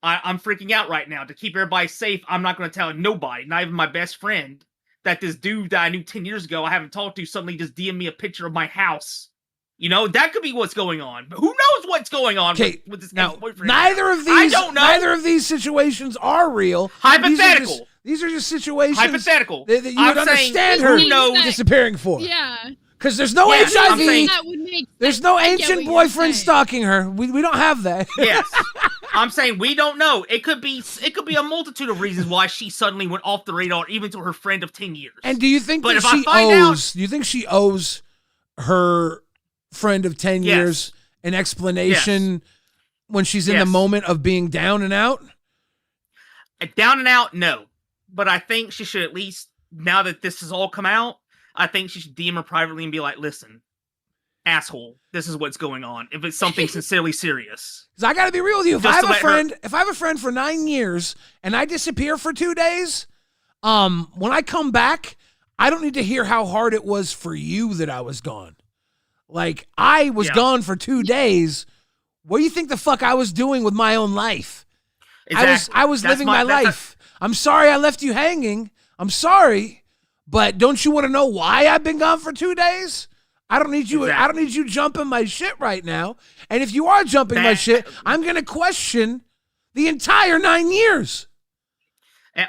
I'm freaking out right now. To keep everybody safe, I'm not going to tell nobody, not even my best friend, that this dude that I knew 10 years ago I haven't talked to suddenly just DM me a picture of my house. You know, that could be what's going on. But who knows what's going on with this ex-boyfriend? Neither of these situations are real. Hypothetical. These are just situations. Hypothetical. That you would understand her disappearing for. Yeah. Because there's no HIV. There's no ancient boyfriend stalking her. We don't have that. Yes. I'm saying we don't know. It could be a multitude of reasons why she suddenly went off the radar, even to her friend of 10 years. And do you think do you think she owes her friend of 10 years an explanation when she's in the moment of being down and out? Down and out, no. But I think she should at least, now that this has all come out, I think she should DM her privately and be like, listen, asshole, this is what's going on. If it's something sincerely serious. Because I got to be real with you. If I have a friend for 9 years and I disappear for 2 days, when I come back, I don't need to hear how hard it was for you that I was gone. Like, I was gone for 2 days. What do you think the fuck I was doing with my own life? Exactly. I was living my life. I'm sorry I left you hanging. I'm sorry. But don't you want to know why I've been gone for 2 days? I don't need you. I don't need you jumping my shit right now. And if you are jumping my shit, I'm gonna question the entire 9 years.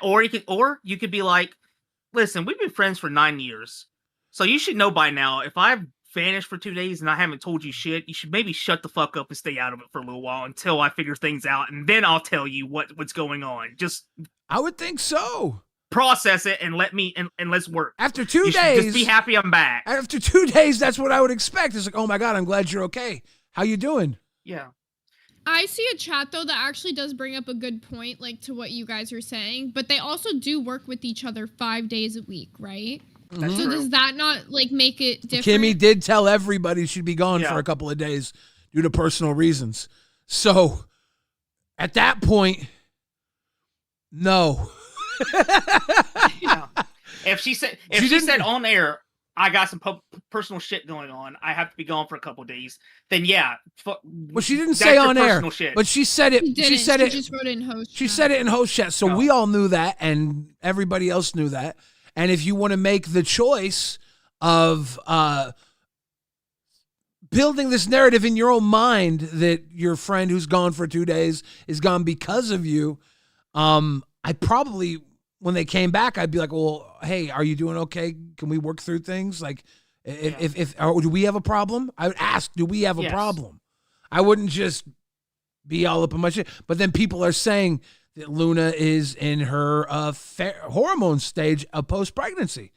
Or you could be like, listen, we've been friends for 9 years, so you should know by now. If I've vanished for 2 days and I haven't told you shit, you should maybe shut the fuck up and stay out of it for a little while until I figure things out, and then I'll tell you what's going on. Just, I would think so. Process it and and let's work. After 2 days, just be happy I'm back. After 2 days, that's what I would expect. It's like, oh my God, I'm glad you're okay. How you doing? Yeah. I see a chat though that actually does bring up a good point, like to what you guys are saying. But they also do work with each other 5 days a week, right? That's so true. does that not like make it different? Kimmy did tell everybody she'd be gone for a couple of days due to personal reasons. So at that point, no. If she said on air, I got some personal shit going on, I have to be gone for a couple of days, then yeah. Well, she didn't say on air, shit. but she said it. She said it. Just wrote it in host. She said it in host chat, so we all knew that, and everybody else knew that. And if you want to make the choice of building this narrative in your own mind that your friend who's gone for 2 days is gone because of you, I probably, when they came back, I'd be like, well, hey, are you doing okay? Can we work through things? Like, do we have a problem? I would ask, do we have a problem? I wouldn't just be all up in my shit. But then people are saying that Luna is in her hormone stage of post-pregnancy.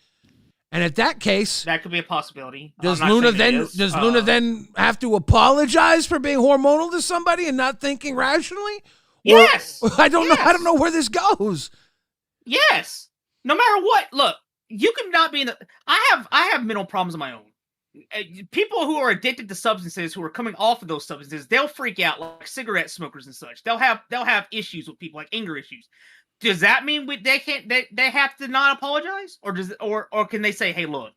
And at that case, that could be a possibility. Does Luna then have to apologize for being hormonal to somebody and not thinking rationally? Yes. I don't know. I don't know where this goes. Yes. No matter what, look, you can not be in the. I have mental problems of my own. People who are addicted to substances, who are coming off of those substances, they'll freak out like cigarette smokers and such. They'll have issues with people, like anger issues. Does that mean they have to not apologize, or can they say, hey, look,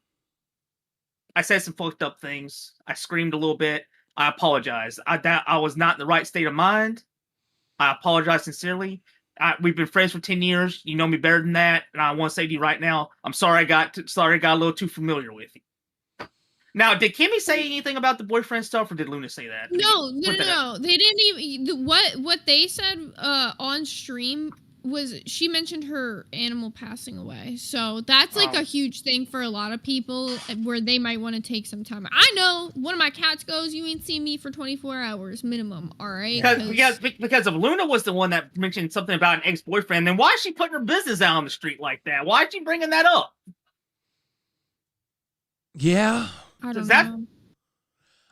I said some fucked up things, I screamed a little bit, I apologize. I was not in the right state of mind. I apologize sincerely. We've been friends for 10 years. You know me better than that, and I want to say to you right now, I'm sorry I got a little too familiar with you. Now, did Kimmy say anything about the boyfriend stuff, or did Luna say that? No. They didn't even. What they said on stream was she mentioned her animal passing away. So that's like a huge thing for a lot of people, where they might want to take some time. I know one of my cats goes, you ain't seen me for 24 hours minimum. All right. Because if Luna was the one that mentioned something about an ex-boyfriend, then why is she putting her business out on the street like that? Why is she bringing that up? Yeah. I don't know.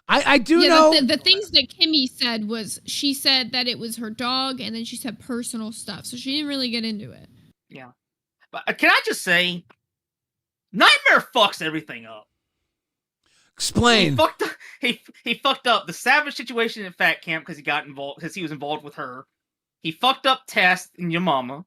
I do know. The things that Kimmy said was, she said that it was her dog, and then she said personal stuff. So she didn't really get into it. Yeah. But can I just say, Nightmare fucks everything up. Explain. He fucked up the Savage situation in Fat Camp because he was involved with her. He fucked up Tess and your mama.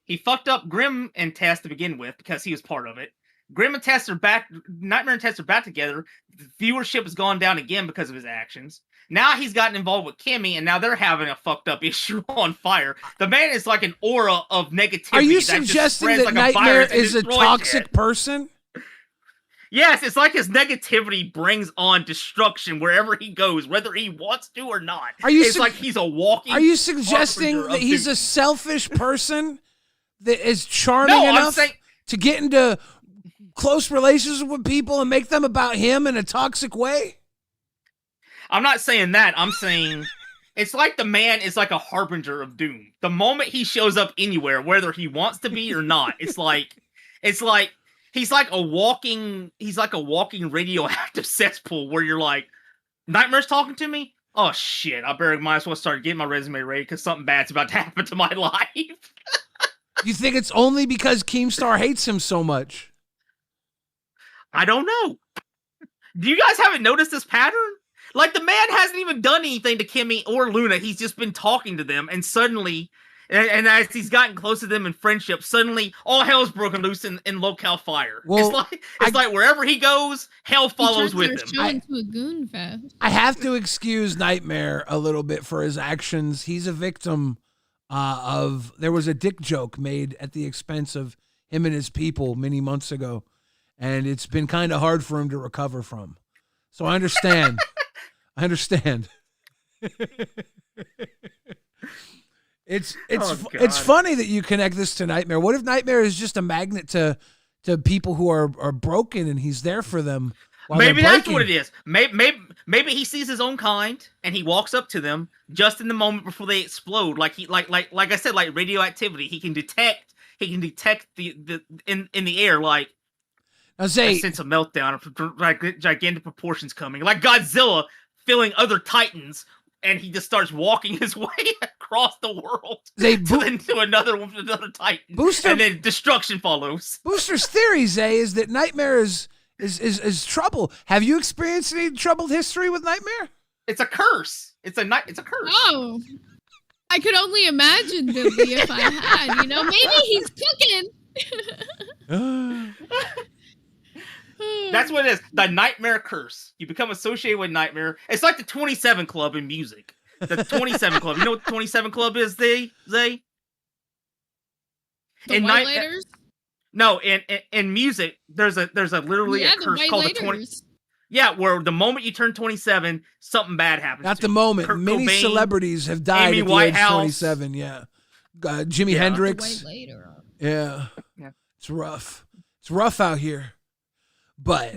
He fucked up Grim and Tess to begin with because he was part of it. Grim and Tess are back. Nightmare and Tess are back together. The viewership has gone down again because of his actions. Now he's gotten involved with Kimmy, and now they're having a fucked up issue on fire. The man is like an aura of negativity. Are you suggesting that Nightmare is a toxic person? Yes, it's like his negativity brings on destruction wherever he goes, whether he wants to or not. It's like he's a walking. Are you suggesting that he's a selfish person that is charming enough to get into close relations with people and make them about him in a toxic way? I'm not saying that. I'm saying it's like the man is like a harbinger of doom. The moment he shows up anywhere, whether he wants to be or not, it's like he's like a walking radioactive cesspool where you're like, Nightmare's talking to me? Oh shit, might as well start getting my resume ready because something bad's about to happen to my life. You think it's only because Keemstar hates him so much? I don't know. Do you guys haven't noticed this pattern? Like, the man hasn't even done anything to Kimmy or Luna. He's just been talking to them, and suddenly, and as he's gotten close to them in friendship, suddenly all hell's broken loose in Local Fire. Well, it's like wherever he goes, hell follows with him. Into a goon fest. I have to excuse Nightmare a little bit for his actions. He's a victim of. There was a dick joke made at the expense of him and his people many months ago. And it's been kind of hard for him to recover from. So I understand. It's funny that you connect this to Nightmare. What if Nightmare is just a magnet to people who are broken and he's there for them? Maybe that's what it is. Maybe he sees his own kind and he walks up to them just in the moment before they explode. Like I said, like radioactivity. He can detect the in the air, like a sense of meltdown, like gigantic proportions coming, like Godzilla filling other Titans and he just starts walking his way across the world to another Titan. Booster, and then destruction follows. Booster's theory, Zay, is that Nightmare is trouble. Have you experienced any troubled history with Nightmare? It's a curse. It's a curse. Oh, I could only imagine, Billy, if I had. Maybe he's cooking. That's what it is. The Nightmare curse. You become associated with Nightmare. It's like the 27 Club in music. The 27 Club. You know what the 27 Club is, Zay? The Whitelighters? No, in music, there's a literally a curse called the 20. Yeah, where the moment you turn 27, something bad happens. At the moment, Kurt many Cobain, celebrities have died Amy at the age of 27. Yeah, Jimi Hendrix. Yeah, it's rough. It's rough out here. But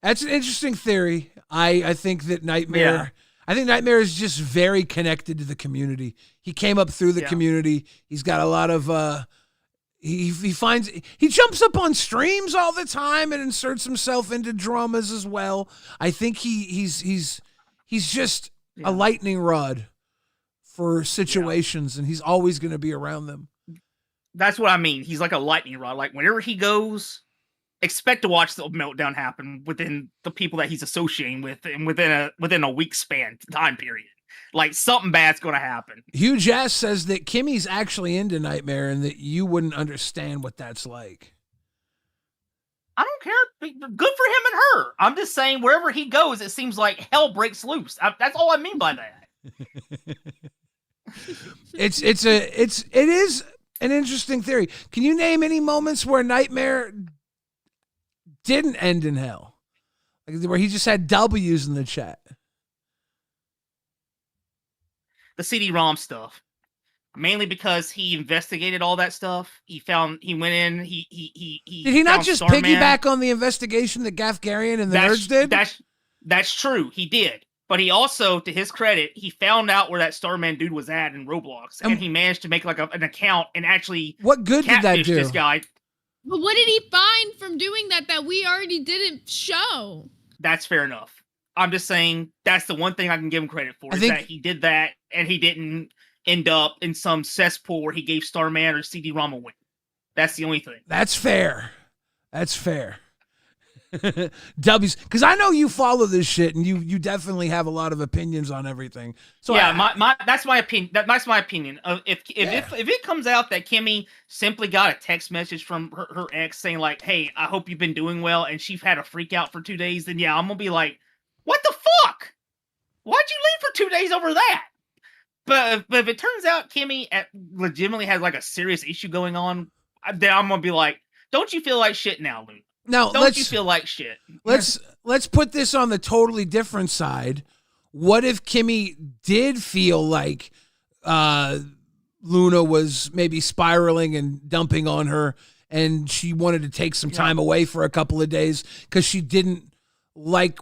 that's an interesting theory. I think that Nightmare. Yeah. I think Nightmare is just very connected to the community. He came up through the community. He's got a lot of. He jumps up on streams all the time and inserts himself into dramas as well. I think he's just a lightning rod for situations, and he's always going to be around them. That's what I mean. He's like a lightning rod. Like whenever he goes, expect to watch the meltdown happen within the people that he's associating with, and within a week span time period. Like something bad's going to happen. Hugh Jazz says that Kimmy's actually into Nightmare and that you wouldn't understand what that's like. I don't care. Good for him and her. I'm just saying wherever he goes, it seems like hell breaks loose. That's all I mean by that. It is an interesting theory. Can you name any moments where Nightmare didn't end in hell? Like where he just had W's in the chat? The CD-ROM stuff, mainly because he investigated all that stuff. He went in. He did he not just Starman. piggyback on the investigation that Gaff Garian and the nerds did? That's true. He did, but he also, to his credit, he found out where that Starman dude was at in Roblox, and he managed to make like an account and actually what good did that do? This guy. But what did he find from doing that we already didn't show? That's fair enough. I'm just saying that's the one thing I can give him credit for, that he did that and he didn't end up in some cesspool where he gave Starman or CD-ROM a win. That's the only thing. That's fair. That's fair. W's, because I know you follow this shit and you definitely have a lot of opinions on everything. So yeah, that's my opinion. That's my opinion. If it comes out that Kimmy simply got a text message from her ex saying like, "Hey, I hope you've been doing well," and she had a freak out for 2 days, then yeah, I'm gonna be like, what the fuck? Why'd you leave for 2 days over that? But if it turns out Kimmy legitimately has like a serious issue going on, then I'm gonna be like, don't you feel like shit now, Luna? Now, don't you feel like shit? Let's put this on the totally different side. What if Kimmy did feel like Luna was maybe spiraling and dumping on her, and she wanted to take some time away for a couple of days because she didn't like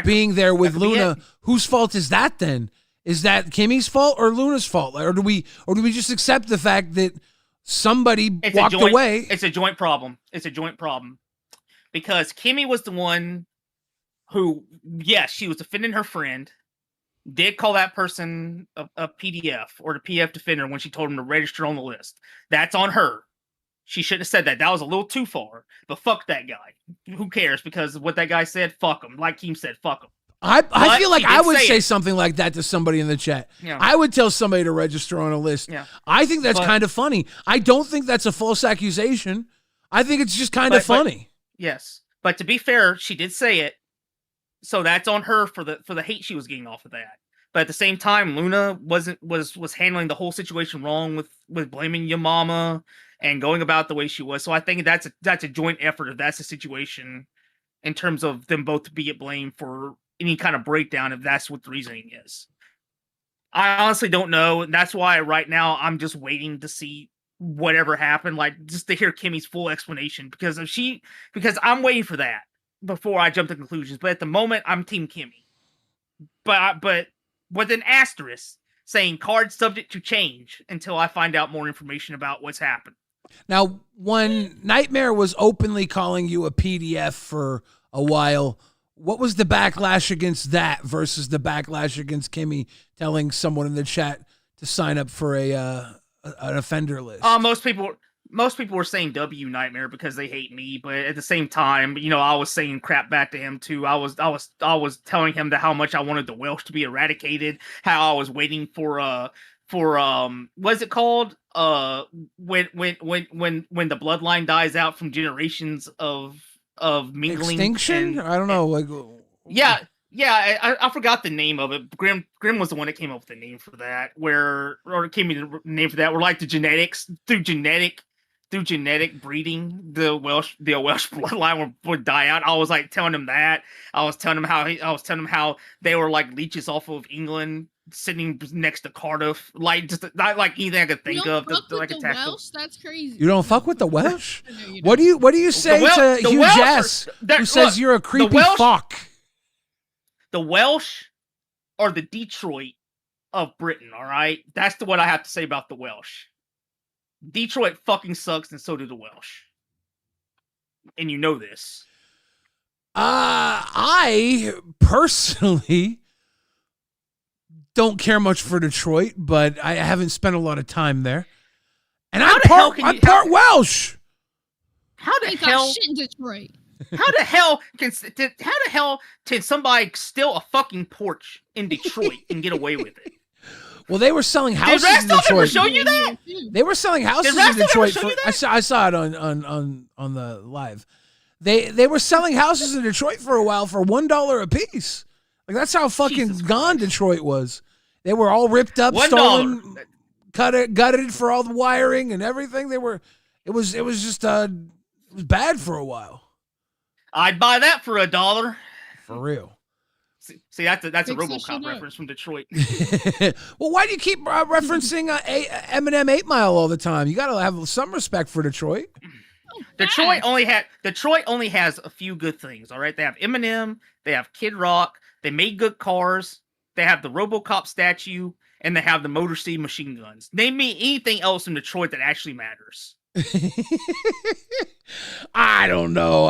being there with Luna? Whose fault is that then? Is that Kimmy's fault or Luna's fault? Or do we just accept the fact that somebody walked away? It's a joint problem. It's a joint problem. Because Kimmy was the one who, yes, she was defending her friend, did call that person a PDF or the PF defender when she told him to register on the list. That's on her. She shouldn't have said that. That was a little too far. But fuck that guy. Who cares? Because what that guy said, fuck him. Like Keem said, fuck him. I feel like I would say something like that to somebody in the chat. Yeah. I would tell somebody to register on a list. Yeah. I think that's kind of funny. I don't think that's a false accusation. I think it's just kind of funny. Yes. But to be fair, she did say it. So that's on her for the hate she was getting off of that. But at the same time, Luna was handling the whole situation wrong with blaming your mama and going about the way she was. So I think that's a joint effort if that's the situation, in terms of them both to be at blame for any kind of breakdown, if that's what the reasoning is. I honestly don't know. And that's why right now I'm just waiting to see whatever happened, like just to hear Kimmy's full explanation, because I'm waiting for that before I jump to conclusions. But at the moment, I'm Team Kimmy. But with an asterisk saying card subject to change until I find out more information about what's happened. Now, when Nightmare was openly calling you a PDF for a while, What was the backlash against that versus the backlash against Kimmy telling someone in the chat to sign up for an offender list? Most people were saying W Nightmare because they hate me, but at the same time, I was saying crap back to him too. I was telling him that how much I wanted the Welsh to be eradicated, how I was waiting for what's it called? When the bloodline dies out from generations of mingling. Extinction? I don't know. Like, yeah, I forgot the name of it. Grim was the one that came up with the name for that. Where like the genetics through genetic breeding, the Welsh bloodline would die out. I was like telling him that. I was telling him how they were like leeches off of England, sitting next to Cardiff, like just not like anything I could think of. Like the Welsh? That's crazy. You don't fuck with the Welsh? What do you say to Hugh Jass, who says you're a creepy fuck? The Welsh are the Detroit of Britain. All right, that's what I have to say about the Welsh. Detroit fucking sucks, and so do the Welsh. And you know this. I personally don't care much for Detroit, but I haven't spent a lot of time there. And I'm part Welsh. How the hell? Shit in Detroit. How the hell can somebody steal a fucking porch in Detroit and get away with it? Well, they were selling houses in Detroit. Did show you that? They were selling houses in Detroit. I saw it on the live. They were selling houses in Detroit for a while for $1 a piece. Like that's how fucking gone Detroit was. They were all ripped up, stolen, gutted for all the wiring and everything. It was bad for a while. I'd buy that for $1. For real. See, that's a RoboCop reference from Detroit. Well, why do you keep referencing Eminem 8 Mile all the time? You got to have some respect for Detroit. Detroit only has a few good things. All right, they have Eminem, they have Kid Rock, they made good cars, they have the RoboCop statue, and they have the Motor City machine guns. Name me anything else in Detroit that actually matters. I don't know.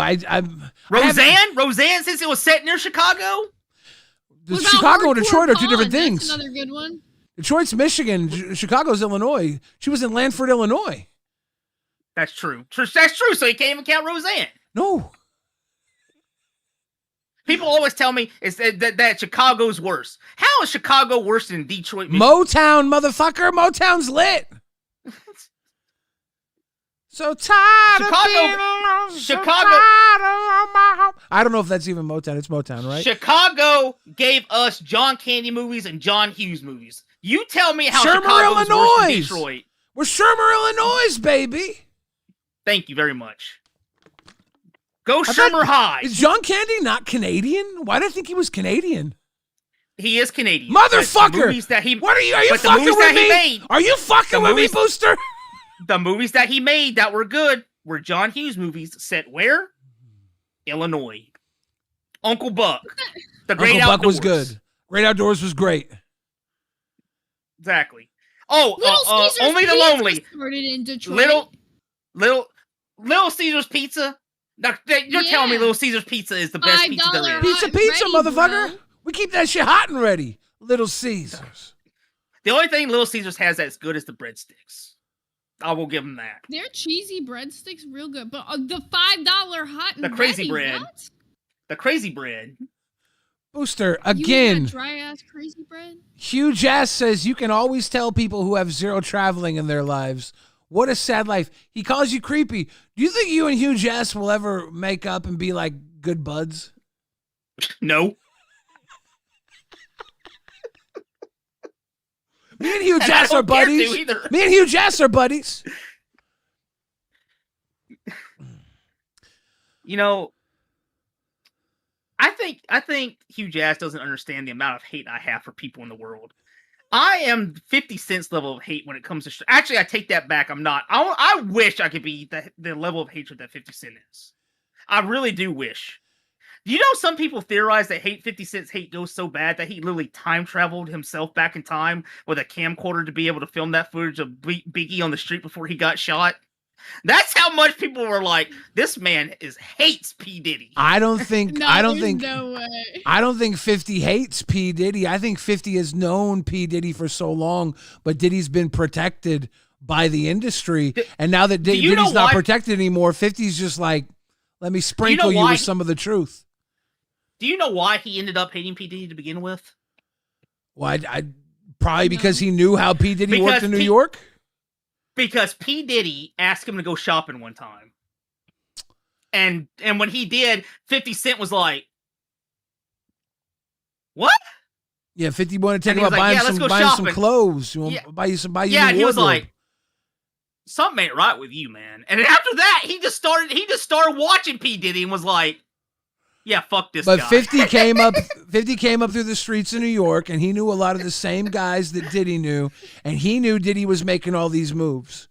Roseanne, since it was set near Chicago. Chicago and Detroit are two different things. That's another good one. Detroit's Michigan. Chicago's Illinois. She was in Lanford, Illinois. That's true. That's true. So you can't even count Roseanne. No. People always tell me is that Chicago's worse. How is Chicago worse than Detroit? Michigan? Motown, motherfucker. Motown's lit. So tired of being alone, Chicago. I don't know if that's even Motown. It's Motown, right? Chicago gave us John Candy movies and John Hughes movies. You tell me how Shermer, Chicago's Illinois. worse than Detroit. We're Shermer, Illinois, baby. Thank you very much. Go Shermer High. Is John Candy not Canadian? Why did I think he was Canadian? He is Canadian. Motherfucker! What are you fucking with me? Are you fucking with me, Booster? The movies that he made that were good were John Hughes movies set where? Illinois. Uncle Buck. The Great Outdoors. Uncle Buck was good. Great Outdoors was great. Exactly. Oh, Only the Lonely. Started in Detroit. Little Caesar's Pizza. Now, you're telling me Little Caesar's Pizza is the best pizza there is. Pizza, motherfucker. Bro. We keep that shit hot and ready. Little Caesars. The only thing Little Caesars has that's good is the breadsticks. I will give them that. Their cheesy breadsticks real good, but the $5 hot and the crazy ready, bread. What? The crazy bread. Booster, again. Dry ass crazy bread. Hugh Jass says you can always tell people who have zero traveling in their lives. What a sad life. He calls you creepy. Do you think you and Hugh Jass will ever make up and be like good buds? No. Me and Hugh Jass are buddies. Me and Hugh Jass are buddies. You know, I think Hugh Jass doesn't understand the amount of hate I have for people in the world. I am 50 Cent's level of hate when it comes to... Actually, I take that back. I'm not. I wish I could be the level of hatred that 50 Cent is. I really do wish. Do you know some people theorize that 50 Cent's hate goes so bad that he literally time traveled himself back in time with a camcorder to be able to film that footage of Biggie on the street before he got shot? That's how much people were like, this man hates P. Diddy. I don't think No, I don't there's think no way. I don't think 50 hates P. Diddy. I think 50 has known P. Diddy for so long, but Diddy's been protected by the industry. And now that Diddy's not protected anymore, 50's just like, let me sprinkle you with some of the truth. Do you know why he ended up hating P. Diddy to begin with? Well, I probably because he knew how P. Diddy worked in New York. Because P. Diddy asked him to go shopping one time. And when he did, 50 Cent was like, what? Yeah, 50 wanted to take him out buying some clothes. You want buy you some he was like, something ain't right with you, man. And after that, he just started watching P. Diddy and was like, yeah, fuck this guy. But 50 came up through the streets of New York, and he knew a lot of the same guys that Diddy knew, and he knew Diddy was making all these moves.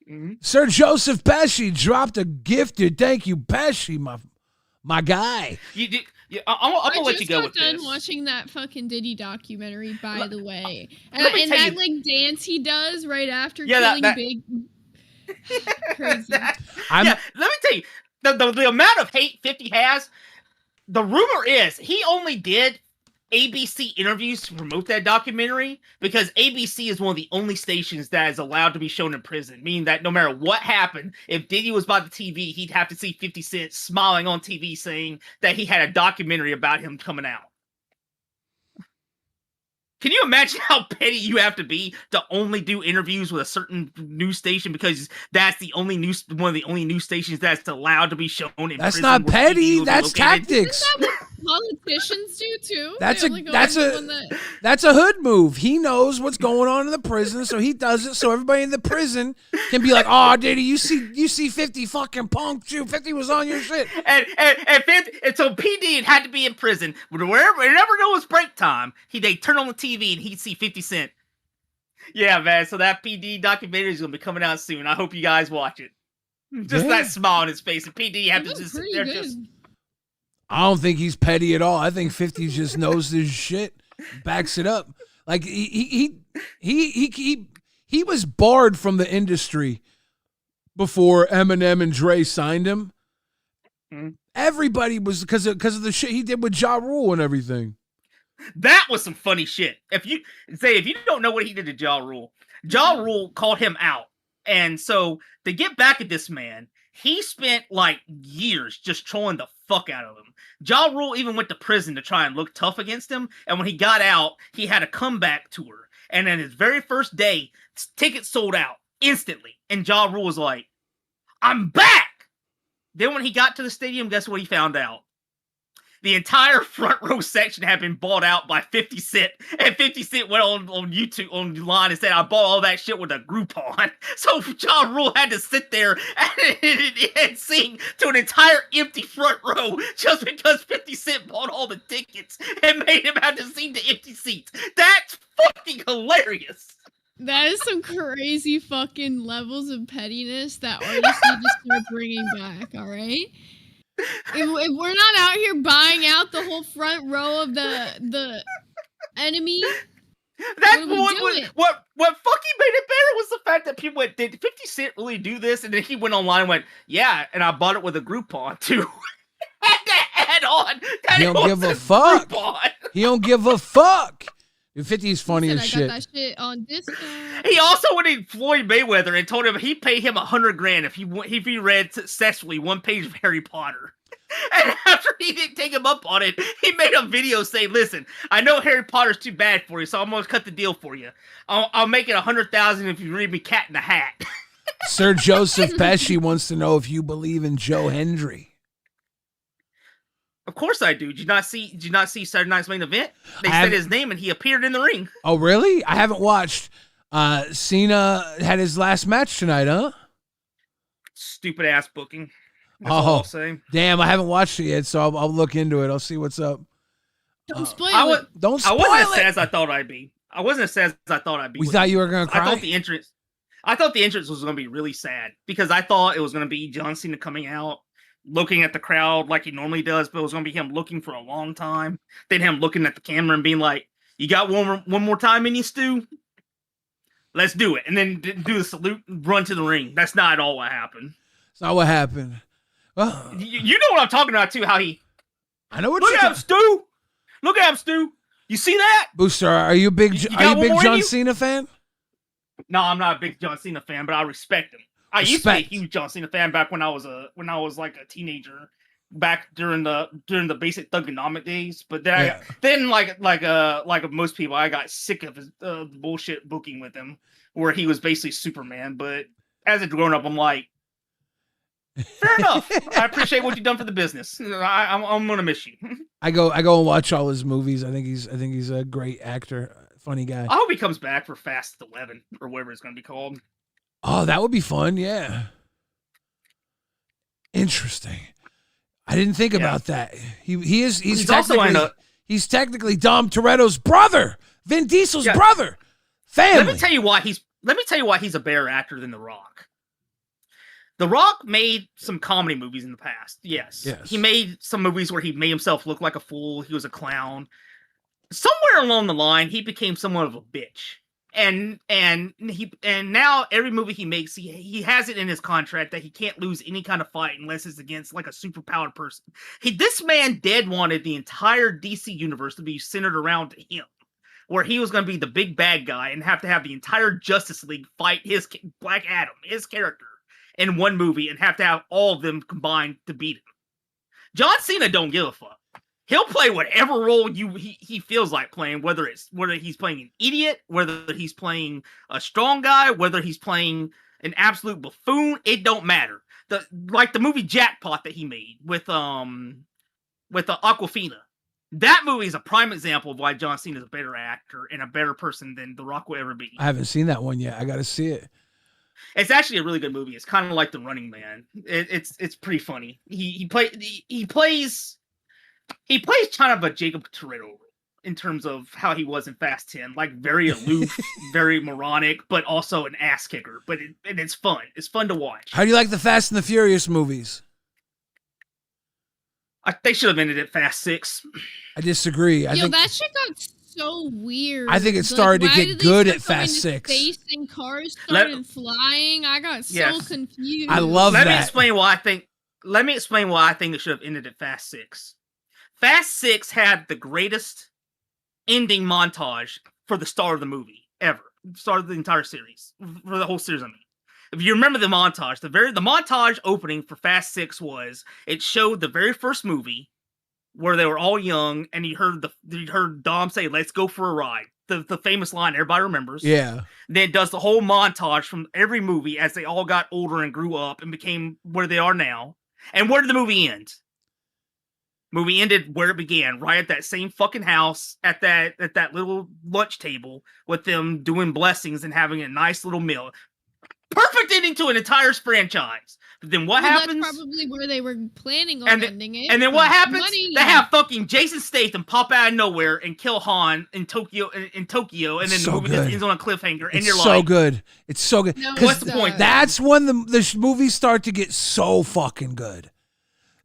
Mm-hmm. Sir Joseph Pesci dropped a gifted thank you, Pesci, my guy. I'm gonna let you go with this. I just got done watching that fucking Diddy documentary, by the way, and that like dance he does right after killing Big. Crazy. Let me tell you. The amount of hate 50 has, the rumor is he only did ABC interviews to promote that documentary because ABC is one of the only stations that is allowed to be shown in prison, meaning that no matter what happened, if Diddy was by the TV, he'd have to see 50 Cent smiling on TV saying that he had a documentary about him coming out. Can you imagine how petty you have to be to only do interviews with a certain news station because that's the only one of the only news stations that's allowed to be shown in prison? That's not petty. That's tactics. Isn't that what politicians do too? That's a hood move. He knows what's going on in the prison, so he does it so everybody in the prison can be like, "Oh, Diddy, you see 50 fucking punk too. 50 was on your shit." And so PD had to be in prison. Whenever it was break time, they turn on the TV and he'd see 50 Cent. Yeah, man. So that PD documentary is gonna be coming out soon. I hope you guys watch it. Just that smile on his face, and PD have to just sit there just. I don't think he's petty at all. I think 50 just knows his shit, backs it up. Like he was barred from the industry before Eminem and Dre signed him. Mm-hmm. Everybody was because of the shit he did with Ja Rule and everything. That was some funny shit. If you don't know what he did to Ja Rule called him out. And so to get back at this man, he spent like years just trolling the fuck out of him. Ja Rule even went to prison to try and look tough against him. And when he got out, he had a comeback tour. And then his very first day, tickets sold out instantly. And Ja Rule was like, I'm back! Then when he got to the stadium, guess what he found out? The entire front row section had been bought out by 50 Cent. And 50 Cent went on YouTube, online and said, I bought all that shit with a Groupon. So Ja Rule had to sit there and sing to an entire empty front row just because 50 Cent bought all the tickets and made him have to sing to empty seats. That's fucking hilarious. That is some crazy fucking levels of pettiness that artists need to start bringing back, all right? If we're not out here buying out the whole front row of the enemy, that's what fucking made it better was the fact that people went, did 50 Cent really do this? And then he went online and went, yeah, and I bought it with a Groupon too. Had to add on. He don't give a fuck. He don't give a fuck. 50's funny as shit. I got that shit on discount. He also went to Floyd Mayweather and told him he'd pay him $100,000 if he read successfully one page of Harry Potter. And after he didn't take him up on it, he made a video saying, "Listen, I know Harry Potter's too bad for you, so I'm gonna cut the deal for you. I'll make it $100,000 if you read me Cat in the Hat." Sir Joseph Pesci wants to know if you believe in Joe Hendry. Of course I do. Did you not see Saturday Night's Main Event? They said his name and he appeared in the ring. Oh, really? I haven't watched. Cena had his last match tonight, huh? Stupid ass booking. That's all I'll say. Damn, I haven't watched it yet, so I'll look into it. I'll see what's up. Don't spoil it. Don't spoil it. I wasn't as sad as I thought I'd be. We thought you were going to cry? I thought the entrance was going to be really sad because I thought it was going to be John Cena coming out, looking at the crowd like he normally does, but it was going to be him looking for a long time. Then him looking at the camera and being like, you got one more time in you, Stu? let's do it, and then do the salute, and run to the ring. That's not at all what happened. It's not what happened. Well, you know what I'm talking about too. How he? I know what Look you're at him, Stu. Look at him, Stu. You see that? Booster, are you a big John you? Cena fan? No, I'm not a big John Cena fan, but I respect him. I used to be a huge John Cena fan back when I was like a teenager, back during the basic Thugonomic days. But then like most people, I got sick of his bullshit booking with him, where he was basically Superman. But as a grown up, I'm like, fair enough. I appreciate what you've done for the business. I'm gonna miss you. I go and watch all his movies. I think he's a great actor, funny guy. I hope he comes back for Fast 11 or whatever it's gonna be called. Oh, that would be fun. Yeah. Interesting. I didn't think about that. He's technically Dom Toretto's brother, Vin Diesel's brother. Family. Let me tell you why he's a better actor than The Rock. The Rock made some comedy movies in the past. Yes. He made some movies where he made himself look like a fool. He was a clown. Somewhere along the line, he became somewhat of a bitch. And now every movie he makes, he has it in his contract that he can't lose any kind of fight unless it's against like a superpowered person. This man dead wanted the entire DC universe to be centered around him, where he was going to be the big bad guy and have to have the entire Justice League fight his Black Adam, his character, in one movie, and have to have all of them combined to beat him. John Cena don't give a fuck. He'll play whatever role he feels like playing, whether he's playing an idiot, whether he's playing a strong guy, whether he's playing an absolute buffoon. It don't matter. Like the movie Jackpot that he made with Aquafina. That movie is a prime example of why John Cena is a better actor and a better person than The Rock will ever be. I haven't seen that one yet. I got to see it. It's actually a really good movie. It's kind of like The Running Man. It's pretty funny. He plays kind of a Jacob Toretto role in terms of how he was in Fast 10, like very aloof, very moronic, but also an ass kicker. But it's fun. It's fun to watch. How do you like the Fast and the Furious movies? They should have ended at Fast 6. I disagree. I think that shit got so weird. I think it started to get good at Fast 6. Space and cars started flying. I got so confused. I love that. Let me explain why I think it should have ended at Fast 6. Fast 6 had the greatest ending montage for the start of the movie ever. Start of the entire series. For the whole series, I mean. If you remember the montage, the montage opening for Fast 6 it showed the very first movie where they were all young, and you heard Dom say, "Let's go for a ride." The famous line everybody remembers. Yeah. Then it does the whole montage from every movie as they all got older and grew up and became where they are now. And where did the movie end? Movie ended where it began, right at that same fucking house, at that little lunch table with them doing blessings and having a nice little meal. Perfect ending to an entire franchise. But then what happens? That's probably where they were planning on ending it. And then what happens? They have fucking Jason Statham pop out of nowhere and kill Han in Tokyo, and then the movie just ends on a cliffhanger. And you're like, so good. It's so good. No, what's the point? That's when the movies start to get so fucking good.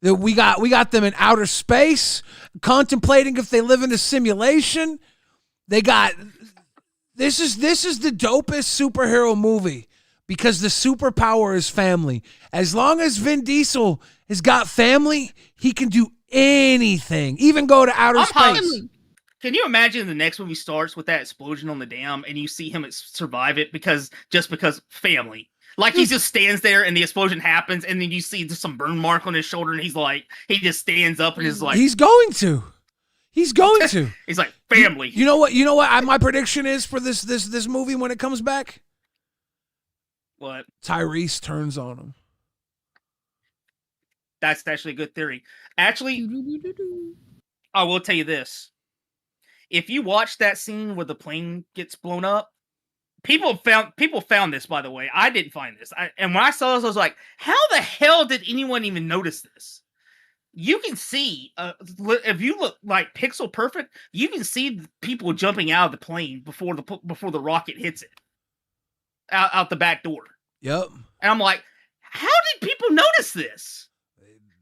That we got them in outer space, contemplating if they live in a simulation. This is the dopest superhero movie because the superpower is family. As long as Vin Diesel has got family, he can do anything, even go to outer space. Can you imagine the next movie starts with that explosion on the dam and you see him survive it because family? Like he just stands there and the explosion happens and then you see just some burn mark on his shoulder and he just stands up and is like... He's going to. He's like, family. You know what my prediction is for this movie when it comes back? What? Tyrese turns on him. That's actually a good theory. Actually, I will tell you this. If you watch that scene where the plane gets blown up, People found this, by the way. I didn't find this. And when I saw this, I was like, how the hell did anyone even notice this? You can see, if you look like pixel perfect, you can see people jumping out of the plane before the rocket hits it. Out the back door. Yep. And I'm like, how did people notice this?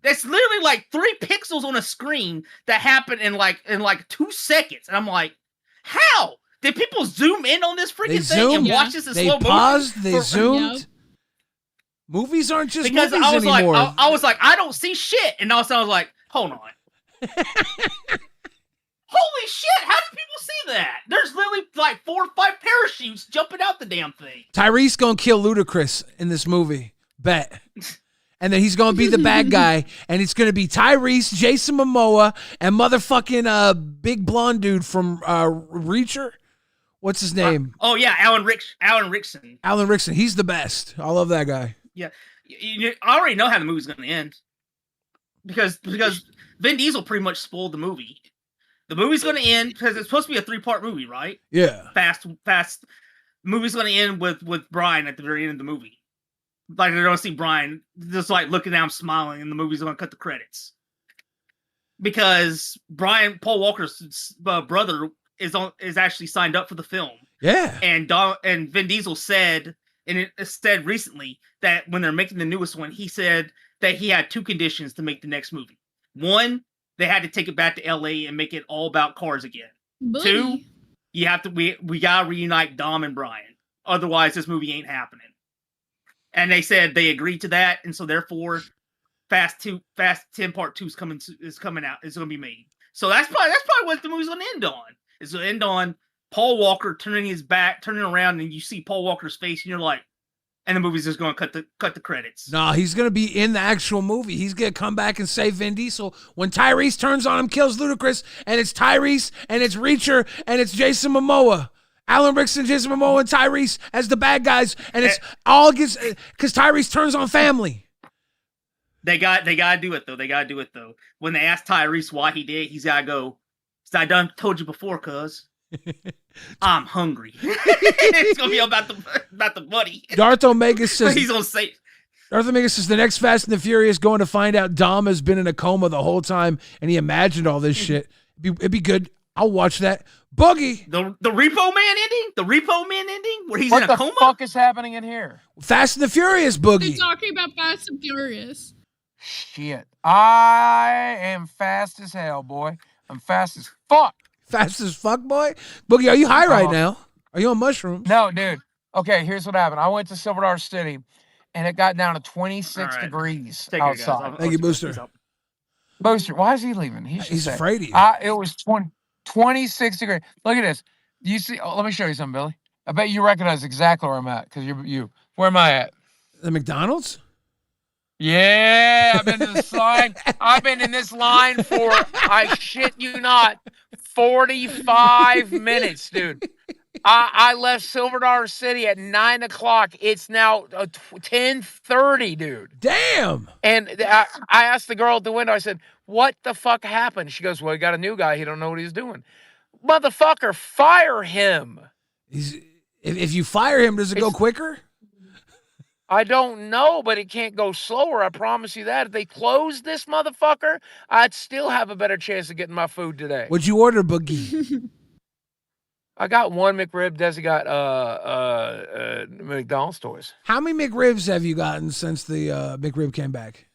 That's literally like 3 pixels on a screen that happened in like 2 seconds. And I'm like, how? Did people zoom in on this freaking They thing and zoomed. watch this in They slow motion? paused. They For- zoomed. Movies aren't just Because movies I was anymore. like, I was like, I don't see shit, and also I was like, hold on. Holy shit! How do people see that? There's literally like 4 or 5 parachutes jumping out the damn thing. Tyrese gonna kill Ludacris in this movie. Bet. And then he's gonna be the bad guy, and it's gonna be Tyrese, Jason Momoa, and motherfucking big blonde dude from Reacher. What's his name? Oh yeah, Alan Rickson. Alan Rickson. He's the best. I love that guy. Yeah, I already know how the movie's going to end because Vin Diesel pretty much spoiled the movie. The movie's going to end because it's supposed to be a 3-part movie, right? Yeah. Fast. The movie's going to end with Brian at the very end of the movie. Like they're going to see Brian just like looking at him smiling, and the movie's going to cut the credits because Paul Walker's brother is actually signed up for the film. Yeah. And Vin Diesel said. And it said recently that when they're making the newest one, he said that he had 2 conditions to make the next movie. 1, they had to take it back to LA and make it all about cars again. Buddy. 2, you have to we gotta reunite Dom and Brian. Otherwise, this movie ain't happening. And they said they agreed to that, and so therefore, Fast 10 Part 2 is coming out. It's gonna be made. So that's probably what the movie's gonna end on. It's gonna end on Paul Walker turning around, and you see Paul Walker's face, and you're like, and the movie's just going to cut the credits. No, he's going to be in the actual movie. He's going to come back and save Vin Diesel when Tyrese turns on him, kills Ludacris, and it's Tyrese, and it's Reacher, and it's Jason Momoa. Alan Rickson, Jason Momoa, and Tyrese as the bad guys, and it's all because Tyrese turns on family. They got to do it, though. When they ask Tyrese why he did, he's got to go, I done told you before, cuz. I'm hungry. It's gonna be about the money. Darth Omega says he's gonna say. Darth Omega says the next Fast and the Furious going to find out Dom has been in a coma the whole time and he imagined all this shit. It'd be good. I'll watch that. Boogie. The Repo Man ending. The Repo Man ending where he's what in a coma. What the fuck is happening in here? Fast and the Furious, Boogie. They're talking about Fast and Furious. Shit, I am fast as hell, boy. I'm fast as fuck. Fast as fuck, boy. Boogie, are you high right now? Are you on mushrooms? No, dude. Okay, here's what happened. I went to Silver Dollar City, and it got down to 26 degrees outside. Thank you, Booster. Booster, why is he leaving? He's say. afraid of you. It was 26 degrees. Look at this. Do you see? Oh, let me show you something, Billy. I bet you recognize exactly where I'm at because you. Where am I at? The McDonald's? Yeah, I've been in this line. I've been in this line for, I shit you not, 45 minutes, dude. I left Silver Dollar City at 9 o'clock. It's now 10:30, dude. Damn. And I asked the girl at the window, I said, what the fuck happened? She goes, well, he got a new guy. He don't know what he's doing. Motherfucker, fire him. If you fire him, does it go quicker? I don't know, but it can't go slower. I promise you that. If they close this motherfucker, I'd still have a better chance of getting my food today. What'd you order, Boogie? I got 1 McRib. Desi got McDonald's toys. How many McRibs have you gotten since the McRib came back?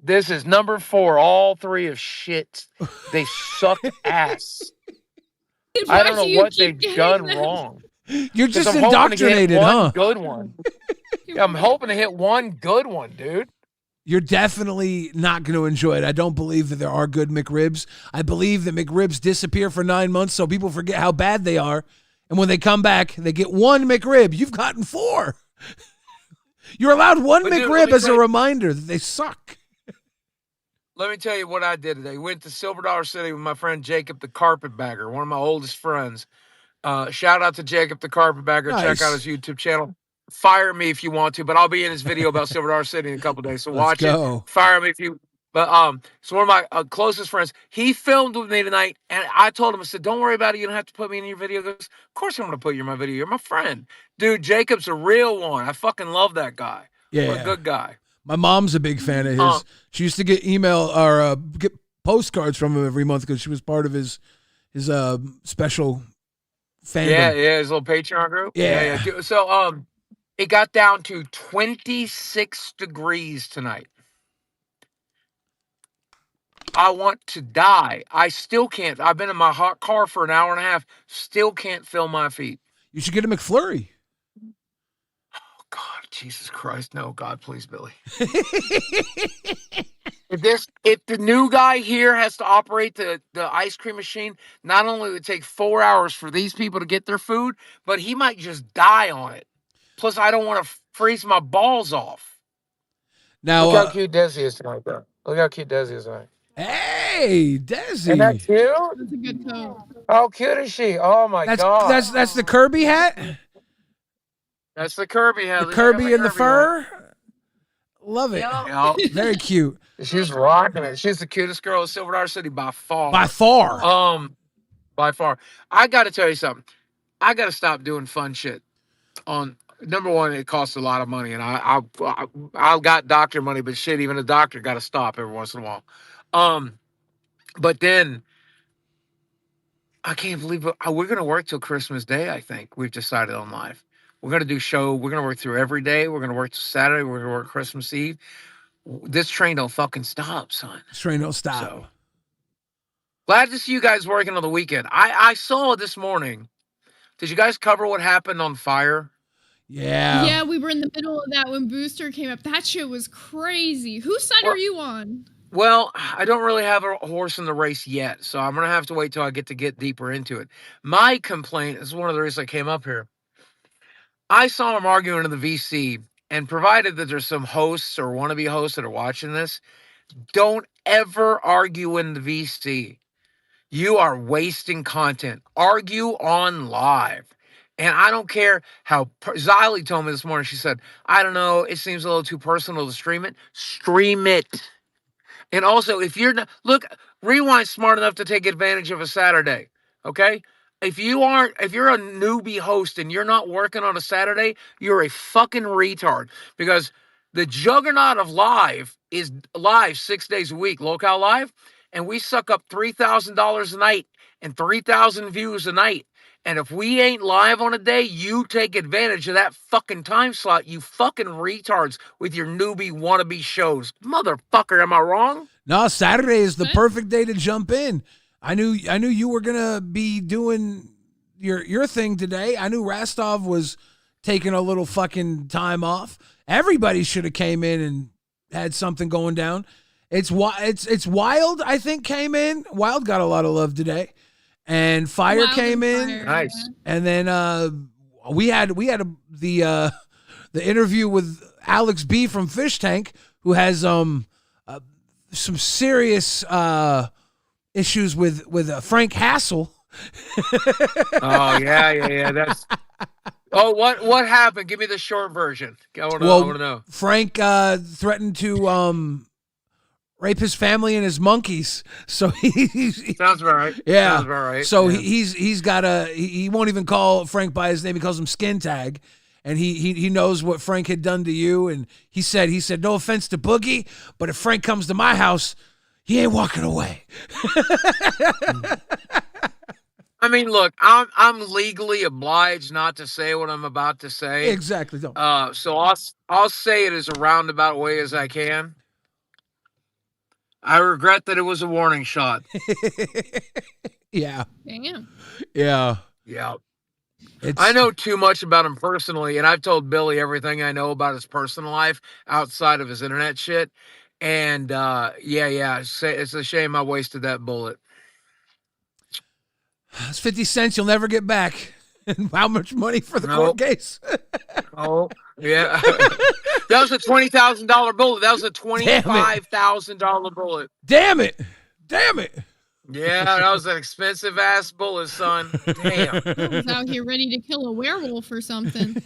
This is number 4. All 3 of shit. They suck ass. I don't know what they've done wrong. You're just indoctrinated, huh? Good one. I'm hoping to hit 1 good one, dude. You're definitely not going to enjoy it. I don't believe that there are good McRibs. I believe that McRibs disappear for 9 months so people forget how bad they are. And when they come back, they get 1 McRib. You've gotten 4. You're allowed 1 McRib as a reminder that they suck. Let me tell you what I did today. Went to Silver Dollar City with my friend Jacob the Carpetbagger, one of my oldest friends. Shout out to Jacob the Carpetbagger. Nice. Check out his YouTube channel. Fire me if you want to, but I'll be in his video about Silver Dollar City in a couple days. So watch it. Fire me if you. But so one of my closest friends, he filmed with me tonight, and I told him, I said, "Don't worry about it. You don't have to put me in your video." He goes, "Of course I'm going to put you in my video. You're my friend, dude. Jacob's a real one. I fucking love that guy. Yeah, what a good guy." My mom's a big fan of his. She used to get email or get postcards from him every month because she was part of his special fandom. Yeah, his little Patreon group. Yeah. So it got down to 26 degrees tonight. I want to die. I still can't. I've been in my hot car for an hour and a half. Still can't feel my feet. You should get a McFlurry. Oh, God, Jesus Christ. No, God, please, Billy. If the new guy here has to operate the ice cream machine, not only would it take 4 hours for these people to get their food, but he might just die on it. Plus, I don't want to freeze my balls off. Now, look how cute Desi is tonight, bro. Look how cute Desi is tonight. Hey, Desi. Isn't that cute? That's a good coat. How cute is she? Oh my God. That's the Kirby hat. That's the Kirby hat. The Kirby and the fur. Love it. Yep. Very cute. She's rocking it. She's the cutest girl in Silver Dollar City by far. By far. By far. I got to tell you something. I got to stop doing fun shit. Number one, it costs a lot of money, and I got doctor money, but shit, even a doctor got to stop every once in a while. But then I can't believe it. We're going to work till Christmas Day. I think we've decided on live. We're going to do show. We're going to work through every day. We're going to work till Saturday. We're going to work Christmas Eve. This train don't fucking stop, son. This train don't stop. So, glad to see you guys working on the weekend. I saw this morning. Did you guys cover what happened on Fire? Yeah. Yeah, we were in the middle of that when Booster came up. That shit was crazy. Whose side are you on? Well, I don't really have a horse in the race yet, so I'm going to have to wait till I get deeper into it. My complaint is one of the reasons I came up here. I saw him arguing in the VC, and provided that there's some hosts or wannabe hosts that are watching this, don't ever argue in the VC. You are wasting content. Argue on live. And I don't care how Xylee told me this morning. She said, I don't know, it seems a little too personal to stream it. Stream it. And also, if you're not, look, Rewind's smart enough to take advantage of a Saturday, okay? If you're a newbie host and you're not working on a Saturday, you're a fucking retard. Because the juggernaut of live is live 6 days a week, Local Live, and we suck up $3,000 a night and 3,000 views a night. And if we ain't live on a day, you take advantage of that fucking time slot, you fucking retards with your newbie wannabe shows. Motherfucker, am I wrong? No, Saturday is the perfect day to jump in. I knew you were gonna be doing your thing today. I knew Rastov was taking a little fucking time off. Everybody should have came in and had something going down. It's Wild, I think, came in. Wild got a lot of love today. And Fire came in. Nice. And then we had the interview with Alex B from Fishtank, who has some serious issues with Frank Hassel. Oh yeah. That's. Oh, what happened? Give me the short version. I want to know. Frank threatened to rape his family and his monkeys. So he sounds about right. Yeah, sounds about right. So yeah. he's got he won't even call Frank by his name. He calls him Skin Tag, and he knows what Frank had done to you. And he said no offense to Boogie, but if Frank comes to my house, he ain't walking away. I mean, look, I'm legally obliged not to say what I'm about to say. Exactly. So I'll say it as a roundabout way as I can. I regret that it was a warning shot. Yeah. Damn. Yeah. Yeah. I know too much about him personally, and I've told Billy everything I know about his personal life outside of his internet shit. And it's a shame I wasted that bullet. It's 50 cents you'll never get back. And how much money for the court case? Oh, yeah. That was a $20,000 bullet. That was a $25,000 bullet. Damn it. Yeah, that was an expensive ass bullet, son. Damn. I was out here ready to kill a werewolf or something.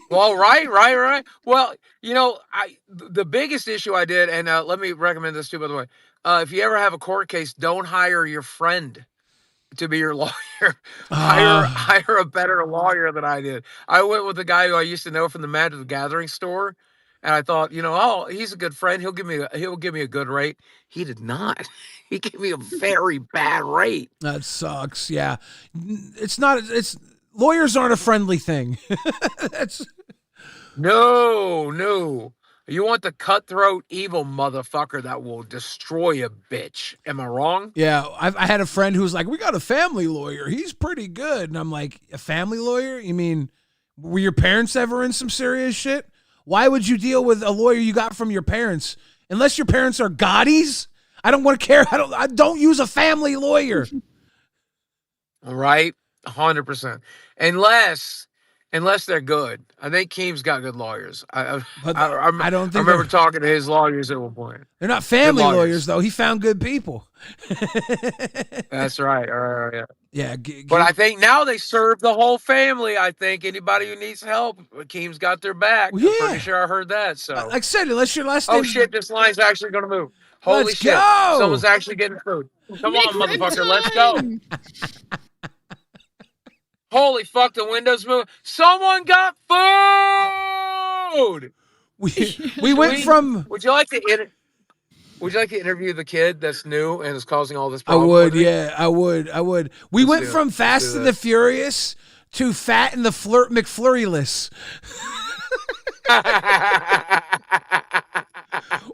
Well, right. Well, the biggest issue I did, and let me recommend this too, by the way. If you ever have a court case, don't hire your friend to be your lawyer. Hire a better lawyer than I did. I went with a guy who I used to know from the Magic the Gathering store, and I thought, he's a good friend. He'll give me a good rate. He did not. He gave me a very bad rate. That sucks. Yeah, lawyers aren't a friendly thing. No. You want the cutthroat, evil motherfucker that will destroy a bitch. Am I wrong? Yeah, I had a friend who was like, we got a family lawyer. He's pretty good. And I'm like, a family lawyer? You mean, were your parents ever in some serious shit? Why would you deal with a lawyer you got from your parents? Unless your parents are Gaudis, I don't want to care. I don't use a family lawyer. All right, 100%. Unless they're good. I think Keem's got good lawyers. I don't think I remember talking to his lawyers at one point. They're not family lawyers, though. He found good people. That's right. All right, yeah. But I think now they serve the whole family. I think anybody who needs help, Keem's got their back. Well, I'm pretty sure I heard that. So, like I said, unless your last oh name. shit, this line's actually going to move. Holy Let's shit! go! Someone's actually getting food. Come on, motherfucker, let's go. Holy fuck, the window's moving. Someone got food. We went from. Would you like to interview the kid that's new and is causing all this I problem? would, yeah, I would. We went from Fast do and that. the Furious to Fat and the McFlurryless.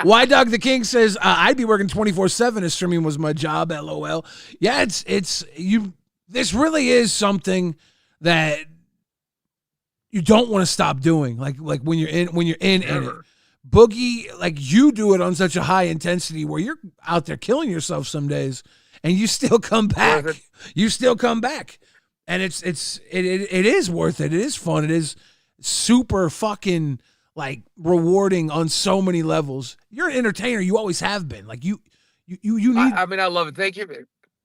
Why Dog the King says I'd be working 24/7 if streaming was my job. LOL. Yeah, it's you. This really is something that you don't want to stop doing. Like when you're in it. Boogie, like you do it on such a high intensity where you're out there killing yourself some days, and you still come back. You still come back, and it is worth it. It is fun. It is super fucking like rewarding on so many levels. You're an entertainer. You always have been. Like you need. I mean, I love it. Thank you.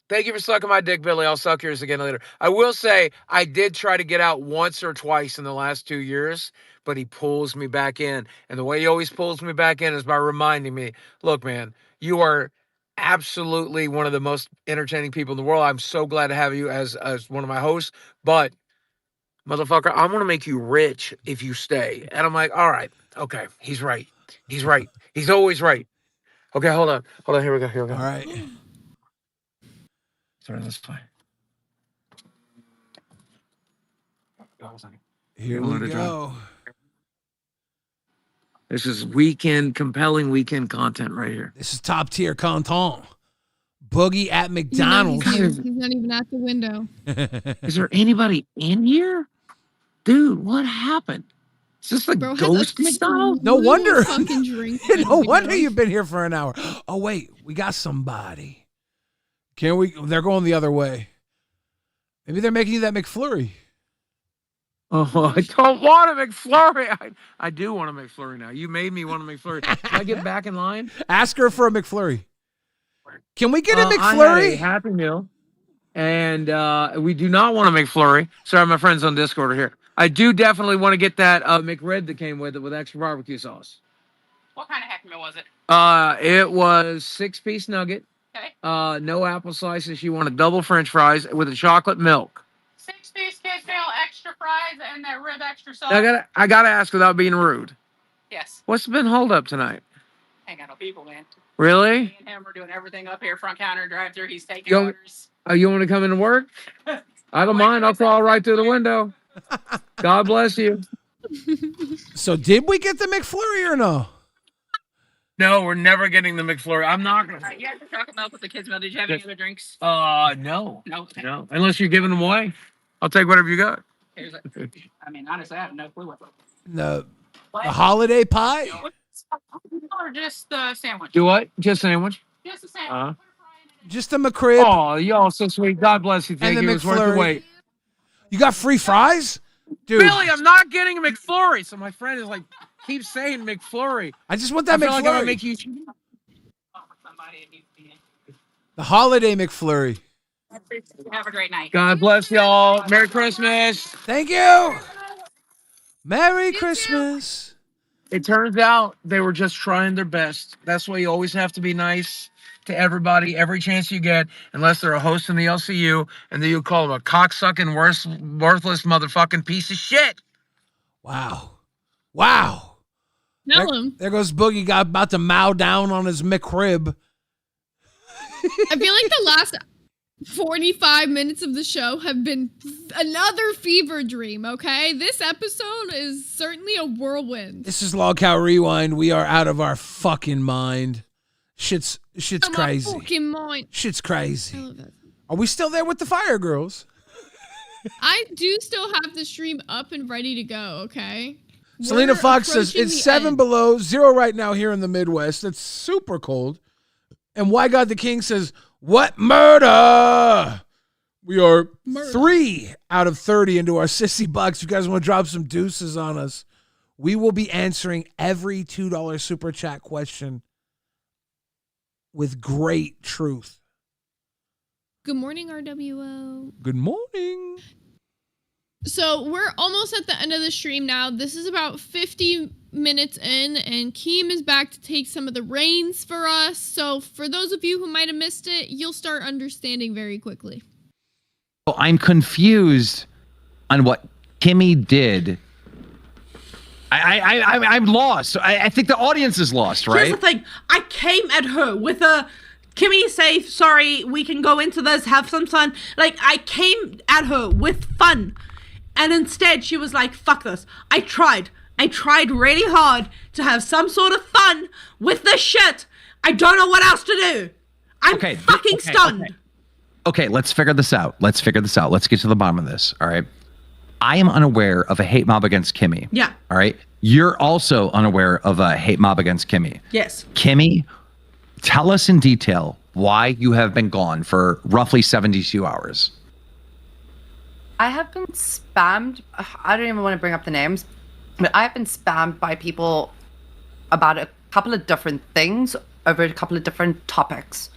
Thank you for sucking my dick, Billy. I'll suck yours again later. I will say I did try to get out once or twice in the last 2 years, but he pulls me back in. And the way he always pulls me back in is by reminding me, look, man, you are absolutely one of the most entertaining people in the world. I'm so glad to have you as one of my hosts. But, motherfucker, I'm going to make you rich if you stay. And I'm like, all right, okay, he's right. He's right. He's always right. Okay, hold on. Here we go. All right. Sorry, let's play. Here we go. This is compelling weekend content right here. This is top tier content. Boogie at McDonald's. He's not even at the window. Is there anybody in here? Dude, what happened? Is this the ghost McDonald's? No wonder. Fucking drink. No wonder you've been here for an hour. Oh, wait. We got somebody. Can we? They're going the other way. Maybe they're making you that McFlurry. Oh, I don't want a McFlurry. I do want a McFlurry now. You made me want a McFlurry. Can I get back in line? Ask her for a McFlurry. Can we get a I had McFlurry? a Happy Meal, and we do not want a McFlurry. Sorry, my friends on Discord are here. I do definitely want to get that McRib that came with it with extra barbecue sauce. What kind of Happy Meal was it? It was 6-piece nugget. Okay. No apple slices. You want a double French fries with a chocolate milk. 6-piece kids meal, extra fries, and that rib extra sauce. I gotta ask without being rude. Yes. What's been hold up tonight? Ain't got no people, man. Really? Me and him are doing everything up here, front counter, drive-through. He's taking You orders. want to come into work? I don't mind. I'll crawl right through the window. God bless you. So did we get the McFlurry or no? No, we're never getting the McFlurry. I'm not gonna. You had the chocolate milk with the kids' meal. Did you have any other drinks? No. No. No. Unless you're giving them away, I'll take whatever you got. Here's I mean, honestly, I have no clue what. The holiday pie? Or just the sandwich. Do what? Just sandwich. Just a sandwich. Just a McRib. Oh, y'all so sweet. God bless you. Thank And the you. It's worth the McFlurry. wait. You got free fries? Dude. Billy, I'm not getting a McFlurry. So my friend is like, keeps saying McFlurry. I just want that I feel like I'm gonna McFlurry. make you. The holiday McFlurry. Have a great night. God bless y'all. Merry Christmas. Thank you. Merry Christmas. It turns out they were just trying their best. That's why you always have to be nice to everybody every chance you get, unless they're a host in the LCU, and then you call them a cocksucking, worthless motherfucking piece of shit. Wow. Wow. Tell him. There goes Boogie, got about to mow down on his McRib. I feel like the last 45 minutes of the show have been another fever dream, okay? This episode is certainly a whirlwind. This is LolcowRewind. We are out of our fucking mind. Shit's crazy. Fucking mind. Shit's crazy. I love that. Are we still there with the fire girls? I do still have the stream up and ready to go, okay? Selena Fox says it's 7 below, 0 right now here in the Midwest. It's super cold. And Why God the King says, what murder? We are 3 out of 30 into our sissy box. You guys want to drop some deuces on us? We will be answering every $2 super chat question with great truth. Good morning, RWO. Good morning. So we're almost at the end of the stream now. This is about 50 minutes in, and Keem is back to take some of the reins for us. So for those of you who might have missed it, you'll start understanding very quickly. Well, I'm confused on what Kimmy did. I'm lost. I think the audience is lost, right? Here's the thing. I came at her with a Kimmy, say sorry, we can go into this, have some fun. Like, I came at her with fun. And instead, she was like, fuck this. I tried really hard to have some sort of fun with this shit. I don't know what else to do. I'm fucking stunned. Okay, let's figure this out. Let's get to the bottom of this, all right? I am unaware of a hate mob against Kimmy. Yeah. All right? You're also unaware of a hate mob against Kimmy. Yes. Kimmy, tell us in detail why you have been gone for roughly 72 hours. I have been spammed. I don't even want to bring up the names, but I have been spammed by people about a couple of different things over a couple of different topics.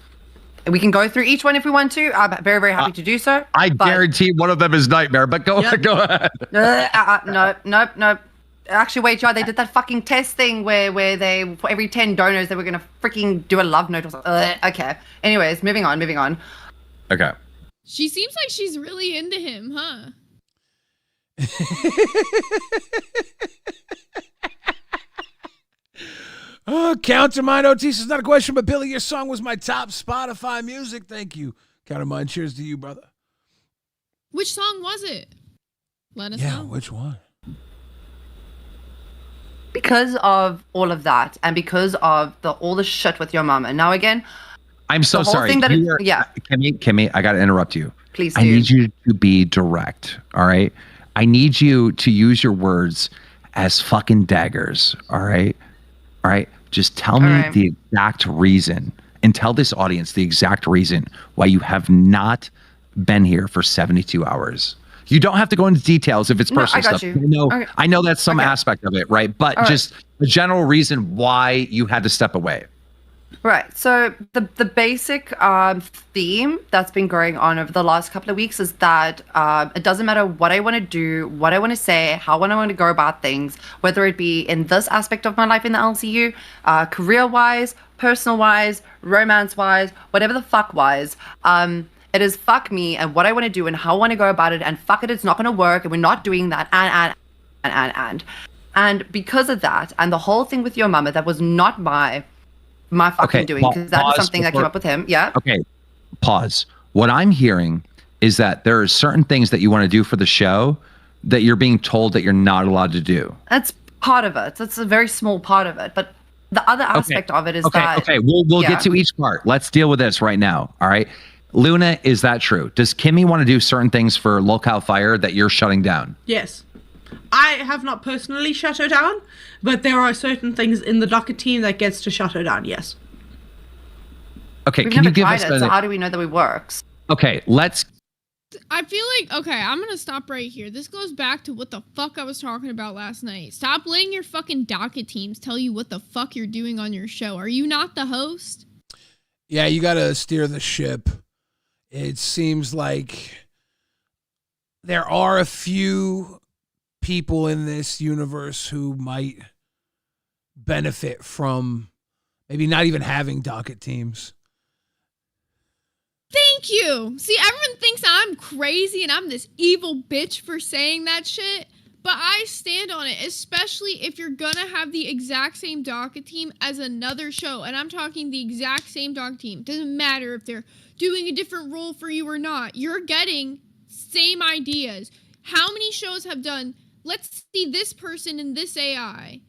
We can go through each one if we want to. I'm very, very happy to do so. I guarantee one of them is Nightmare, but go ahead. Nope. Actually, wait, John, they did that fucking test thing where they, for every 10 donors, they were going to freaking do a love note or something. Okay. Anyways, moving on. Okay. She seems like she's really into him, huh? Countermine Otis is not a question, but Billy, your song was my top Spotify music. Thank you. Countermine, cheers to you, brother. Which song was it? Let us know. Yeah, which one? Because of all of that, and because of all the shit with your mama. Now again, I'm so sorry. Kimmy, I got to interrupt you. Please do. I need you to be direct, all right? I need you to use your words as fucking daggers, all right? All right? Just tell me the exact reason, and tell this audience the exact reason why you have not been here for 72 hours. You don't have to go into details if it's personal I got stuff. you. I know that's some aspect of it, right? But just the general reason why you had to step away. Right. So the basic theme that's been going on over the last couple of weeks is that it doesn't matter what I want to do, what I want to say, how I want to go about things, whether it be in this aspect of my life in the LCU, career-wise, personal-wise, romance-wise, whatever the fuck-wise. It is fuck me and what I want to do and how I want to go about it, and fuck it, it's not going to work, and we're not doing that, and because of that, and the whole thing with your mama, that was not my fucking doing, because that was something that came up with him. Yeah. Okay. Pause. What I'm hearing is that there are certain things that you want to do for the show that you're being told that you're not allowed to do. That's part of it. That's a very small part of it. But the other aspect of it is that. Okay. We'll get to each part. Let's deal with this right now. All right. Luna, is that true? Does Kimmy want to do certain things for Local Fire that you're shutting down? Yes. I have not personally shut her down, but there are certain things in the docket team that gets to shut her down, yes. Okay, We've can never you give tried us it, so how do we know that it works? Okay, let's... I feel like, okay, I'm gonna stop right here. This goes back to what the fuck I was talking about last night. Stop letting your fucking docket teams tell you what the fuck you're doing on your show. Are you not the host? Yeah, you gotta steer the ship. It seems like there are a few people in this universe who might benefit from maybe not even having docket teams. Thank you. See, everyone thinks I'm crazy and I'm this evil bitch for saying that shit, But I stand on it, especially if you're gonna have the exact same docket team as another show. And I'm talking the exact same docket team. Doesn't matter if they're doing a different role for you or not. You're getting same ideas. How many shows have done, let's see this person in this AI?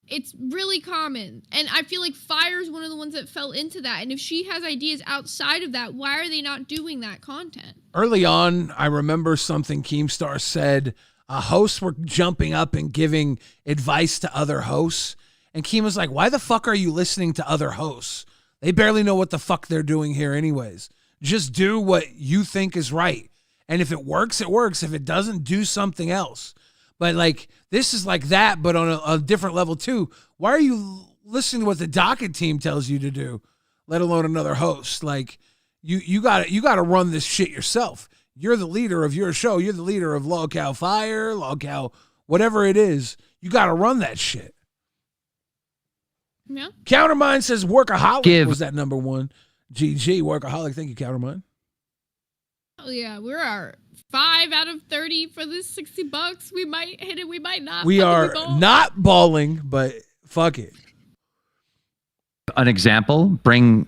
It's really common. And I feel like Fire is one of the ones that fell into that. And if she has ideas outside of that, why are they not doing that content? Early on, I remember something Keemstar said. Hosts were jumping up and giving advice to other hosts. And Keem was like, why the fuck are you listening to other hosts? They barely know what the fuck they're doing here anyways. Just do what you think is right. And if it works, it works. If it doesn't, do something else. But like, this is like that, but on a different level too. Why are you listening to what the docket team tells you to do, let alone another host? Like, you gotta run this shit yourself. You're the leader of your show. You're the leader of Lolcow Fire, Lolcow, whatever it is. You got to run that shit. Yeah. Countermind says Workaholic was that number one. GG, Workaholic. Thank you, Countermind. Oh, yeah. We're our 5 out of 30 for this $60. We might hit it. We might not. We are not balling, but fuck it. An example, bring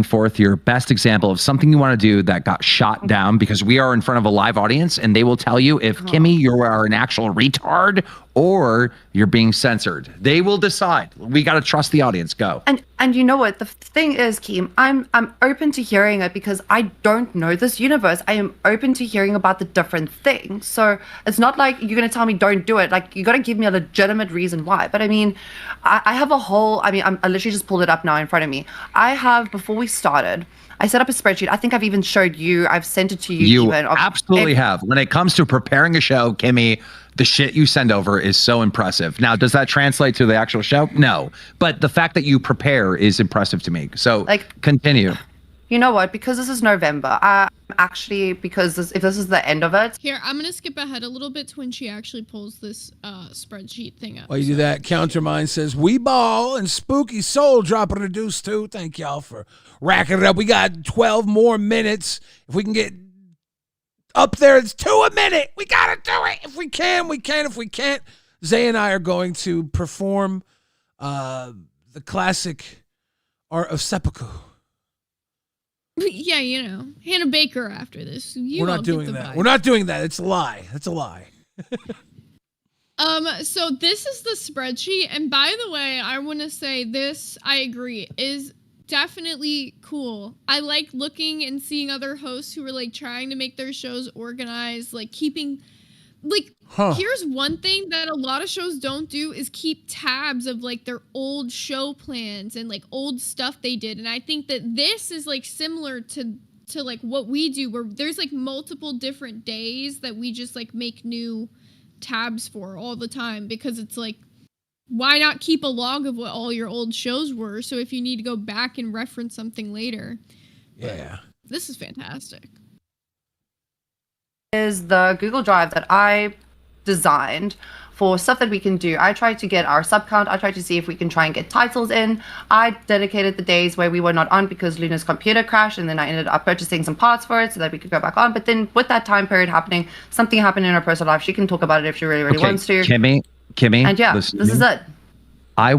forth your best example of something you want to do that got shot down, because we are in front of a live audience and they will tell you if Kimmy, you are an actual retard or you're being censored. They will decide. We got to trust the audience. Go. And you know what? The thing is, Keem, I'm open to hearing it because I don't know this universe. I am open to hearing about the different things. So it's not like you're going to tell me don't do it. Like, you got to give me a legitimate reason why. But I mean, I have a whole, I literally just pulled it up now in front of me. I have, before we started, I set up a spreadsheet. I think I've even showed you. I've sent it to you. You absolutely have. When it comes to preparing a show, Kimmy, the shit you send over is so impressive. Now, does that translate to the actual show? No. But the fact that you prepare is impressive to me. So, like, continue. You know what? Because this is November, if this is the end of it. Here, I'm going to skip ahead a little bit to when she actually pulls this spreadsheet thing up. While you do that, Countermind says, we ball and Spooky Soul dropping a deuce too. Thank y'all for racking it up. We got 12 more minutes. If we can get up there, it's 2 a minute. We got to do it. If we can, we can. If we can't, Zay and I are going to perform the classic art of seppuku. Yeah, you know, Hannah Baker after this. We're not doing that. We're not doing that. It's a lie. That's a lie. So this is the spreadsheet, and by the way, I want to say this, I agree, is definitely cool. I like looking and seeing other hosts who are like trying to make their shows organized, like keeping, like, here's one thing that a lot of shows don't do is keep tabs of like their old show plans and like old stuff they did. And I think that this is like similar to like what we do, where there's like multiple different days that we just like make new tabs for all the time, because it's like, why not keep a log of what all your old shows were? So if you need to go back and reference something later. Yeah. But this is fantastic. Is the Google Drive that I designed for stuff that we can do. I tried to get our sub count. I tried to see if we can try and get titles in. I dedicated the days where we were not on because Luna's computer crashed, and then I ended up purchasing some parts for it so that we could go back on. But then with that time period happening, something happened in her personal life. She can talk about it if she really wants to. Kimmy, and yeah, this is it. I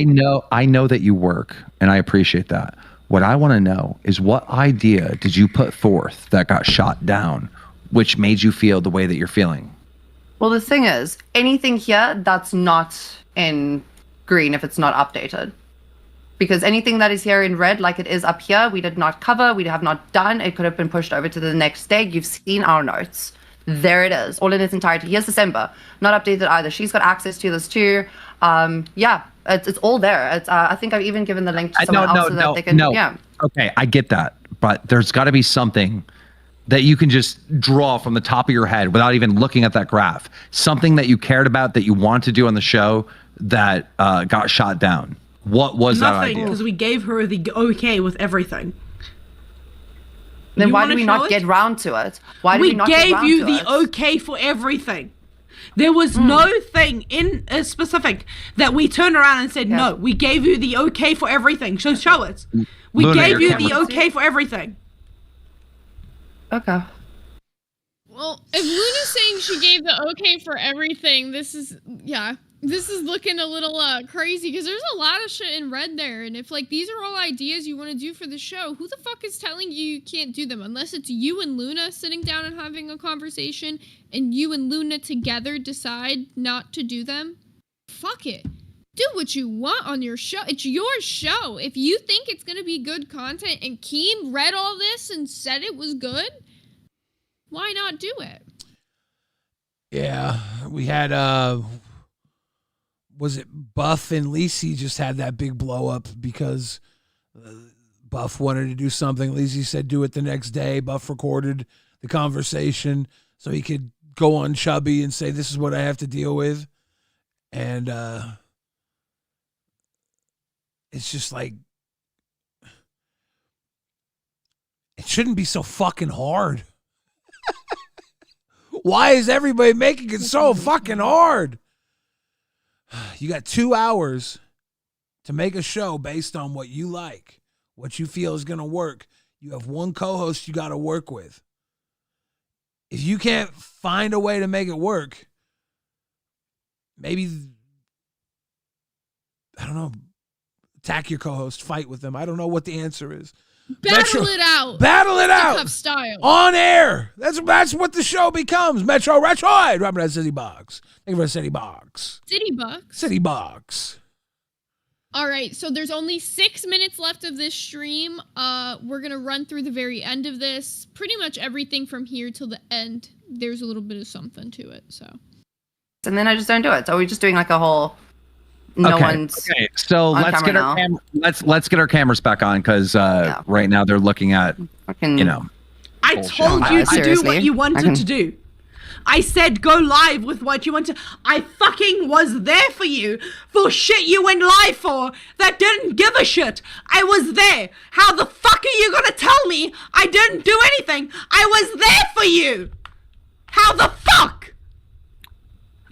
know that you work, and I appreciate that. What I want to know is, what idea did you put forth that got shot down, which made you feel the way that you're feeling? Well, the thing is, anything here that's not in green if it's not updated. Because anything that is here in red, like it is up here, we did not cover, we have not done. It could have been pushed over to the next day. You've seen our notes. There it is, all in its entirety. Here's December, not updated either. She's got access to this too. Yeah, it's all there. It's I think I've even given the link to someone else so that they can. Yeah. Okay, I get that, but there's got to be something that you can just draw from the top of your head without even looking at that graph. Something that you cared about, that you wanted to do on the show, that got shot down. What was that idea? Nothing, because we gave her the okay with everything. Then why did we not get round to it? Why did we not gave you the okay for everything. There was no thing in specific that we turned around and said, no, we gave you the okay for everything. So show it. We gave you the okay for everything. Okay. Well, if Luna's saying she gave the okay for everything, this is looking a little crazy because there's a lot of shit in red there. And if like these are all ideas you want to do for the show, who the fuck is telling you can't do them? Unless it's you and Luna sitting down and having a conversation and you and Luna together decide not to do them. Fuck it. Do what you want on your show. It's your show. If you think it's going to be good content and Keem read all this and said it was good, why not do it? Yeah, we had was it Buff and Lacey just had that big blow up because Buff wanted to do something. Lacey said do it the next day. Buff recorded the conversation so he could go on Chubby and say this is what I have to deal with. And it's just like it shouldn't be so fucking hard. Why is everybody making it so fucking hard? You got 2 hours to make a show based on what you like, what you feel is going to work. You have one co-host you got to work with. If you can't find a way to make it work, maybe, I don't know, attack your co-host, fight with them. I don't know what the answer is. Battle it out. Battle it out. Cup style. On air. That's what the show becomes. Metro Retroid. Robert at City Box. Thank you for City Box. City Box. City Box. All right, so there's only 6 minutes left of this stream. We're going to run through the very end of this. Pretty much everything from here till the end. There's a little bit of something to it, so. And then I just don't do it. So we're just doing like a whole Okay, so let's get our let's get our cameras back on because right now they're looking at I told you to do what you wanted to do. I said go live with what you wanted. I fucking was there for you for shit you went live for that didn't give a shit. I was there. How the fuck are you gonna tell me I didn't do anything? I was there for you. How the fuck?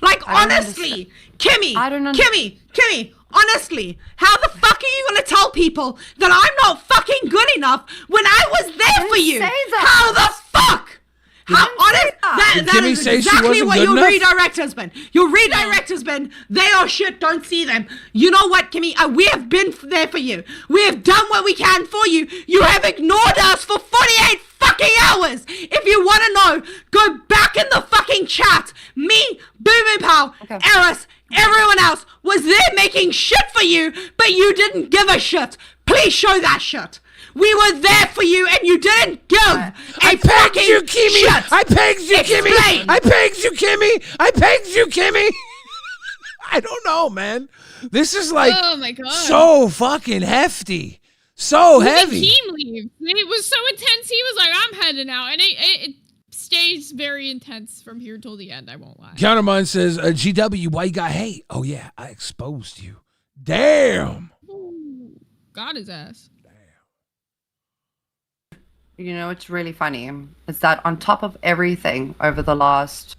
Like honestly, Kimmy, Kimmy, honestly, how the fuck are you gonna tell people that I'm not fucking good enough when I was there for you? How the fuck? How honest? That is exactly what your redirect has been. Your redirect has been, they are shit, don't see them. You know what, Kimmy? We have been there for you. We have done what we can for you. You have ignored us for 48 fucking hours. If you want to know, go back in the fucking chat. Me, Boo Boo Pow, Eris, everyone else was there making shit for you, but you didn't give a shit. Please show that shit. We were there for you and you didn't give I pegged you, Kimmy. Shit. I pegged you, Kimmy. Explain. I pegged you, Kimmy. I pegged you, Kimmy. I don't know, man. This is like so fucking hefty. So heavy. Team leave. It was so intense. He was like, I'm heading out. And it stays very intense from here till the end. I won't lie. Countermine says, GW, why you got hate? Oh, yeah, I exposed you. Damn. Ooh, got his ass. You know, it's really funny. It's that on top of everything over the last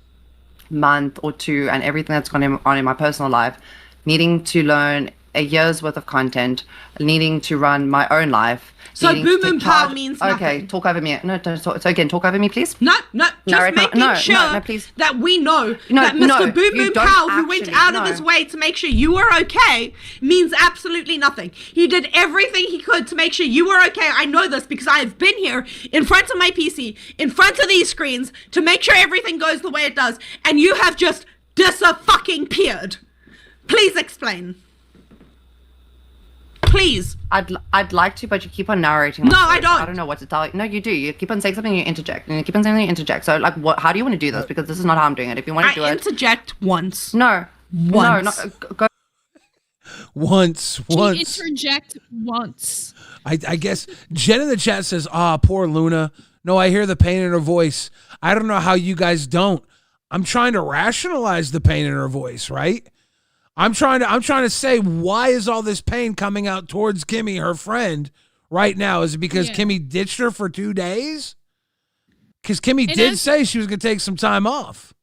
month or two and everything that's gone on in my personal life, needing to learn a year's worth of content, needing to run my own life. So Boom Boom Pow means nothing. Okay, talk over me. No, don't talk. So again, talk over me, please. Just making sure please. that we know that Mr. Boom Boom Pow, who went out of his way to make sure you were okay, means absolutely nothing. He did everything he could to make sure you were okay. I know this because I have been here in front of my PC, in front of these screens, to make sure everything goes the way it does, and you have just dis-fucking-peered. Please explain. Please. I'd like to, but you keep on narrating. No, I don't. I don't know what to tell you. No, you do. You keep on saying something, you interject. And you keep on saying something, you interject. So, like, what? How do you want to do this? Because this is not how I'm doing it. If you want to do it... I interject once. No. Once. No, go. Once. Interject once. I guess Jen in the chat says, poor Luna. No, I hear the pain in her voice. I don't know how you guys don't. I'm trying to rationalize the pain in her voice, right? I'm trying to say, why is all this pain coming out towards Kimmy, her friend, right now? Is it because Kimmy ditched her for 2 days? Because Kimmy did say she was going to take some time off.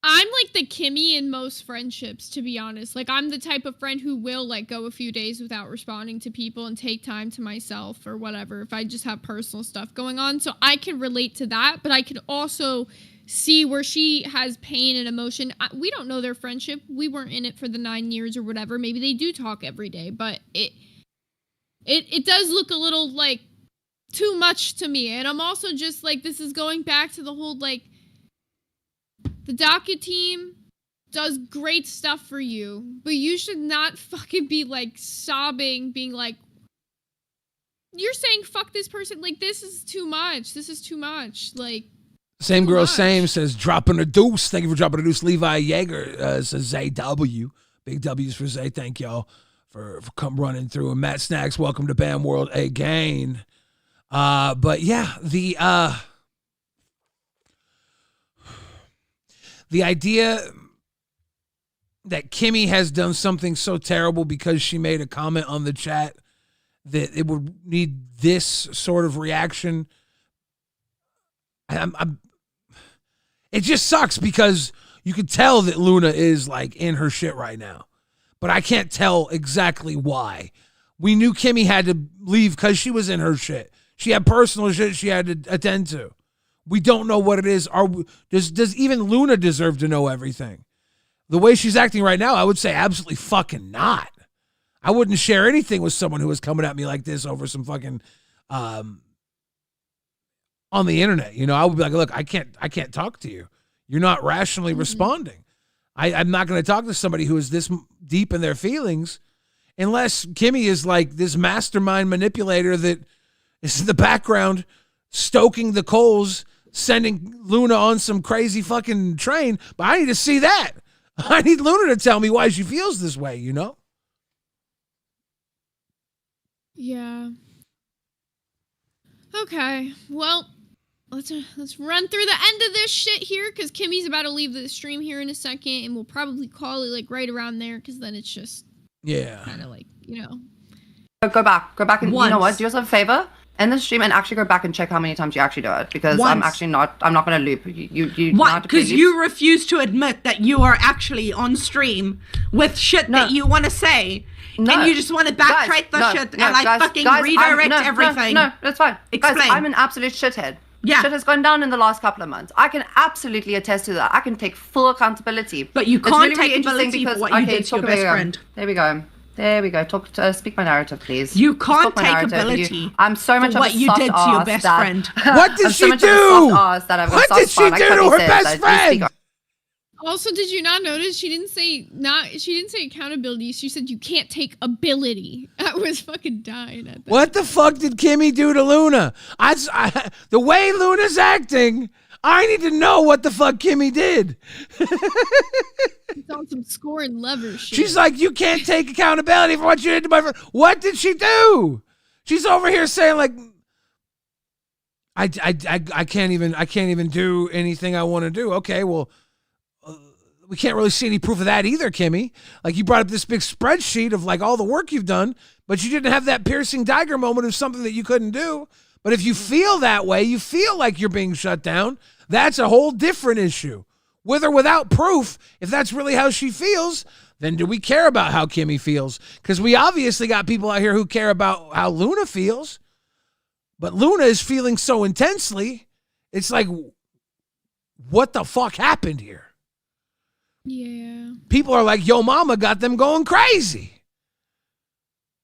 I'm like the Kimmy in most friendships, to be honest. Like, I'm the type of friend who will, like, go a few days without responding to people and take time to myself or whatever if I just have personal stuff going on. So I can relate to that, but I can also see where she has pain and emotion. We don't know their friendship. We weren't in it for the 9 years or whatever. Maybe they do talk every day, but it does look a little, like, too much to me. And I'm also just, like, this is going back to the whole, like, the DACA team does great stuff for you, but you should not fucking be, like, sobbing, being like, you're saying fuck this person. Like, this is too much. This is too much. Like, Same girl, same says dropping a deuce. Thank you for dropping a deuce. Levi Yeager says Zay W. Big W's for Zay. Thank y'all for come running through. And Matt Snacks, welcome to Bam World again. But yeah, the idea that Kimmy has done something so terrible because she made a comment on the chat that it would need this sort of reaction. It just sucks because you could tell that Luna is like in her shit right now, but I can't tell exactly why. We knew Kimmy had to leave because she was in her shit. She had personal shit she had to attend to. We don't know what it is. Does even Luna deserve to know everything? The way she's acting right now, I would say absolutely fucking not. I wouldn't share anything with someone who was coming at me like this over some fucking on the internet. You know, I would be like, look, I can't talk to you. You're not rationally responding. I'm not going to talk to somebody who is this deep in their feelings unless Kimmy is like this mastermind manipulator that is in the background stoking the coals, sending Luna on some crazy fucking train. But I need to see that. I need Luna to tell me why she feels this way, you know? yeah. Okay, well, let's run through the end of this shit here, because Kimmy's about to leave the stream here in a second, and we'll probably call it like right around there, because then it's just kind of like, you know. Go back and Once. you know what? Do yourself a favor. End the stream and actually go back and check how many times you actually do it, because I'm not going to loop you. What? Because you refuse to admit that you are actually on stream with shit that you want to say. No. And you just want to backtrack shit and like fucking redirect everything. No, that's fine. Explain. Guys, I'm an absolute shithead. Yeah. Shit has gone down in the last couple of months. I can absolutely attest to that. I can take full accountability. But you It's can't really, take really interesting ability because, for what you did to your best friend. There we go. Speak my narrative, please. You can't Talk my take narrative. ability I'm so much for of what a you soft did to your ass best that- friend. What did I'm so she much of a do? soft ass that I've got What soft did she spot, like do Cody to her says. best I do friend? speak- Also, did you not notice she didn't say accountability? She said you can't take ability. I was fucking dying at that. What the fuck did Kimmy do to Luna? The way Luna's acting, I need to know what the fuck Kimmy did. It's on some score and lever shit. She's like, you can't take accountability for what you did to my friend. What did she do? She's over here saying like, I can't even do anything I want to do. Okay, well, we can't really see any proof of that either, Kimmy. Like, you brought up this big spreadsheet of like all the work you've done, but you didn't have that piercing dagger moment of something that you couldn't do. But if you feel that way, you feel like you're being shut down, that's a whole different issue. With or without proof, if that's really how she feels, then do we care about how Kimmy feels? Because we obviously got people out here who care about how Luna feels. But Luna is feeling so intensely, it's like, what the fuck happened here? Yeah. People are like, yo mama got them going crazy.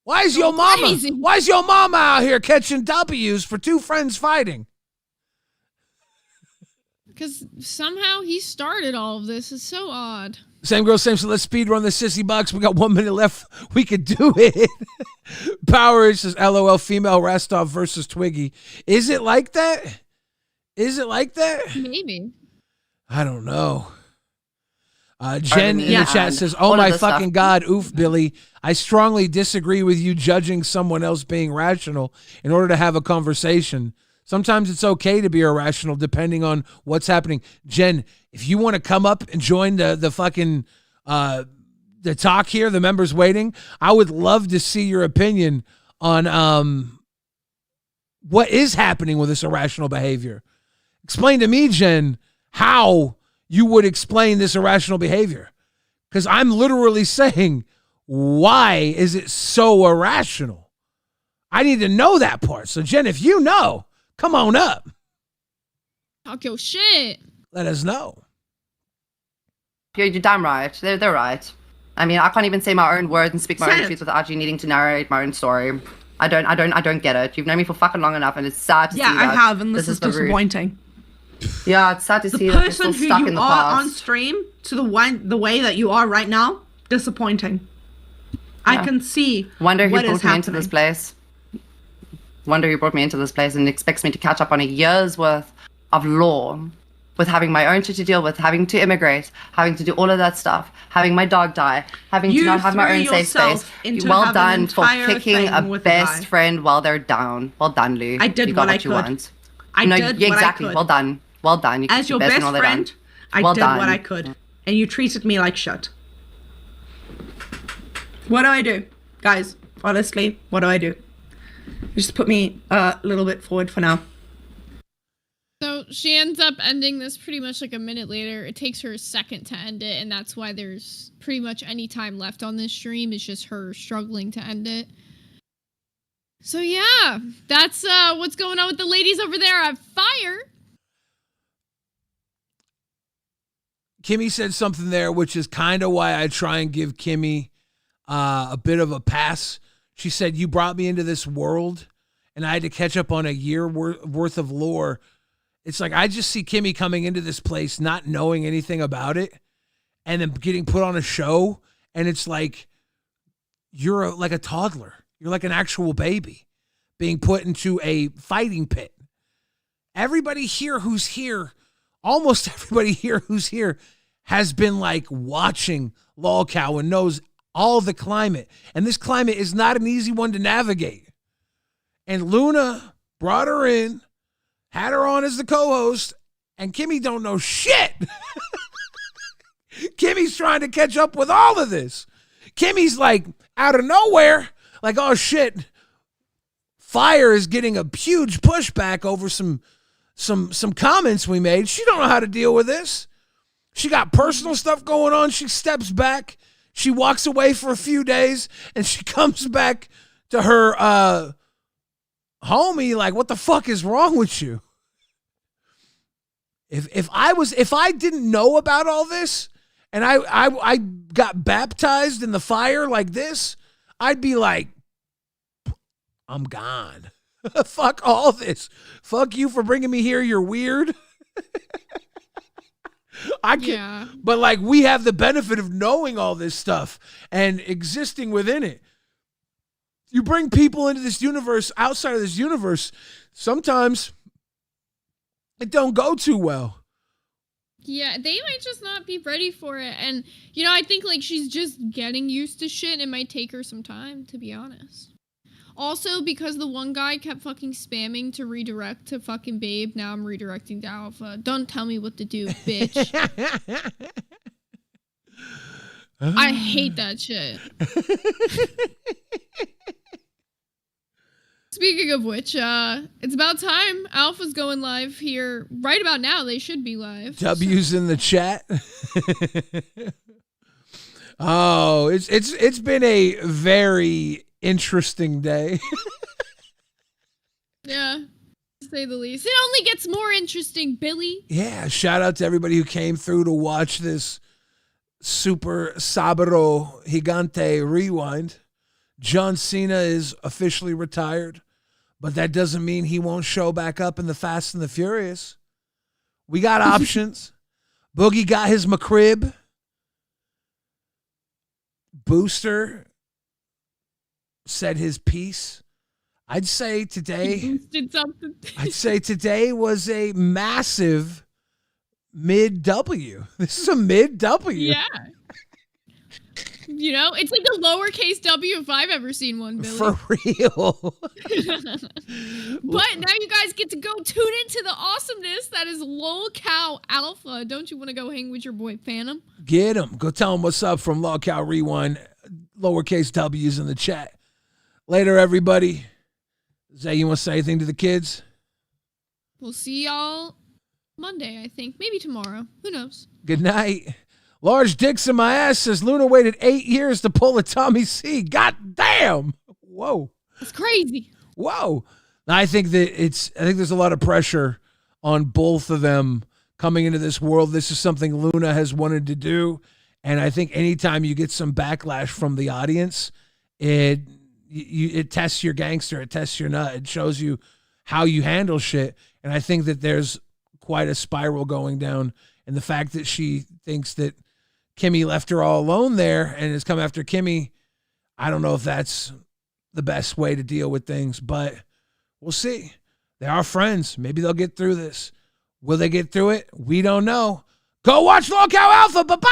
Why is yo mama out here catching W's for two friends fighting? Because somehow he started all of this. It's so odd. Same girl, same. So let's speed run the sissy box. We got 1 minute left. We could do it. Power says, LOL, female Rastov versus Twiggy. Is it like that? Is it like that? Maybe. I don't know. Jen in the chat says, oh my fucking God, oof, Billy. I strongly disagree with you judging someone else being rational in order to have a conversation. Sometimes it's okay to be irrational depending on what's happening. Jen, if you want to come up and join the fucking the talk here, the members waiting, I would love to see your opinion on what is happening with this irrational behavior. Explain to me, Jen, how you would explain this irrational behavior. Because I'm literally saying, why is it so irrational? I need to know that part. So, Jen, if you know, come on up. Talk your shit. Let us know. You're damn right. They're right. I mean, I can't even say my own words and speak my own truth without you needing to narrate my own story. I don't get it. You've known me for fucking long enough, and it's sad to see that. Yeah, I have, and this is disappointing. Yeah, it's sad to see The that you're still person who stuck you in the are past. on stream to the way that you are right now, disappointing. I can see Wonder who what brought is me into this place. Wonder who brought me into this place and expects me to catch up on a year's worth of law, with having my own shit to deal with, having to immigrate, having to do all of that stuff, having my dog die, having to not have my own safe space. Well done for picking a best friend while they're down. Well done, Lou. I did you got what I what you could. want. I no, did yeah, what I exactly. could. Well done. Well done. You As your best friend, I well did done. what I could, and you treated me like shit. What do I do, guys? Honestly, what do I do? Just put me a little bit forward for now. So she ends up ending this pretty much like a minute later. It takes her a second to end it, and that's why there's pretty much any time left on this stream. It's just her struggling to end it. So yeah, that's what's going on with the ladies over there at Fire. Kimmy said something there, which is kind of why I try and give Kimmy a bit of a pass. She said, you brought me into this world, and I had to catch up on a year worth of lore. It's like I just see Kimmy coming into this place not knowing anything about it and then getting put on a show, and it's like you're like a toddler. You're like an actual baby being put into a fighting pit. Everybody here who's here, almost everybody here who's here has been like watching LolCow and knows all the climate. And this climate is not an easy one to navigate. And Luna brought her in, had her on as the co-host, and Kimmy don't know shit. Kimmy's trying to catch up with all of this. Kimmy's like out of nowhere, like, oh shit, Fire is getting a huge pushback over some comments we made. She don't know how to deal with this. She got personal stuff going on. She steps back. She walks away for a few days, and she comes back to her homie like, what the fuck is wrong with you? If I didn't know about all this and I got baptized in the fire like this, I'd be like, I'm gone. Fuck all this. Fuck you for bringing me here. You're weird. I can, yeah. But like we have the benefit of knowing all this stuff and existing within it. You bring people into this universe, outside of this universe, sometimes it don't go too well. Yeah, they might just not be ready for it. And, you know, I think like she's just getting used to shit and it might take her some time, to be honest. Also, because the one guy kept fucking spamming to redirect to fucking Babe, now I'm redirecting to Alpha. Don't tell me what to do, bitch. I hate that shit. Speaking of which, it's about time. Alpha's going live here. Right about now, they should be live. W's in the chat. Oh, it's been a very interesting day. Yeah, to say the least. It only gets more interesting, Billy. Yeah, shout out to everybody who came through to watch this Super Sabado Gigante rewind. John Cena is officially retired, but that doesn't mean he won't show back up in the Fast and the Furious. We got options. Boogie got his McCrib. Booster said his piece. I'd say today was a massive mid W. This is a mid W. Yeah. You know, it's like a lowercase W if I've ever seen one, Billy. For real. But now you guys get to go tune into the awesomeness that is LolCow Alpha. Don't you want to go hang with your boy Phantom? Get him. Go tell him what's up from LolcowRewind. Lowercase W's in the chat. Later, everybody. Zay, you want to say anything to the kids? We'll see y'all Monday, I think. Maybe tomorrow. Who knows? Good night. Large dicks in my ass says Luna waited 8 years to pull a Tommy C. God damn. Whoa. That's crazy. Whoa. I think there's a lot of pressure on both of them coming into this world. This is something Luna has wanted to do. And I think anytime you get some backlash from the audience, it tests your gangster. It tests your nut. It shows you how you handle shit. And I think that there's quite a spiral going down. And the fact that she thinks that Kimmy left her all alone there and has come after Kimmy, I don't know if that's the best way to deal with things, but we'll see. They are friends. Maybe they'll get through this. Will they get through it? We don't know. Go watch Local Alpha. Bye-bye.